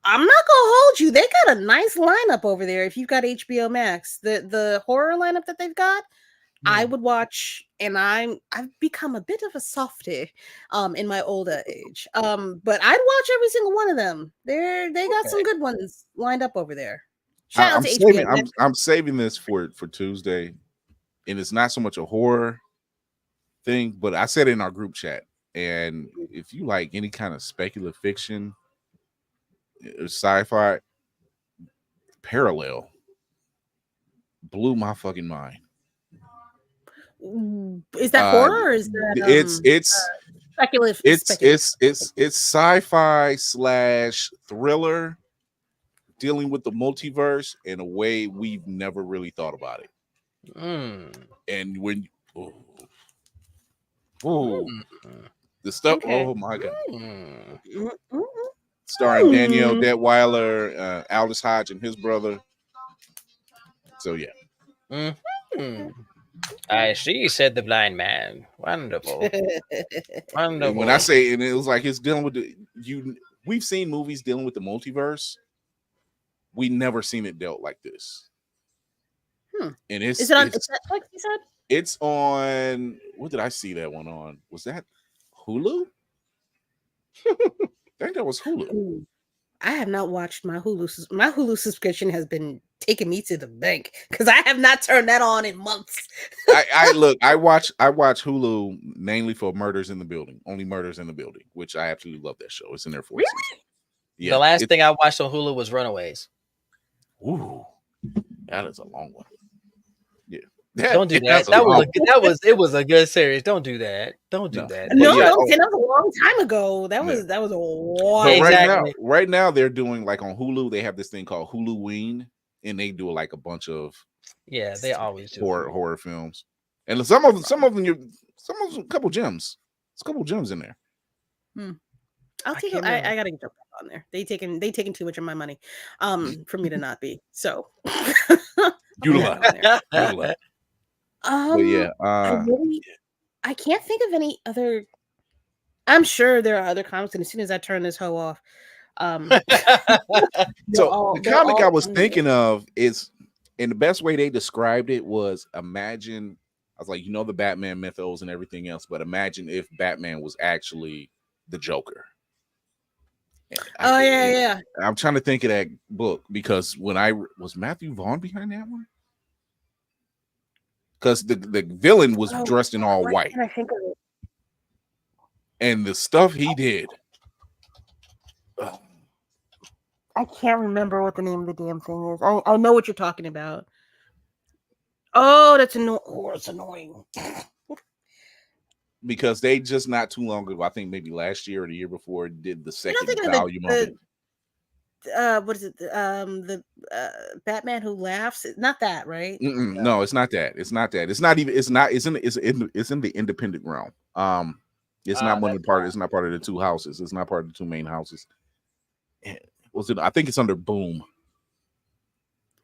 I'm not gonna hold you. They got a nice lineup over there. If you've got HBO Max, the horror lineup that they've got, I would watch, and I've become a bit of a softie in my older age. But I'd watch every single one of them. They got some good ones lined up over there. Shout out I'm to saving. HBO. I'm saving this for Tuesday, and it's not so much a horror thing, but I said it in our group chat. And if you like any kind of speculative fiction, sci-fi, Parallel blew my fucking mind. Is that horror or is that it's speculative? It's sci-fi / thriller dealing with the multiverse in a way we've never really thought about it. And when the stuff, oh my god. Starring Danielle Detweiler, Aldous Hodge and his brother. So yeah. I see, said the blind man. Wonderful. Wonderful. And when I say, and it was like it's dealing with we've seen movies dealing with the multiverse. We never seen it dealt like this. And is it on Netflix, you said? It's on, what did I see that one on? Was that Hulu? I think that was Hulu. Ooh, I have not watched my Hulu. My Hulu subscription has been taking me to the bank because I have not turned that on in months. I watch Hulu mainly for Murders in the Building. Only Murders in the Building, which I absolutely love that show. It's in there for really? Yeah. The last thing I watched on Hulu was Runaways. Ooh, that is a long one. Yeah. Don't do that. It was a good series. Don't do that. Don't do that. No, that was a long time ago. That was a while. Exactly. Right now they're doing like on Hulu, they have this thing called Huluween, and they do like a bunch of they always do horror films. And some of them a couple gems. There's a couple gems in there. I gotta get on there. They taking too much of my money for me to not be. So utilize. But yeah, I can't think of any other. I'm sure there are other comics, and as soon as I turn this hoe off, so the comic I was thinking of is, and the best way they described it was, imagine, I was like, the Batman mythos and everything else, but imagine if Batman was actually the Joker. Yeah. I'm trying to think of that book because was Matthew Vaughn behind that one? Because the villain was dressed in all white. Can I think of it? And the stuff he did. I can't remember what the name of the damn thing is. I know what you're talking about. Oh, that's annoying. Oh, it's annoying. Because they just not too long ago, I think maybe last year or the year before, did the second volume of it. What is it? The Batman Who Laughs. Not that, right? No, it's not that. It's not that. It's not even. It's not. It's in the independent realm. It's not one of the part. It's not part of the two houses. It's not part of the two main houses. Was it? I think it's under Boom.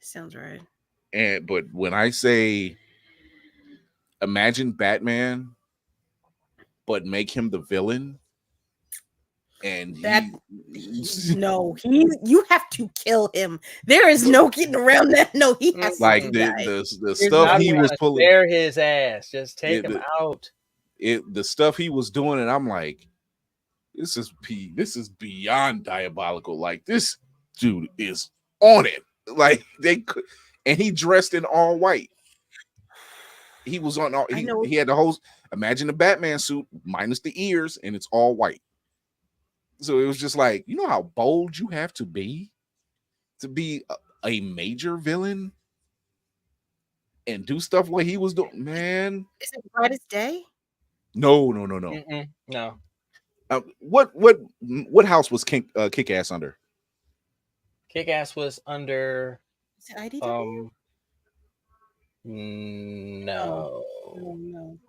Sounds right. But when I say, imagine Batman, but make him the villain. And you have to kill him. There is no getting around that. No, he has like the stuff he was pulling. Spare his ass. Just take him out. The stuff he was doing, and I'm like, this is beyond diabolical. Like, this dude is on it. Like, and he dressed in all white. He was on all. He had the whole. Imagine the Batman suit minus the ears, and it's all white. So it was just like, you know how bold you have to be a major villain and do stuff like he was doing, man. Is it Brightest Day? No. No. What house was Kick-Ass under? Kick-Ass was under. Is it IDW? No. No.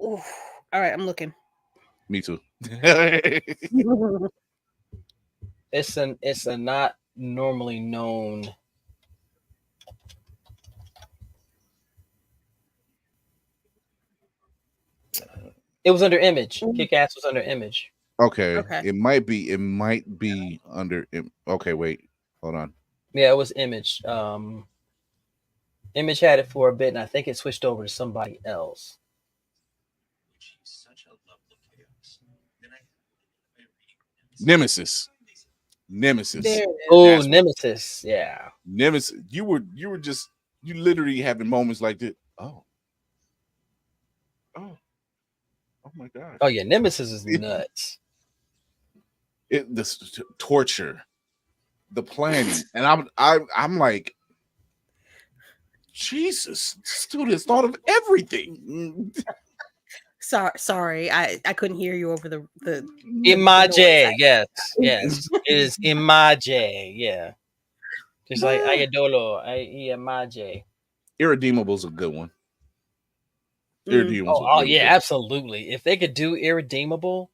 Oof. All right, I'm looking. Me too. It's a not normally known. It was under Image. Kick-Ass was under Image. Okay. It might be under. Okay, wait. Hold on. Yeah, it was Image. Image had it for a bit, and I think it switched over to somebody else. Nemesis. Oh, Nemesis. Yeah. Nemesis. You were literally having moments like this. Oh my God. Oh yeah, Nemesis is nuts. The torture, the planning, and I'm like, Jesus, students thought of everything. Sorry, I couldn't hear you over the Imaje, yes, it is Imaje, yeah. Just like Ayadolo, Imaje. Irredeemable's a good one. Irredeemable's Oh yeah, absolutely. If they could do Irredeemable,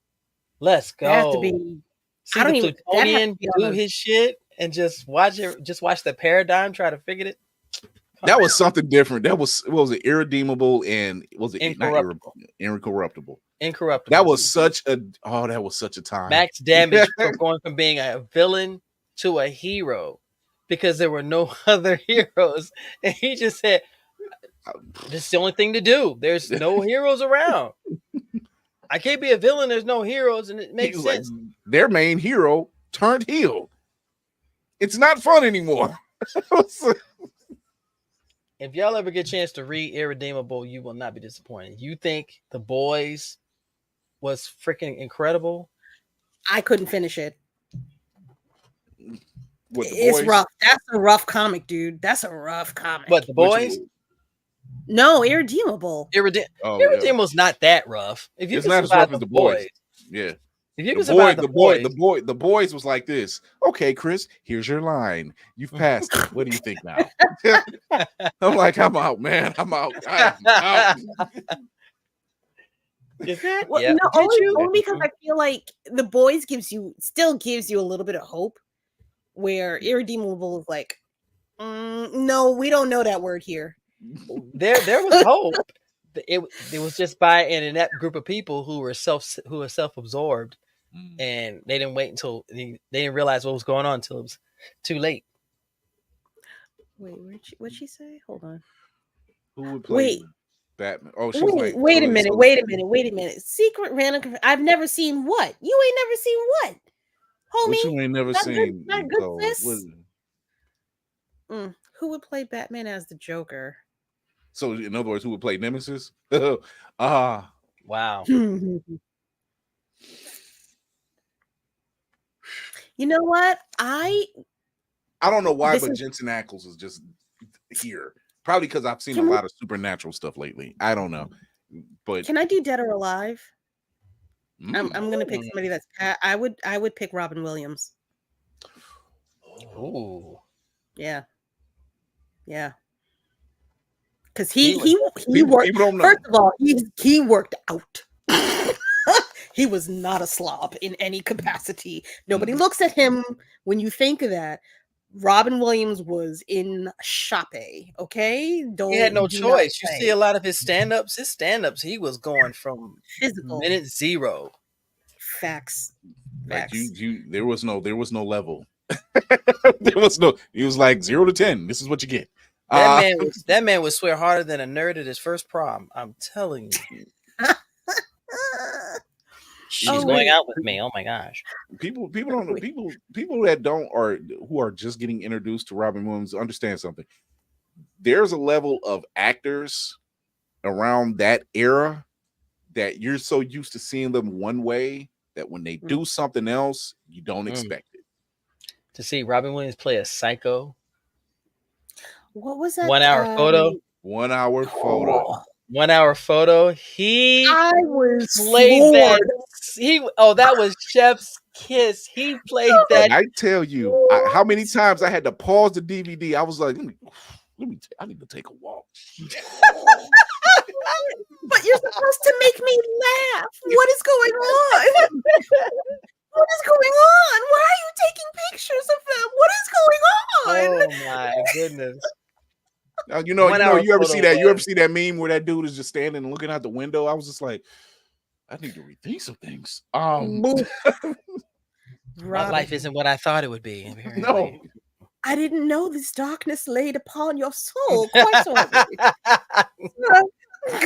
let's go. Have to be. See the Plutonian do his shit and just watch it. Just watch the paradigm try to figure it. That was something different. That was it? Irredeemable and was it Incorruptible? That was such a time. Max damage from going from being a villain to a hero because there were no other heroes, and he just said, "This is the only thing to do. There's no heroes around. I can't be a villain. There's no heroes," and it makes sense. Like, their main hero turned heel. It's not fun anymore. If y'all ever get a chance to read Irredeemable, you will not be disappointed. You think The Boys was freaking incredible? I couldn't finish it. It's Boys? Rough. That's a rough comic, dude. That's a rough comic. What, The Boys? No, Irredeemable. Irredeemable's not that rough. If you it's not as rough as The Boys. Yeah. If you can survive the boys was like this. Okay, Chris, here's your line. You've passed it. What do you think now? I'm like, I'm out, man. I'm out. Well, no, only because I feel like The Boys still gives you a little bit of hope, where Irredeemable is like, no, we don't know that word here. There was hope. It was just by an inept group of people who were self-absorbed, and they didn't wait until they didn't realize what was going on until it was too late. Wait, what'd she say? Hold on. Who would play Batman? Oh, she's like, wait a minute. Secret random. I've never seen what? You ain't never seen what? Homie, what you ain't never seen. Not good, sis. Who would play Batman as the Joker? So, in other words, who would play Nemesis? Wow. You know what? I don't know why, but Jensen Ackles is just here. Probably because I've seen a lot of supernatural stuff lately. I don't know. But can I do Dead or Alive? I'm gonna pick somebody that's I would pick Robin Williams. Oh. Yeah. Because he worked. First of all, he worked out. He was not a slob in any capacity. Nobody looks at him when you think of that. Robin Williams was in shape. Okay, he had no choice. You see a lot of his stand-ups. He was going from physical minute zero. Facts. Like there was no level. There was no. He was like 0 to 10. This is what you get. That man would swear harder than a nerd at his first prom. I'm telling you. She's going out with me. Oh my gosh. People that don't or who are just getting introduced to Robin Williams understand something. There's a level of actors around that era that you're so used to seeing them one way that when they do something else, you don't expect it. To see Robin Williams play a psycho. What was that? 1 hour photo. 1 hour photo. 1 hour photo. I was played that. That was Chef's kiss. He played that. And I tell you, how many times I had to pause the DVD. I was like, I need to take a walk. But you're supposed to make me laugh. What is going on? What is going on? Why are you taking pictures of them? What is going on? Oh my goodness. You ever see that? You ever see that meme where that dude is just standing and looking out the window? I was just like, I need to rethink some things. My life isn't what I thought it would be. No. I didn't know this darkness laid upon your soul quite so heavily.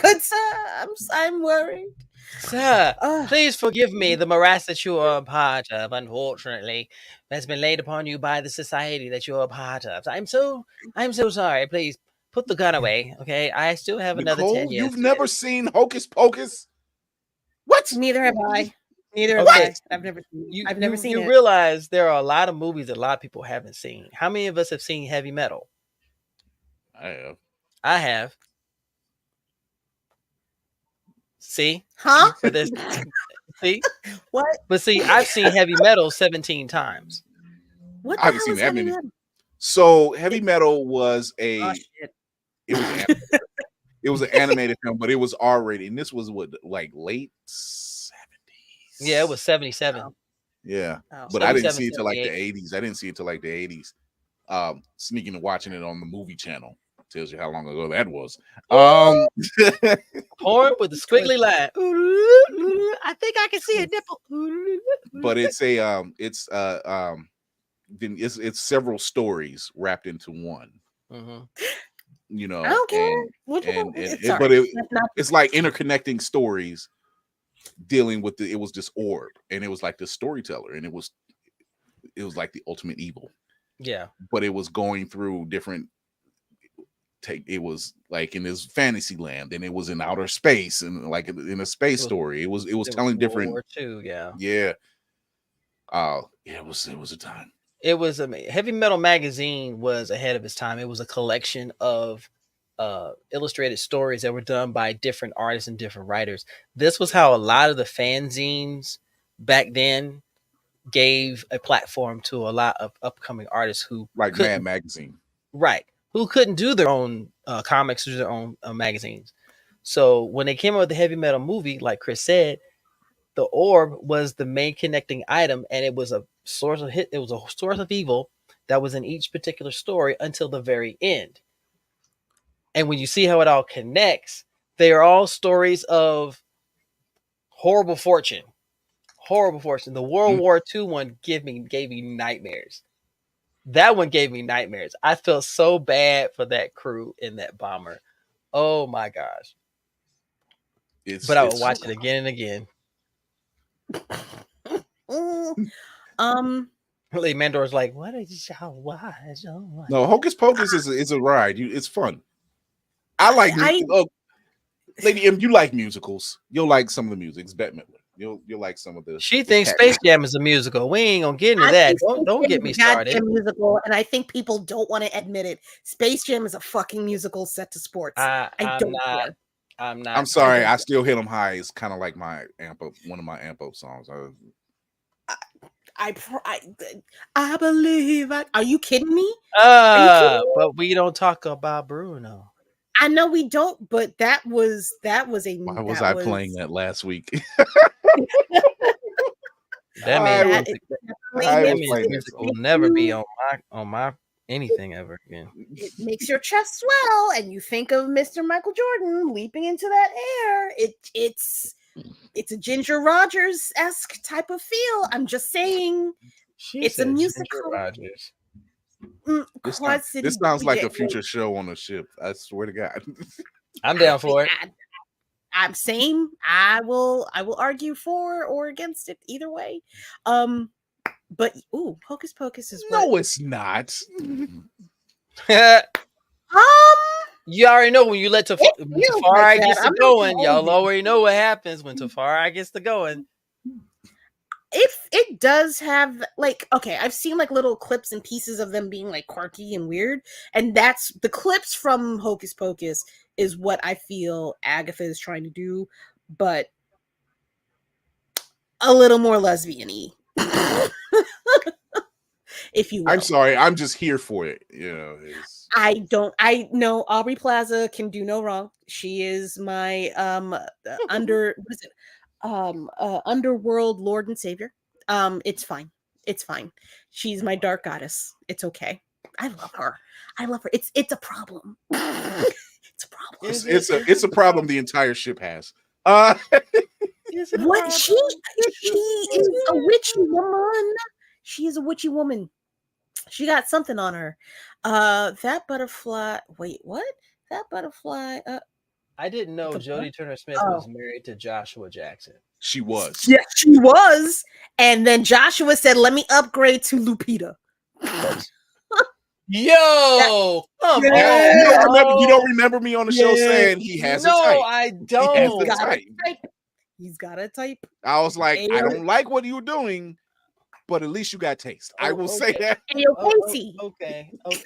Good sir, I'm worried. Sir, please forgive me the morass that you are a part of, unfortunately, has been laid upon you by the society that you are a part of. I'm so sorry. Please put the gun away, okay? I still have another 10 Nicole, years. you've never seen Hocus Pocus? What? Neither have I. Neither have Okay. I. I've never seen it. You realize there are a lot of movies that a lot of people haven't seen. How many of us have seen Heavy Metal? I have. See? Huh? But there's see? What? But see, I've seen Heavy Metal 17 times. What? I haven't seen that many. So Heavy Metal was it was an animated film, but it was R-rated, and this was what, like late 70s. Yeah, it was 77. Oh. Yeah, Oh. but I didn't see it till like the 80s. I didn't see it till like the 80s. Sneaking and watching it on the movie channel tells you how long ago that was. Porn with the squiggly line. I think I can see a nipple. But it's it's several stories wrapped into one. Mm-hmm. You know, I don't care. It's like interconnecting stories dealing with it was this orb, and it was like the storyteller, and it was like the ultimate evil. Yeah, but it was going through different. It was like in this fantasy land, and it was in outer space, and like in a space story. It was telling different. World War II, yeah. It was a time. It was Heavy Metal magazine was ahead of its time. It was a collection of illustrated stories that were done by different artists and different writers. This was how a lot of the fanzines back then gave a platform to a lot of upcoming artists who like Mad Magazine, right? Who couldn't do their own comics or their own magazines. So when they came out with the Heavy Metal movie, like Chris said, the orb was the main connecting item, and it was a source of hit. It was a source of evil that was in each particular story until the very end. And when you see how it all connects, they are all stories of horrible fortune. Horrible fortune. The World War II one gave me nightmares. That one gave me nightmares. I felt so bad for that crew in that bomber. Oh my gosh. But I would watch it again and again. Lady Mandor's like, what is y'all watch? Oh, no, Hocus Pocus is a ride. It's fun. I like Lady M, you like musicals. You'll like some of the music. It's Bette Midler. You'll like some of the. She thinks Space Jam is a musical. We ain't gonna get into that. Don't get me started. Musical, and I think people don't want to admit it. Space Jam is a fucking musical set to sports. I'm not. I'm sorry. I still hit them high. It's kind of like my amp up. One of my amp up songs. I believe. Are you kidding me? But we don't talk about Bruno. I know we don't, but that was a. Why was I playing that last week? That music will never be on my anything ever again. It makes your chest swell, and you think of Mr. Michael Jordan leaping into that air. It's a Ginger Rogers-esque type of feel. I'm just saying, it's a musical. Rogers. This sounds like a future show on a ship. I swear to God. I'm down for it. I'm same. I will argue for or against it either way. But Hocus Pocus is no, it's not. You already know when you let Tafari gets to going, y'all already know what happens when Tafari gets to going. If it does have I've seen little clips and pieces of them being quirky and weird, and that's the clips from Hocus Pocus is what I feel Agatha is trying to do, but a little more lesbian-y. If you will. I'm sorry, I'm just here for it. I know Aubrey Plaza can do no wrong. She is my underworld lord and savior. It's fine. She's my dark goddess. It's okay. I love her. It's a problem. It's a problem. It's a problem the entire ship has. What she is a witchy woman. She is a witchy woman. She got something on her. That butterfly. Wait, what? That butterfly. I didn't know Jodie Turner-Smith was married to Joshua Jackson. She was. Yeah, she was. And then Joshua said, "Let me upgrade to Lupita." Yo, come on. You don't remember me on the show saying he has a type. No, I don't. He has a type. He's got a type. I was like, I don't like what you're doing, but at least you got taste. I will say that. Okay. I'm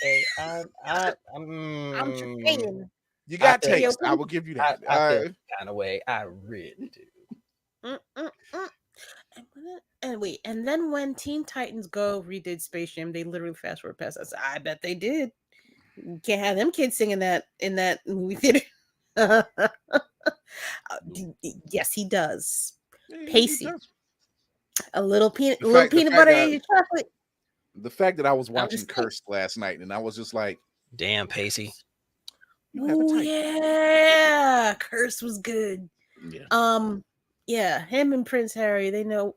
just saying. You got taste. I will give you that. I feel kind of way. I really do. And then when Teen Titans Go redid Space Jam, they literally fast forward past us. I bet they did. You can't have them kids singing that in that movie theater. Yes, he does. Pacey. He does. A little peanut butter in your chocolate. The fact that I was watching Cursed last night and I was just like, damn, Pacey. Oh yeah, Curse was good. Yeah. Yeah, him and Prince Harry, they know.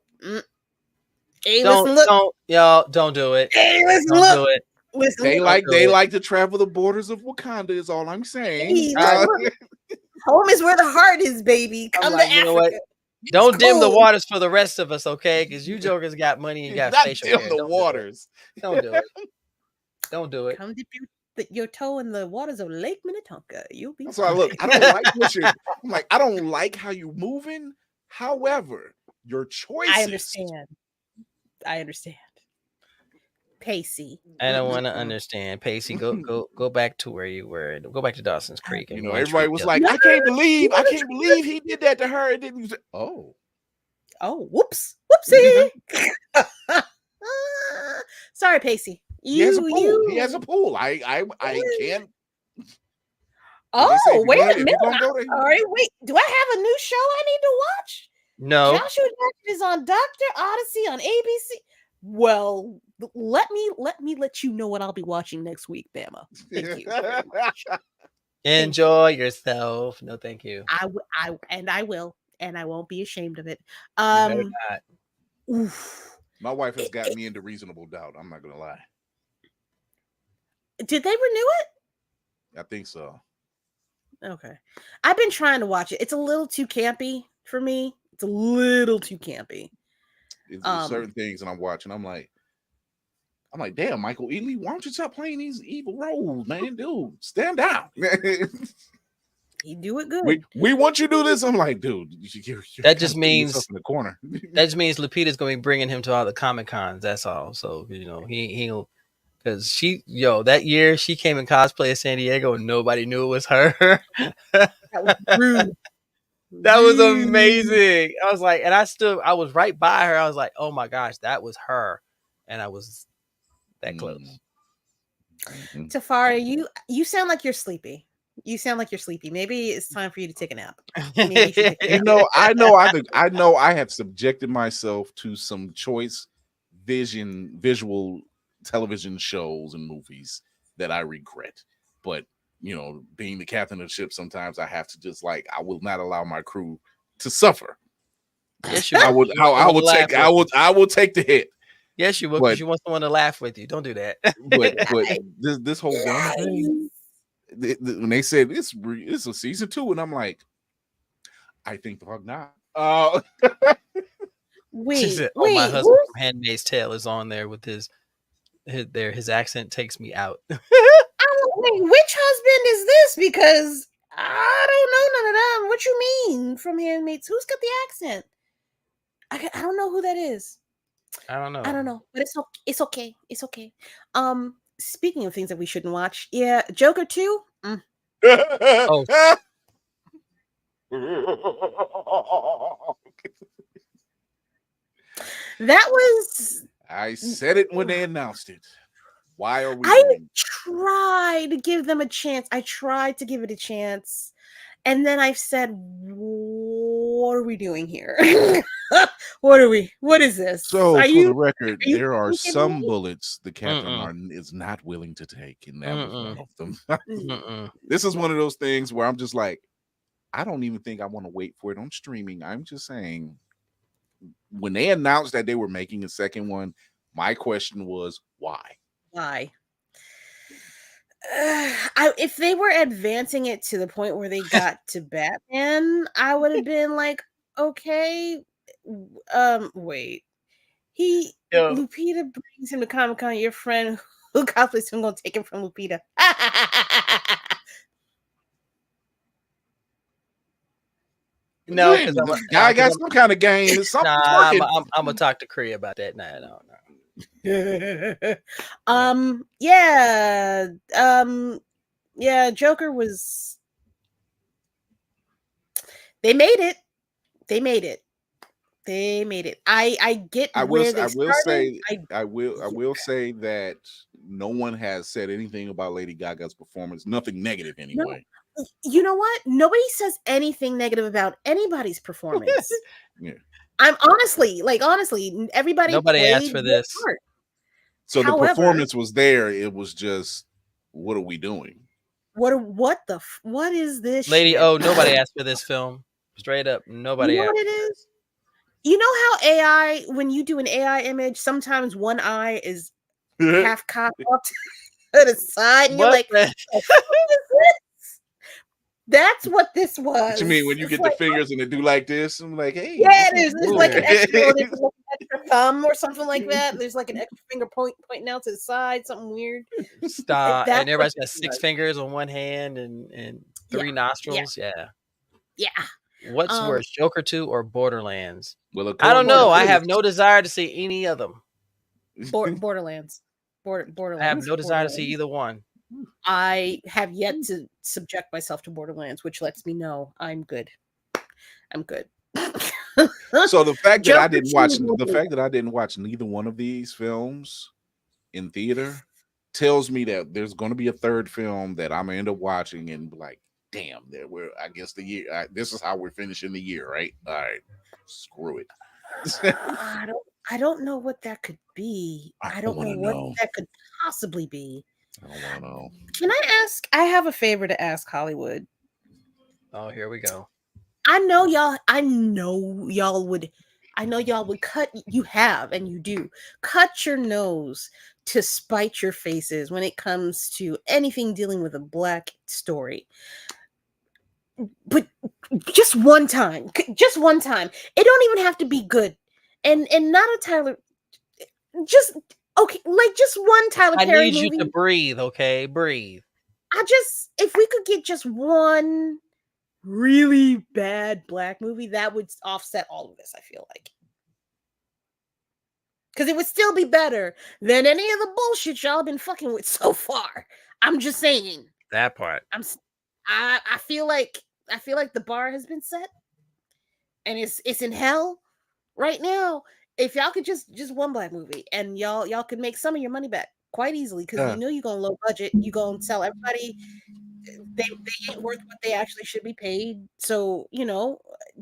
Hey, don't do it. Hey, listen, don't look. do it. Listen, they like to travel the borders of Wakanda. Is all I'm saying. Hey, home is where the heart is, baby. Come to Africa. You know what? Don't dim the waters for the rest of us, okay? Because you jokers got money and got facial hair. Dim the waters. Don't do it. Don't do it. Come dip your toe in the waters of Lake Minnetonka. You'll be. So I look. I don't like what you're. I'm like, I don't like how you moving. However, your choices. I understand. Pacey. I don't want to understand. Pacey, go back to where you were. Go back to Dawson's Creek. You know, everybody was like, I can't believe he did that to her. It didn't. Oh, whoopsie. Sorry, Pacey. He has a pool. I can't. Oh, wait a minute. Sorry, wait. Do I have a new show I need to watch? No. Joshua Jackson is on Dr. Odyssey on ABC. Well, let me let you know what I'll be watching next week, Bama. Thank you very much. Enjoy yourself. No, thank you. I will, and I won't be ashamed of it. You better not. My wife has gotten me into Reasonable Doubt. I'm not gonna lie. Did they renew it? I think so. Okay. I've been trying to watch it. It's a little too campy for me. It's a little too campy. It's certain things and I'm watching. I'm like, damn, Michael Ealy, why don't you stop playing these evil roles, man? Dude, stand down. You do it good. We want you to do this. I'm like, dude, that just means in the corner. That just means Lupita's going to be bringing him to all the Comic Cons. That's all. So he'll. Because that year she came in cosplay at San Diego and nobody knew it was her. That was rude. That was amazing. I was like, and I was right by her. I was like, oh my gosh, that was her. And I was that close. Mm-hmm. Tafari, you sound like you're sleepy. Maybe it's time for you to take a nap. I know I have subjected myself to some choice visual television shows and movies that I regret, but being the captain of the ship, sometimes I have to just I will not allow my crew to suffer. Yes, you will. I will take the hit. Yes, you will, because you want someone to laugh with you. Don't do that. but this whole thing, when they said it's a season 2, and I'm like, I think the fuck not. Wait, my husband from Handmaid's Tale is on there with his accent takes me out. Which husband is this? Because I don't know none of them. What you mean from Handmaid's? Who's got the accent? I don't know who that is. I don't know, but it's okay. It's okay. Speaking of things that we shouldn't watch, Joker 2. Oh. That was. I said it when they announced it. Why are we? I tried to give them a chance. I tried to give it a chance, and then I've said, "What are we doing here? What is this?" So, the record, there are some bullets the captain is not willing to take, and that was one of them. This is one of those things where I'm just like, I don't even think I want to wait for it on streaming. I'm just saying, when they announced that they were making a second one, my question was, why? lie. If they were advancing it to the point where they got to Batman, I would have been like, okay, wait. Lupita brings him to Comic-Con. Your friend who cosplays him gonna take him from Lupita. No, because I got some kind of game. Something's working. I'm gonna talk to Cree about that. No. Yeah, Joker was. They made it. I get. I will say that no one has said anything about Lady Gaga's performance. Nothing negative, anyway. No, you know what? Nobody says anything negative about anybody's performance. Yeah. I'm honestly, everybody. Nobody asked for this. Part. So the performance was there. It was just, what are we doing? What is this? Lady, shit? Nobody asked for this film. Straight up, nobody. You know what it is? You know how AI, when you do an AI image, sometimes one eye is half cocked up to the side, and you're like, what is this? That's what this was. What you mean when you get the fingers and they do like this? I'm like, hey, yeah, there's like an extra thumb or something like that. There's like an extra finger pointing out to the side, something weird. Stop. And everybody's got 6 fingers on one hand and 3 nostrils. Yeah. What's worse, Joker 2 or Borderlands? Well, I don't know. I have no desire to see any of them. Borderlands. Borderlands. I have no desire to see either one. I have yet to subject myself to Borderlands, which lets me know I'm good. So the fact that I didn't watch neither one of these films in theater tells me that there's going to be a third film that I'm gonna end up watching and be like, damn, I guess the year. This is how we're finishing the year, right? All right, screw it. I don't know what that could be. I don't know what that could possibly be. I don't want to know. Can I ask? I have a favor to ask Hollywood. Oh, here we go. I know y'all would cut. You have and you do cut your nose to spite your faces when it comes to anything dealing with a Black story. But just one time. It don't even have to be good, and not a Tyler. Just. Okay, like just one Tyler Perry movie. I need you to breathe, okay? Breathe. If we could get just one really bad Black movie, that would offset all of this, I feel like. Because it would still be better than any of the bullshit y'all have been fucking with so far. I'm just saying. That part. I feel like the bar has been set. And it's in hell right now. If y'all could just one Black movie and y'all could make some of your money back quite easily because you know you're gonna low budget, you gonna tell everybody they ain't worth what they actually should be paid. So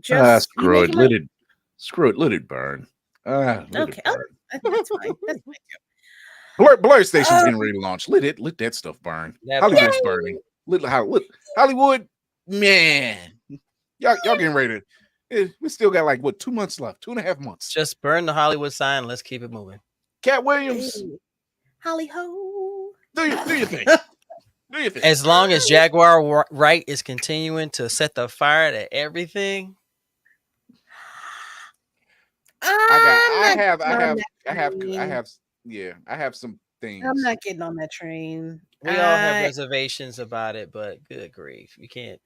just screw it, let it burn. Okay, that's fine. That's fine too. Blur Station's getting ready to launch. Let that stuff burn. Hollywood's burning. Hollywood, man, y'all getting ready to. We still got like 2 months left, 2.5 months. Just burn the Hollywood sign. Let's keep it moving. Cat Williams, hey, Holly ho. Do your thing. As long as Jaguar Wright is continuing to set the fire to everything. I have some things. I'm not getting on that train. We all have reservations about it, but good grief, you can't.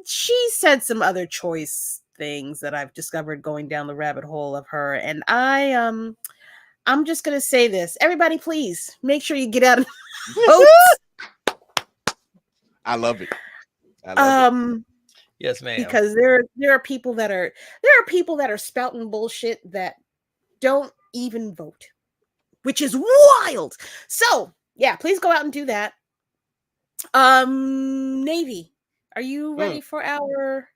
She said some other choice things that I've discovered going down the rabbit hole of her, and I'm just gonna say this: everybody, please make sure you get out of votes. I love it. Yes, ma'am. Because there are people that are spouting bullshit that don't even vote, which is wild. So yeah, please go out and do that. Navy, are you ready for our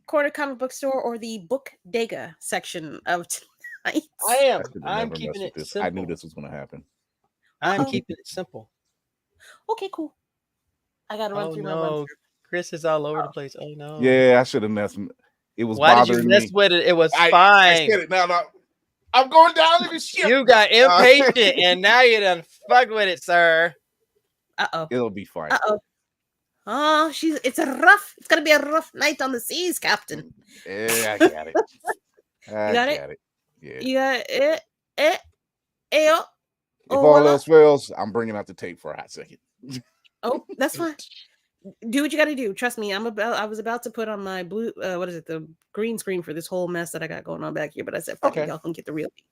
corner comic book store or the book Dega section of tonight? I am. I'm keeping it simple. I knew this was going to happen. I'm keeping it simple. Okay, cool. I got to run through my run through. Chris is all over the place. Oh no. Yeah, I should have messed. It was Why bothering did you mess me. with it? It was fine. I said it. No. I'm going down in the ship. You got impatient, and now you done fucked with it, sir. Uh-oh. It'll be fine. Uh-oh. Oh, it's gonna be a rough night on the seas, Captain. Yeah, I got it. I got got it. Yeah. You got it. Oh, If all voila. else fails, I'm bringing out the tape for a hot second. Oh, that's fine. Do what you got to do. Trust me. I was about to put on my blue. The green screen for this whole mess that I got going on back here. But I said, "Fuck it, y'all can get the real me."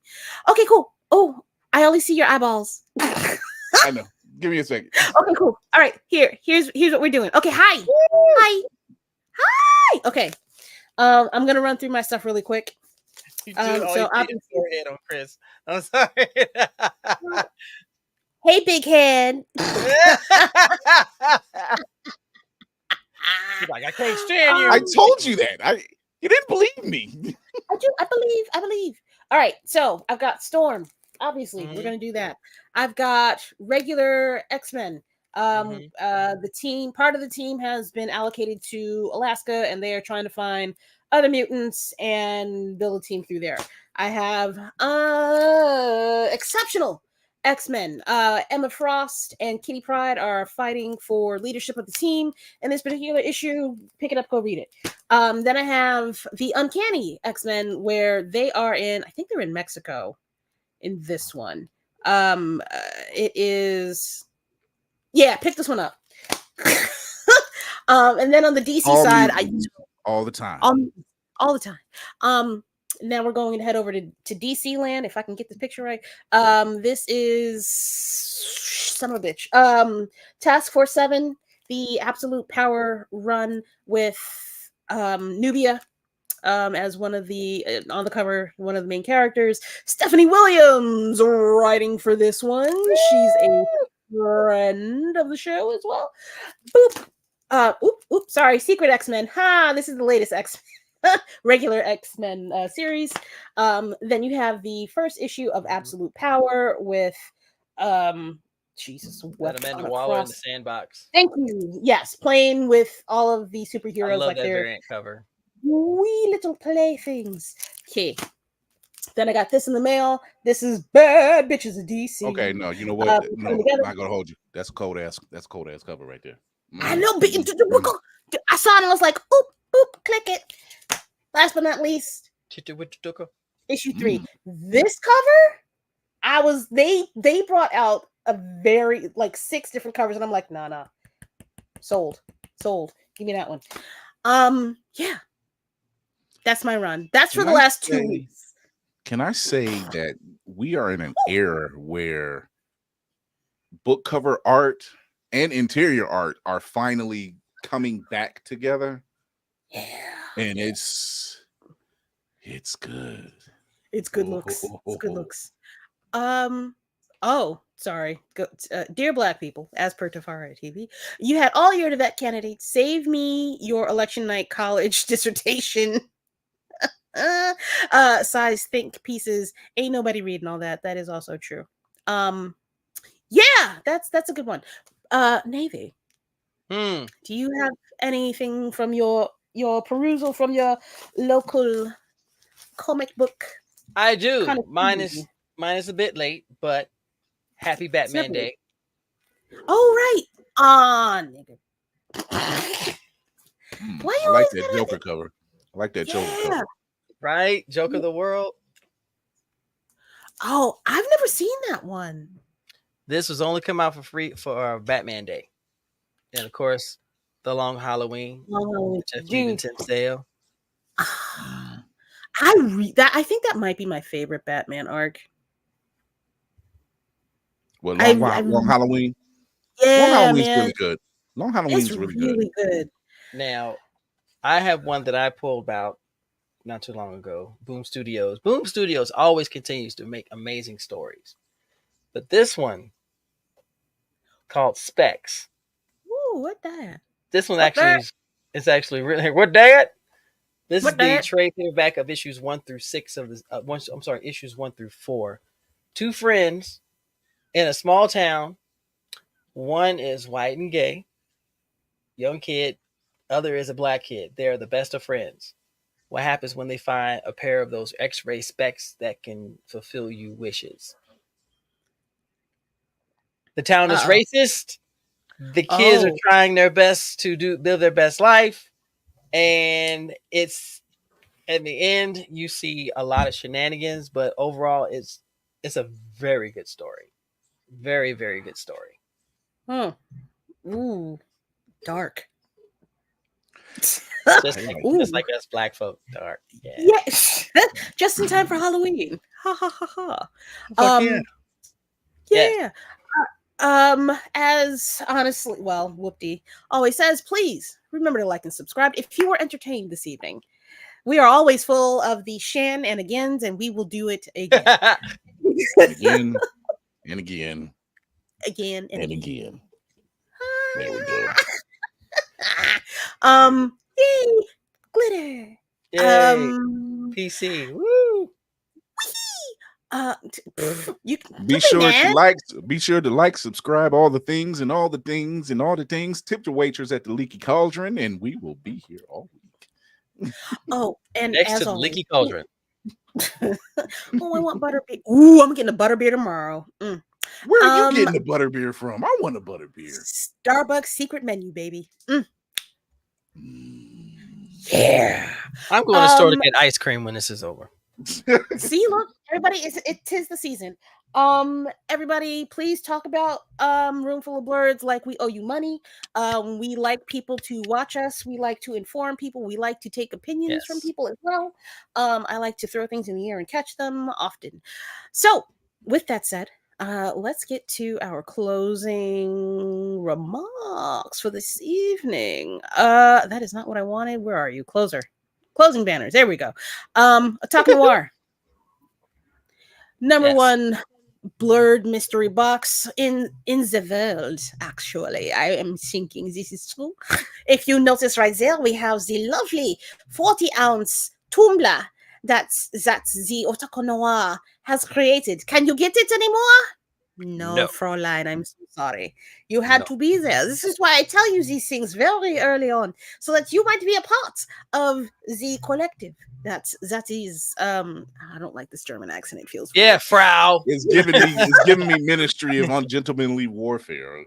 Okay, cool. Oh, I only see your eyeballs. I know. Give me a second. Okay, cool. All right, here's what we're doing. Okay, hi. Okay, I'm gonna run through my stuff really quick. You do so forehead on Chris. I'm sorry. Hey, big head. Like, I can't stand you. I told you that. You didn't believe me. I do. I believe. All right. So I've got Storm. Obviously, we're gonna do that. I've got regular X-Men. The team, part of the team has been allocated to Alaska, and they are trying to find other mutants and build a team through there. I have exceptional X-Men. Emma Frost and Kitty Pryde are fighting for leadership of the team in this particular issue. Pick it up, go read it. Then I have the Uncanny X-Men, where they are in, I think they're in Mexico in this one. It is, yeah, pick this one up. And then on the DC side, all the time. All the time. Now we're going to head over to DC land, if I can get this picture right. This is son of a bitch. Task Force 7, the Absolute Power run with Nubia as one of the on the cover, one of the main characters. Stephanie Williams writing for this one. She's a friend of the show as well. Boop. Sorry, Secret X-Men. This is the latest X-Men. Regular X-Men series. Then you have the first issue of Absolute Power with Jesus, Amanda Waller in the sandbox. Thank you. Yes, playing with all of the superheroes. I love like that their variant cover. Wee little playthings. Okay. Then I got this in the mail. This is Bad Bitches of DC. Okay, no, you know what? No, I'm not gonna hold you. That's cold ass cover right there. I know, but I saw it and I was like, oop, click it. Last but not least, issue 3. This cover, they brought out a very 6 different covers, and I'm like, nah. Sold. Give me that one. Yeah. That's my run. That's for the last 2 weeks. Can I say that we are in an era where book cover art and interior art are finally coming back together? Yeah. And it's good. It's good looks. It's good looks. Oh, sorry. Dear Black people, as per Tafari TV, you had all your debate candidates save me your election night college dissertation size think pieces. Ain't nobody reading all that. That is also true. Yeah, that's a good one. Navy. Do you have anything from your perusal from your local comic book? I do. Mine is a bit late, but happy Batman Day. Oh, right. Nigga. Why you I like that Joker cover. I like that Joker cover. Right? Joker of the World. Oh, I've never seen that one. This was only come out for free for Batman Day. And of course, the Long Halloween. Jeff Stevenson sale. I think that might be my favorite Batman arc. Well, Long Halloween. Yeah, Long Halloween's really good. Long Halloween's really good. Now, I have one that I pulled out not too long ago. Boom Studios. Boom Studios always continues to make amazing stories. But this one called Specs. Ooh, what that? This one is actually really what that? This is the trade paperback of issues 1 through 6 of this. Issues 1 through 4. 2 friends in a small town. One is white and gay, young kid. Other is a black kid. They're the best of friends. what happens when they find a pair of those X-ray specs that can fulfill you wishes. The town is racist. The kids are trying their best to live their best life, and it's in the end you see a lot of shenanigans, but overall it's a very good story. Very, very good story. Ooh, dark. Just like us black folk, dark. Yeah. Yes. Just in time for Halloween. Ha ha ha ha. Yeah. As honestly, well, Whoopty always says, please remember to like and subscribe if you were entertained this evening. We are always full of the shan and agains, and we will do it again. Again and again. Again and again. There we go. Yay, glitter. Yay. PC. Woo. You be sure to like, subscribe, all the things and all the things and all the things. Tip your waitress at the Leaky Cauldron, and we will be here all week. Oh, and next as to the always, Leaky Cauldron. I want butterbeer. Ooh, I'm getting a butterbeer tomorrow. Where are you getting the butterbeer from? I want a butterbeer. Starbucks secret menu, baby. Yeah. I'm going to store to get ice cream when this is over. See, look, everybody, it tis the season. Everybody, please talk about Roomful of Blerds like we owe you money. We like people to watch us. We like to inform people. We like to take opinions from people as well. I like to throw things in the air and catch them often. So, with that said, let's get to our closing remarks for this evening. That is not what I wanted. Where are you? Closing banners. There we go. Talking Noir. Number one blurred mystery box in the world. Actually, I am thinking this is true. If you notice right there, we have the lovely 40-ounce tumbler that's the Otako Noir has created. Can you get it anymore? No, Fräulein, I'm so sorry. You had to be there. This is why I tell you these things very early on, so that you might be a part of the collective. That is I don't like this German accent. It feels weird. Frau. It's giving me Ministry of Ungentlemanly Warfare.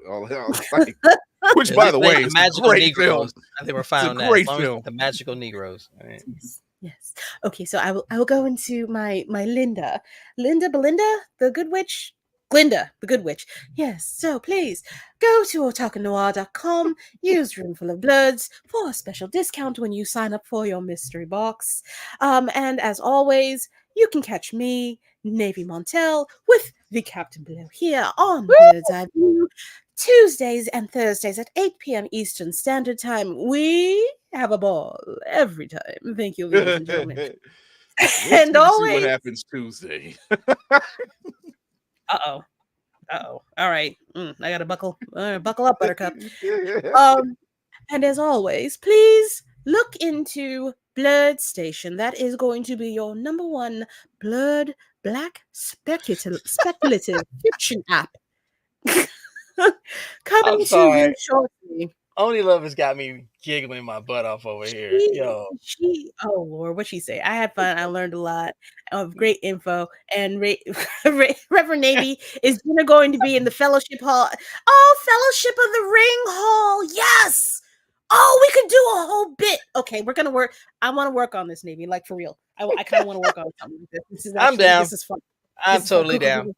Which, by the way, is a great film. I think we're fine on that. Great film. The Magical Negroes. Right. Yes. Okay, so I will go into my Belinda, the Good Witch. Glinda, the Good Witch. Yes, so please go to otakanoir.com, use Roomful of Blerds for a special discount when you sign up for your mystery box. And as always, you can catch me, Navy Montel, with the Captain Below here on Bird's Eye View, Tuesdays and Thursdays at 8 p.m. Eastern Standard Time. We have a ball every time. Thank you, ladies and gentlemen. And always see what happens Tuesday. Uh-oh. All right. I gotta buckle up, Buttercup. And as always, please look into Blerd Station. That is going to be your number one blurred black speculative fiction app. Coming to you shortly. Only Love has got me giggling my butt off over here. Oh Lord, what'd she say? I had fun. I learned a lot of great info. And Reverend Navy is going to be in the Fellowship Hall. Oh, Fellowship of the Ring Hall. Yes. Oh, we could do a whole bit. Okay, we're gonna work. I want to work on this, Navy, like for real. I kind of want to work on something. This is actually, I'm down. This is fun. I'm totally down.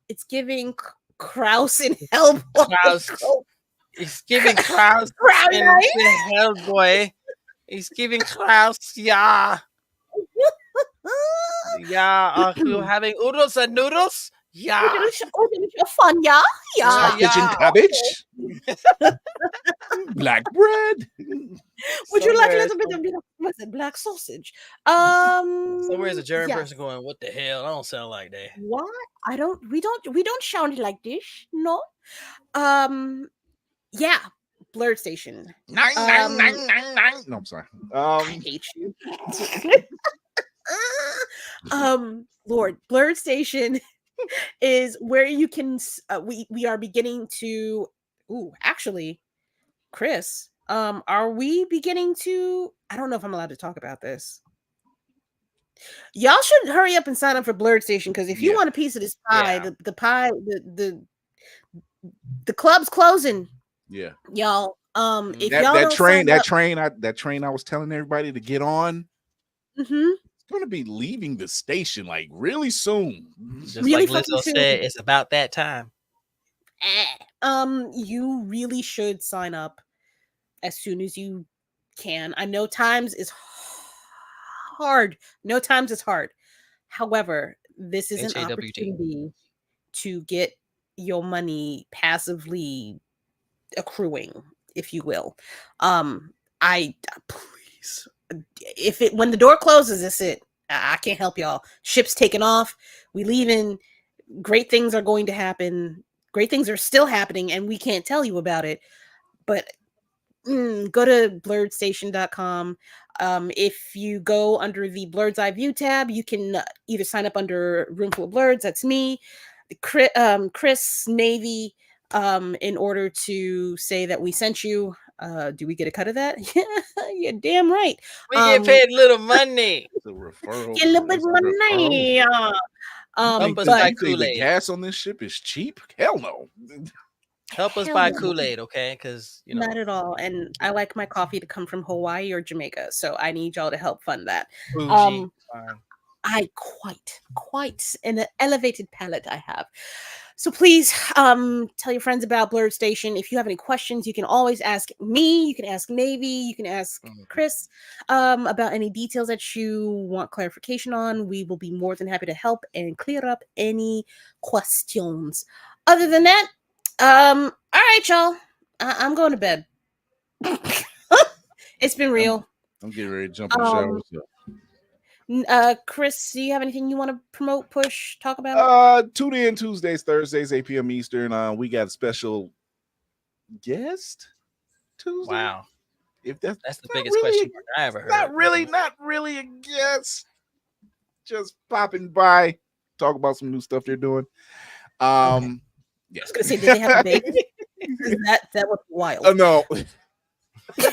It's giving Krause and Hellboy. He's giving Krause and Hellboy. He's giving Krause, yeah. Are you having oodles and noodles? Yeah. Fun, yeah. Sausage and cabbage. Black bread. Would you like a little bit of black sausage? Somewhere's a German person going, what the hell? I don't sound like that. What? We don't sound like this. No. Yeah, Blerd Station. Nine. No, I'm sorry. I hate you. Lord, Blerd Station is where you can. We are beginning to. Actually, Chris, Are we beginning to? I don't know if I'm allowed to talk about this. Y'all should hurry up and sign up for Blerd Station, because if you want a piece of this pie, the pie, the club's closing. Yeah, y'all. If that, y'all that don't train, sign that train I was telling everybody to get on. Mm-hmm. It's going to be leaving the station like really soon. Just really like Lizzo said, it's about that time. You really should sign up as soon as you can. I know times is hard. No times is hard. However, this is an opportunity to get your money passively accruing, if you will. Please, when the door closes, it's it. I can't help y'all. Ship's taking off. We leaving. Great things are going to happen. Great things are still happening, and we can't tell you about it. But go to blerdstation.com. If you go under the Blerd's Eye View tab, you can either sign up under Roomful of Blerds, that's me, Chris Navy, in order to say that we sent you. Do we get a cut of that? Yeah, damn right. We get paid little money. It's a referral. Get a little bit of money. Help us buy Kool-Aid. The gas on this ship is cheap? Hell no. Help us buy Kool-Aid, okay? Because not at all. And I like my coffee to come from Hawaii or Jamaica, so I need y'all to help fund that. I quite an elevated palate I have. So please tell your friends about Blerd Station. If you have any questions, you can always ask me. You can ask Navy. You can ask Chris about any details that you want clarification on. We will be more than happy to help and clear up any questions. Other than that, all right, y'all. I'm going to bed. It's been real. I'm getting ready to jump in the shower. Chris, do you have anything you want to promote, push, talk about? Tune in Tuesdays, Thursdays, 8 p.m. Eastern. We got a special guest Tuesday. Wow. If that's the biggest question I ever heard. Not really a guest. Just popping by, talk about some new stuff they're doing. Okay. Yeah. I was gonna say, did they have a baby? that was wild. No.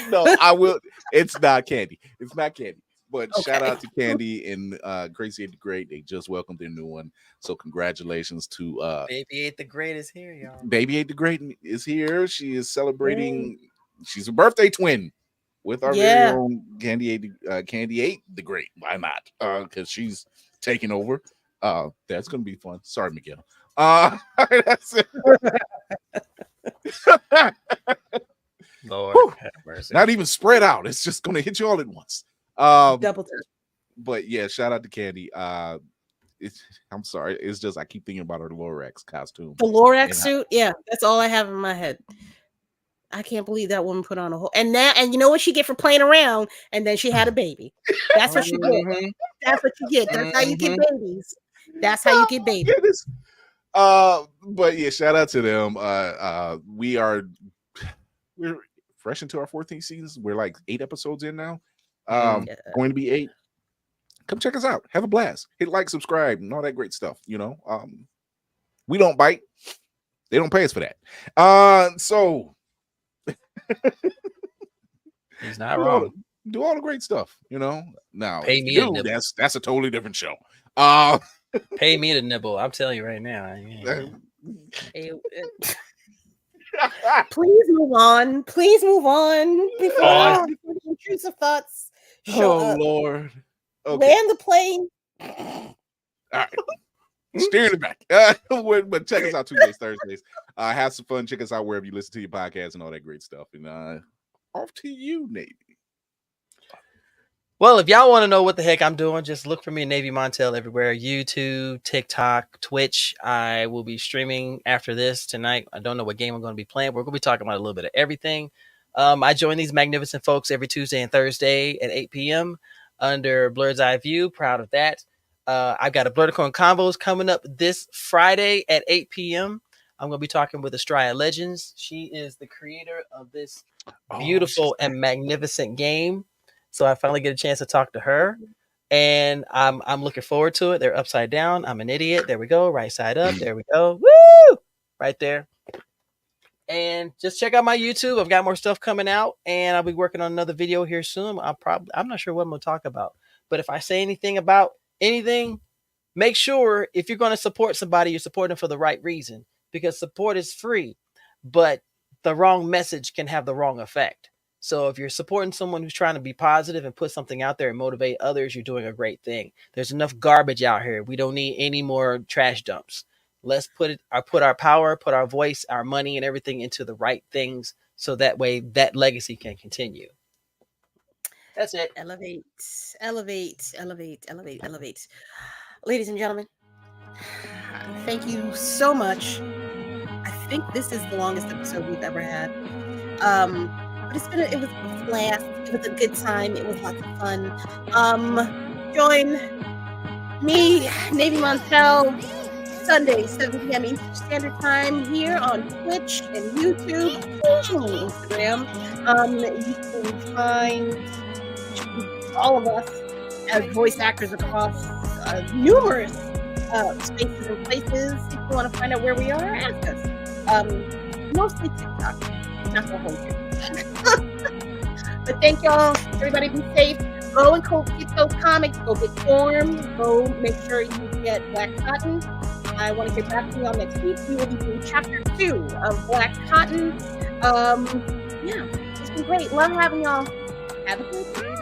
No, I will. It's not Candy. It's not Candy. But shout out to Candy and Gracie 8 the Great. They just welcomed their new one. So congratulations to Baby 8 the Great is here, y'all. Baby 8 the Great is here. She is celebrating. She's a birthday twin with our very own Candy 8 the Great. Why not? Because she's taking over. That's gonna be fun. Sorry, Miguel. That's it. Lord have mercy. Not even spread out. It's just gonna hit you all at once. Double tap. But yeah, shout out to Candy. I'm sorry. It's just I keep thinking about her Lorax costume. The Lorax suit? Yeah, that's all I have in my head. I can't believe that woman put on a whole and you know what she get for playing around, and then she had a baby. That's what she get. That's what you get. That's how you get babies. That's how you get babies. But yeah, shout out to them. We're fresh into our 14th season. We're like 8 episodes in now. Going to be 8. Come check us out. Have a blast. Hit like, subscribe, and all that great stuff. We don't bite. They don't pay us for that. So he's not wrong. Do all the great stuff. Now pay me. That's a totally different show. Pay me to nibble. I'm telling you right now. Please move on. Please move on. Before intrusive thoughts. Lord. Okay. Land the plane. All right. Steering it back. But check us out Tuesdays, Thursdays. Have some fun. Check us out wherever you listen to your podcast and all that great stuff. And off to you, Navy. Well, if y'all want to know what the heck I'm doing, just look for me, Navy Montel, everywhere. YouTube, TikTok, Twitch. I will be streaming after this tonight. I don't know what game I'm going to be playing. We're going to be talking about a little bit of everything. I join these magnificent folks every Tuesday and Thursday at 8 p.m. under Blerd's Eye View. Proud of that. I've got a Blurticorn Combos coming up this Friday at 8 p.m. I'm going to be talking with Estrella Legends. She is the creator of this beautiful and magnificent game. So I finally get a chance to talk to her, and I'm looking forward to it. They're upside down. I'm an idiot. There we go. Right side up. There we go. Woo! Right there. And just check out my YouTube. I've got more stuff coming out, and I'll be working on another video here soon. I'm not sure what I'm going to talk about, but if I say anything about anything, make sure if you're going to support somebody, you're supporting them for the right reason, because support is free, but the wrong message can have the wrong effect. So if you're supporting someone who's trying to be positive and put something out there and motivate others, you're doing a great thing. There's enough garbage out here. We don't need any more trash dumps. Let's put our power, put our voice, our money, and everything into the right things, so that way that legacy can continue. That's it. Elevate, elevate, elevate, elevate, elevate. Ladies and gentlemen, thank you so much. I think this is the longest episode we've ever had. But it was a blast. It was a good time. It was lots of fun. Join me, Navy Montel, Sunday, 7 p.m. Eastern Standard Time here on Twitch and YouTube, occasionally Instagram. You can find all of us as voice actors across numerous spaces and places. If you want to find out where we are, ask us. Mostly TikTok, not the whole thing. But thank y'all. Everybody be safe. Go and get those comics. Go get Form. Go make sure you get Black Cotton. I want to get back to you all next week. We will be doing chapter 2 of Black Cotton. Yeah, it's been great. Love having y'all. Have a good day.